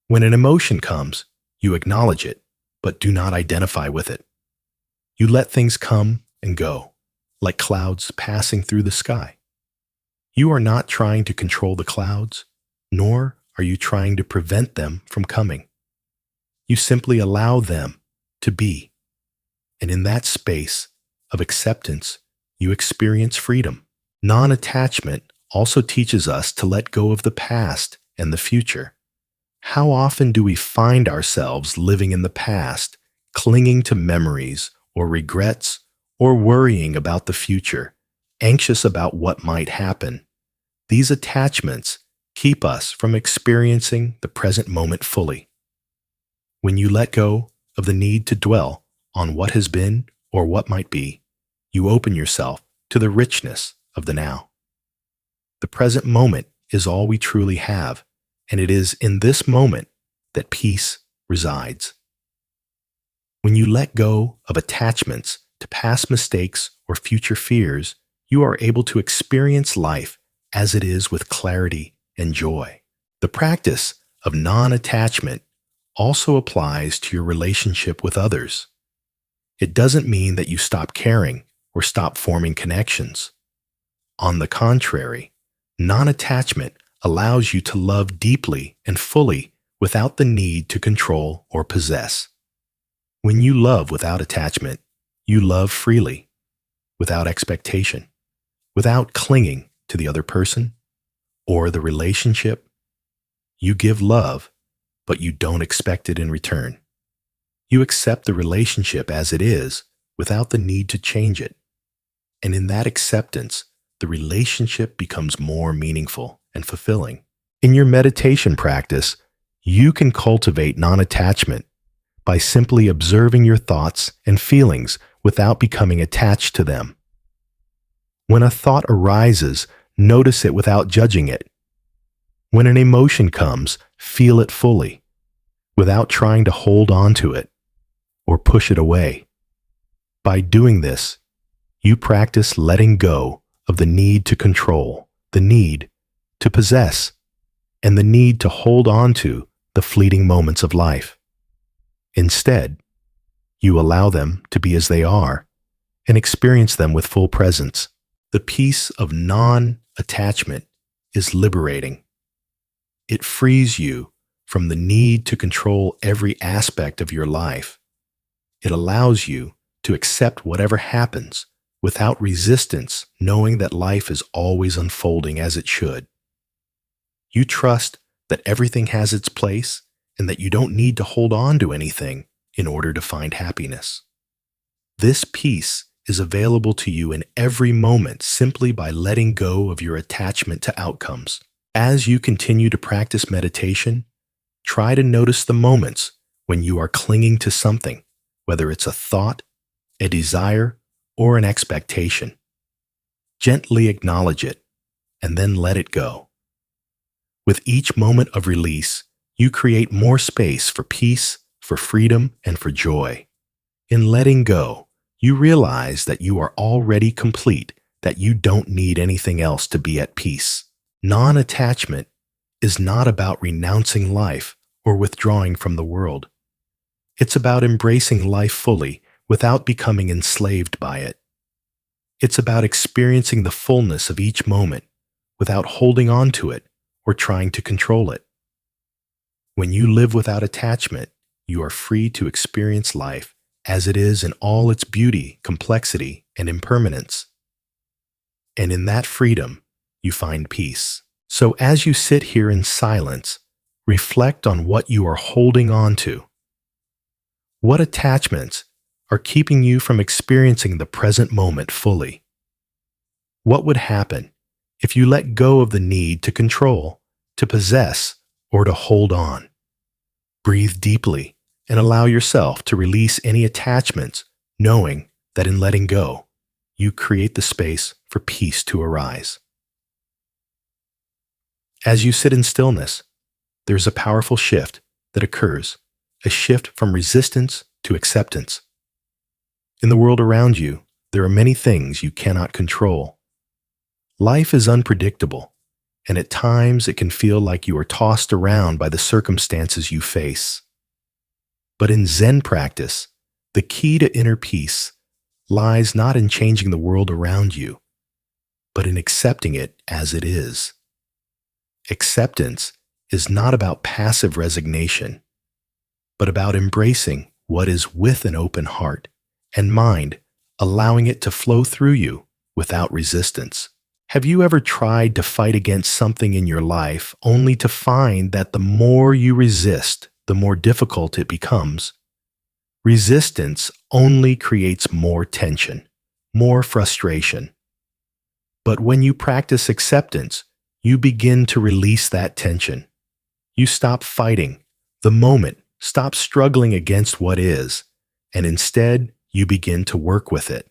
When an emotion comes, you acknowledge it, but do not identify with it. You let things come and go, like clouds passing through the sky. You are not trying to control the clouds, nor are you trying to prevent them from coming. You simply allow them to be. And in that space of acceptance, you experience freedom. Non-attachment also teaches us to let go of the past and the future. How often do we find ourselves living in the past, clinging to memories or regrets, or worrying about the future, anxious about what might happen? These attachments keep us from experiencing the present moment fully. When you let go of the need to dwell on what has been or what might be, you open yourself to the richness of the now. The present moment is all we truly have, and it is in this moment that peace resides. When you let go of attachments to past mistakes or future fears, you are able to experience life as it is with clarity and joy. The practice of non-attachment also applies to your relationship with others. It doesn't mean that you stop caring or stop forming connections. On the contrary, non-attachment allows you to love deeply and fully without the need to control or possess. When you love without attachment, you love freely, without expectation, without clinging to the other person or the relationship. You give love, but you don't expect it in return. You accept the relationship as it is without the need to change it. And in that acceptance, the relationship becomes more meaningful and fulfilling. In your meditation practice, you can cultivate non-attachment by simply observing your thoughts and feelings without becoming attached to them. When a thought arises, notice it without judging it. When an emotion comes, feel it fully, without trying to hold on to it or push it away. By doing this, you practice letting go of the need to control, the need to possess, and the need to hold on to the fleeting moments of life. Instead, you allow them to be as they are and experience them with full presence. The peace of non-attachment is liberating. It frees you from the need to control every aspect of your life. It allows you to accept whatever happens without resistance, knowing that life is always unfolding as it should. You trust that everything has its place and that you don't need to hold on to anything in order to find happiness. This peace is available to you in every moment simply by letting go of your attachment to outcomes. As you continue to practice meditation, try to notice the moments when you are clinging to something, whether it's a thought, a desire, or an expectation. Gently acknowledge it and then let it go. With each moment of release, you create more space for peace, for freedom, and for joy. In letting go, you realize that you are already complete, that you don't need anything else to be at peace. Non-attachment is not about renouncing life or withdrawing from the world. It's about embracing life fully without becoming enslaved by it. It's about experiencing the fullness of each moment without holding on to it or trying to control it. When you live without attachment, you are free to experience life as it is in all its beauty, complexity, and impermanence. And in that freedom, you find peace. So as you sit here in silence, reflect on what you are holding on to. What attachments are keeping you from experiencing the present moment fully? What would happen if you let go of the need to control, to possess, or to hold on? Breathe deeply and allow yourself to release any attachments, knowing that in letting go, you create the space for peace to arise. As you sit in stillness, there's a powerful shift that occurs, a shift from resistance to acceptance. In the world around you, there are many things you cannot control. Life is unpredictable, and at times it can feel like you are tossed around by the circumstances you face. But in Zen practice, the key to inner peace lies not in changing the world around you, but in accepting it as it is. Acceptance is not about passive resignation, but about embracing what is with an open heart and mind, allowing it to flow through you without resistance. Have you ever tried to fight against something in your life only to find that the more you resist, the more difficult it becomes? Resistance only creates more tension, more frustration. But when you practice acceptance, you begin to release that tension. You stop fighting the moment, stop struggling against what is, and instead you begin to work with it.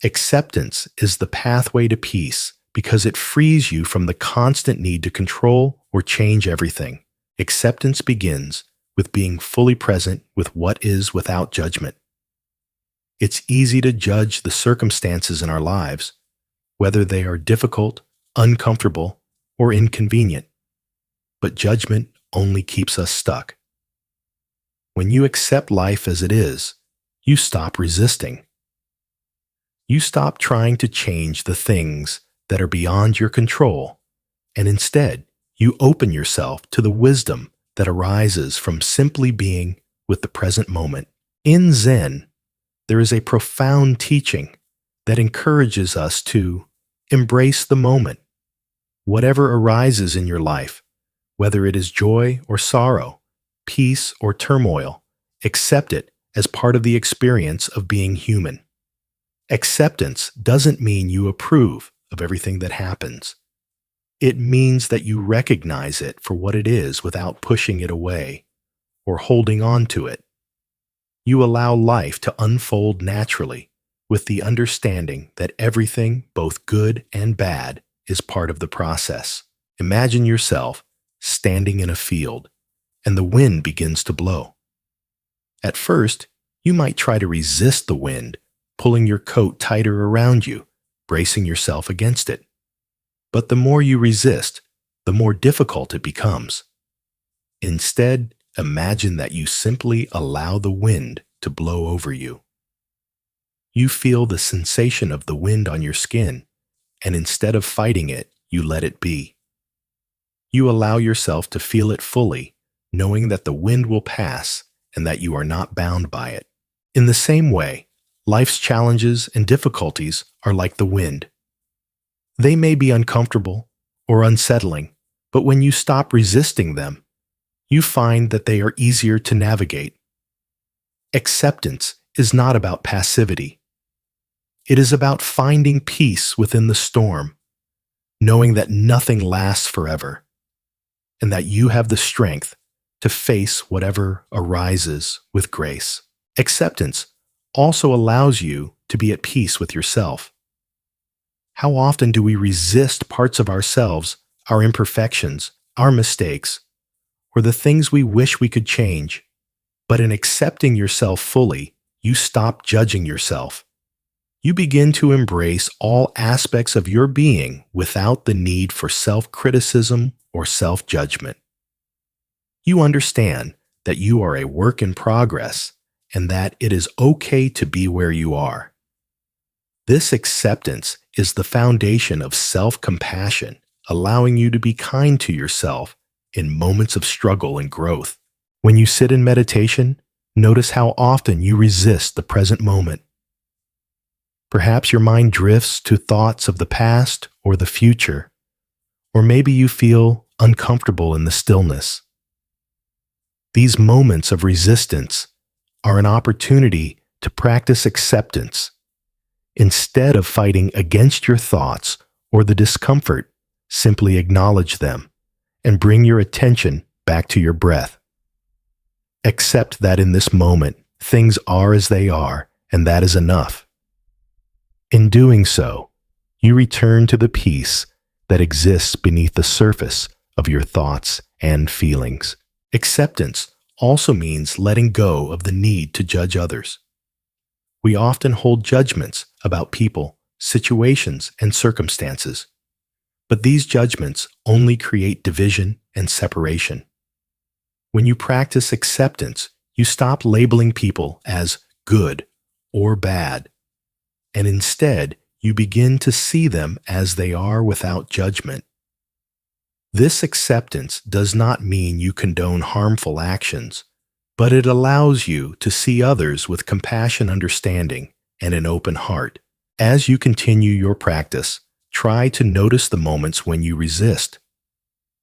Acceptance is the pathway to peace because it frees you from the constant need to control or change everything. Acceptance begins with being fully present with what is without judgment. It's easy to judge the circumstances in our lives, whether they are difficult, uncomfortable, or inconvenient. But judgment only keeps us stuck. When you accept life as it is, you stop resisting. You stop trying to change the things that are beyond your control, and instead, you open yourself to the wisdom that arises from simply being with the present moment. In Zen, there is a profound teaching that encourages us to embrace the moment. Whatever arises in your life, whether it is joy or sorrow, peace or turmoil, accept it as part of the experience of being human. Acceptance doesn't mean you approve of everything that happens. It means that you recognize it for what it is without pushing it away or holding on to it. You allow life to unfold naturally with the understanding that everything, both good and bad, is part of the process. Imagine yourself standing in a field and the wind begins to blow. At first, you might try to resist the wind, pulling your coat tighter around you, bracing yourself against it. But the more you resist, the more difficult it becomes. Instead, imagine that you simply allow the wind to blow over you. You feel the sensation of the wind on your skin, and instead of fighting it, you let it be. You allow yourself to feel it fully, knowing that the wind will pass and that you are not bound by it. In the same way, life's challenges and difficulties are like the wind. They may be uncomfortable or unsettling, but when you stop resisting them, you find that they are easier to navigate. Acceptance is not about passivity. It is about finding peace within the storm, knowing that nothing lasts forever, and that you have the strength to face whatever arises with grace. Acceptance also allows you to be at peace with yourself. How often do we resist parts of ourselves, our imperfections, our mistakes, or the things we wish we could change? But in accepting yourself fully, you stop judging yourself. You begin to embrace all aspects of your being without the need for self-criticism or self-judgment. You understand that you are a work in progress and that it is okay to be where you are. This acceptance is the foundation of self-compassion, allowing you to be kind to yourself in moments of struggle and growth. When you sit in meditation, notice how often you resist the present moment. Perhaps your mind drifts to thoughts of the past or the future, Or maybe you feel uncomfortable in the stillness. These moments of resistance are an opportunity to practice acceptance. Instead of fighting against your thoughts or the discomfort, simply acknowledge them and bring your attention back to your breath. Accept that in this moment, things are as they are, and that is enough. In doing so, you return to the peace that exists beneath the surface of your thoughts and feelings. Acceptance also means letting go of the need to judge others. We often hold judgments about people, situations, and circumstances, but these judgments only create division and separation. When you practice acceptance, you stop labeling people as good or bad, and instead you begin to see them as they are without judgment. This acceptance does not mean you condone harmful actions, but it allows you to see others with compassion, understanding, and an open heart. As you continue your practice, try to notice the moments when you resist.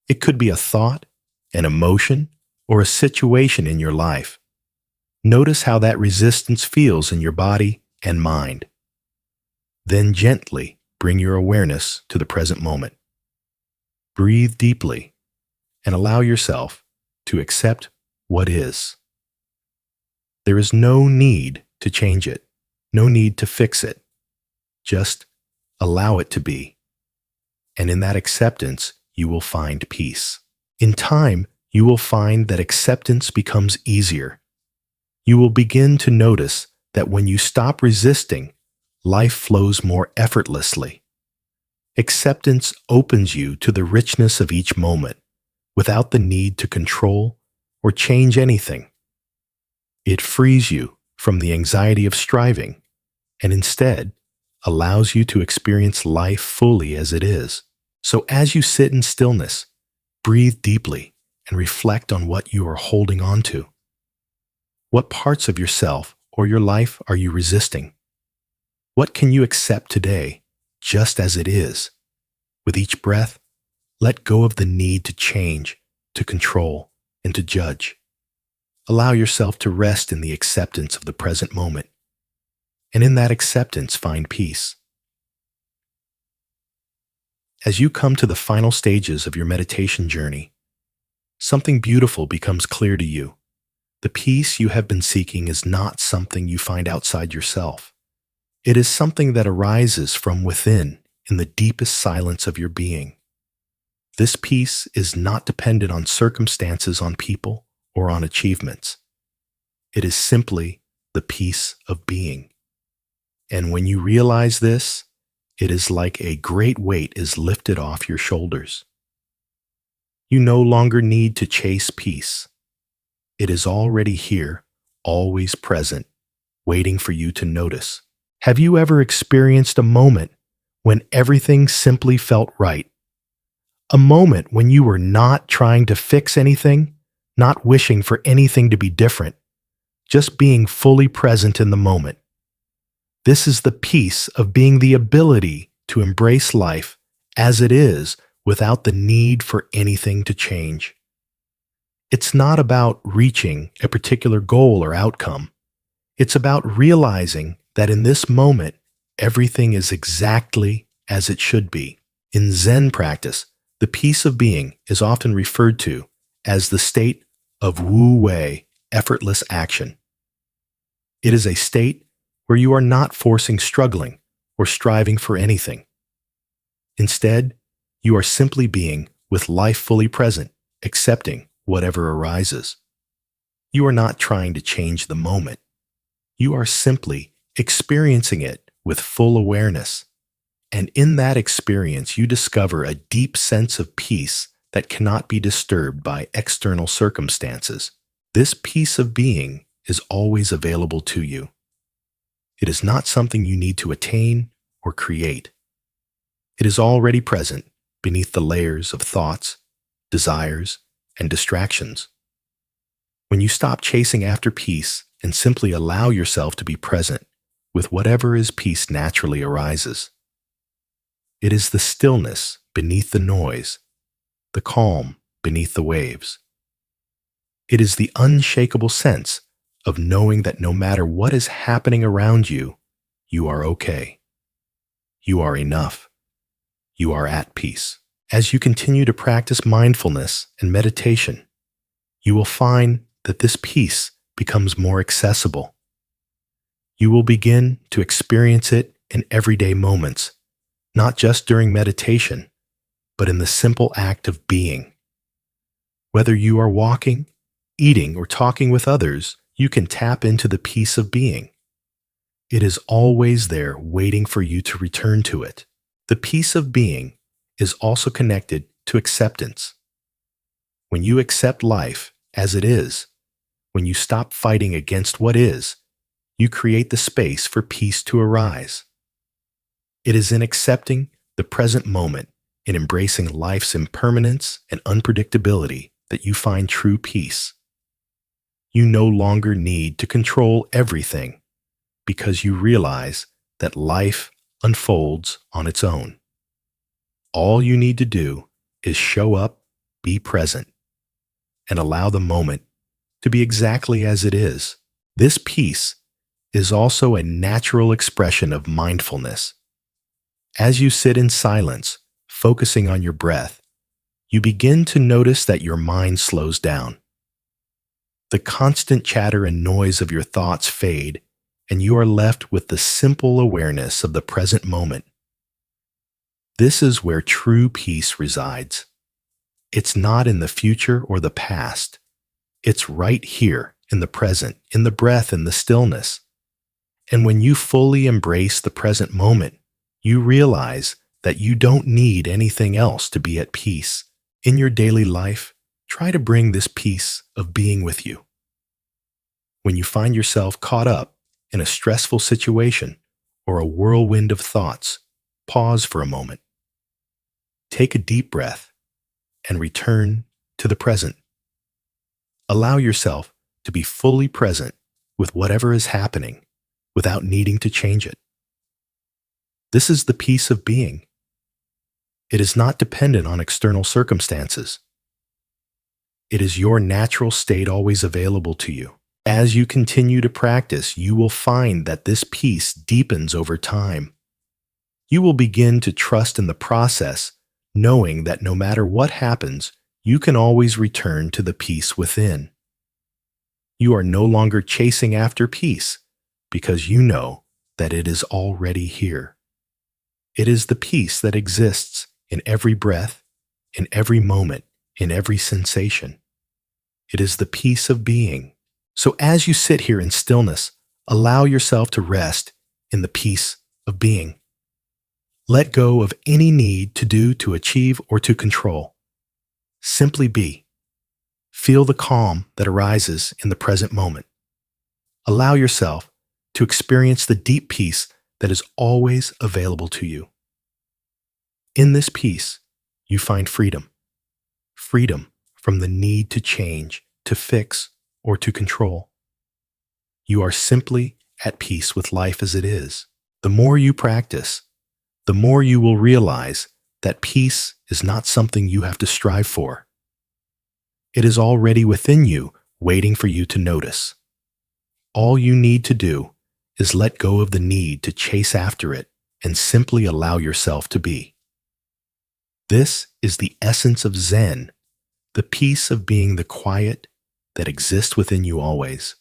It could be a thought, an emotion, or a situation in your life. Notice how that resistance feels in your body and mind. Then gently bring your awareness to the present moment. Breathe deeply and allow yourself to accept what is. There is no need to change it, no need to fix it. Just allow it to be. And in that acceptance, you will find peace. In time, you will find that acceptance becomes easier. You will begin to notice that when you stop resisting, life flows more effortlessly. Acceptance opens you to the richness of each moment without the need to control or change anything. It frees you from the anxiety of striving and instead allows you to experience life fully as it is. So as you sit in stillness, breathe deeply and reflect on what you are holding on to. What parts of yourself or your life are you resisting? What can you accept today, just as it is? With each breath, let go of the need to change, to control, and to judge. Allow yourself to rest in the acceptance of the present moment, and in that acceptance find peace. As you come to the final stages of your meditation journey, something beautiful becomes clear to you. The peace you have been seeking is not something you find outside yourself. It is something that arises from within in the deepest silence of your being. This peace is not dependent on circumstances, on people, or on achievements. It is simply the peace of being. And when you realize this, it is like a great weight is lifted off your shoulders. You no longer need to chase peace. It is already here, always present, waiting for you to notice. Have you ever experienced a moment when everything simply felt right? A moment when you were not trying to fix anything, not wishing for anything to be different, just being fully present in the moment. This is the peace of being the ability to embrace life as it is without the need for anything to change. It's not about reaching a particular goal or outcome. It's about realizing that in this moment, everything is exactly as it should be. In Zen practice, the peace of being is often referred to as the state of wu-wei, effortless action. It is a state where you are not forcing struggling or striving for anything. Instead, you are simply being with life fully present, accepting whatever arises. You are not trying to change the moment. You are simply experiencing it with full awareness. And in that experience, you discover a deep sense of peace that cannot be disturbed by external circumstances. This peace of being is always available to you. It is not something you need to attain or create. It is already present beneath the layers of thoughts, desires, and distractions. When you stop chasing after peace and simply allow yourself to be present with whatever is peace naturally arises. It is the stillness beneath the noise, the calm beneath the waves. It is the unshakable sense of knowing that no matter what is happening around you, you are okay. You are enough. You are at peace. As you continue to practice mindfulness and meditation, you will find that this peace becomes more accessible. You will begin to experience it in everyday moments, not just during meditation, but in the simple act of being. Whether you are walking, eating, or talking with others, you can tap into the peace of being. It is always there waiting for you to return to it. The peace of being is also connected to acceptance. When you accept life as it is, when you stop fighting against what is, you create the space for peace to arise. It is in accepting the present moment, in embracing life's impermanence and unpredictability, that you find true peace. You no longer need to control everything because you realize that life unfolds on its own. All you need to do is show up, be present, and allow the moment to be exactly as it is. This peace is also a natural expression of mindfulness. As you sit in silence, focusing on your breath, you begin to notice that your mind slows down. The constant chatter and noise of your thoughts fade, and you are left with the simple awareness of the present moment. This is where true peace resides. It's not in the future or the past. It's right here in the present, in the breath and the stillness. And when you fully embrace the present moment, you realize that you don't need anything else to be at peace. In your daily life, try to bring this peace of being with you. When you find yourself caught up in a stressful situation or a whirlwind of thoughts, pause for a moment. Take a deep breath and return to the present. Allow yourself to be fully present with whatever is happening without needing to change it. This is the peace of being. It is not dependent on external circumstances. It is your natural state always available to you. As you continue to practice, you will find that this peace deepens over time. You will begin to trust in the process, knowing that no matter what happens, you can always return to the peace within. You are no longer chasing after peace because you know that it is already here. It is the peace that exists in every breath, in every moment, in every sensation. It is the peace of being. So as you sit here in stillness, allow yourself to rest in the peace of being. Let go of any need to do, to achieve, or to control. Simply be. Feel the calm that arises in the present moment. Allow yourself to experience the deep peace that is always available to you. In this peace, you find freedom. Freedom from the need to change, to fix, or to control. You are simply at peace with life as it is. The more you practice, the more you will realize that peace is not something you have to strive for. It is already within you, waiting for you to notice. All you need to do is let go of the need to chase after it and simply allow yourself to be. This is the essence of Zen, the peace of being the quiet that exists within you always.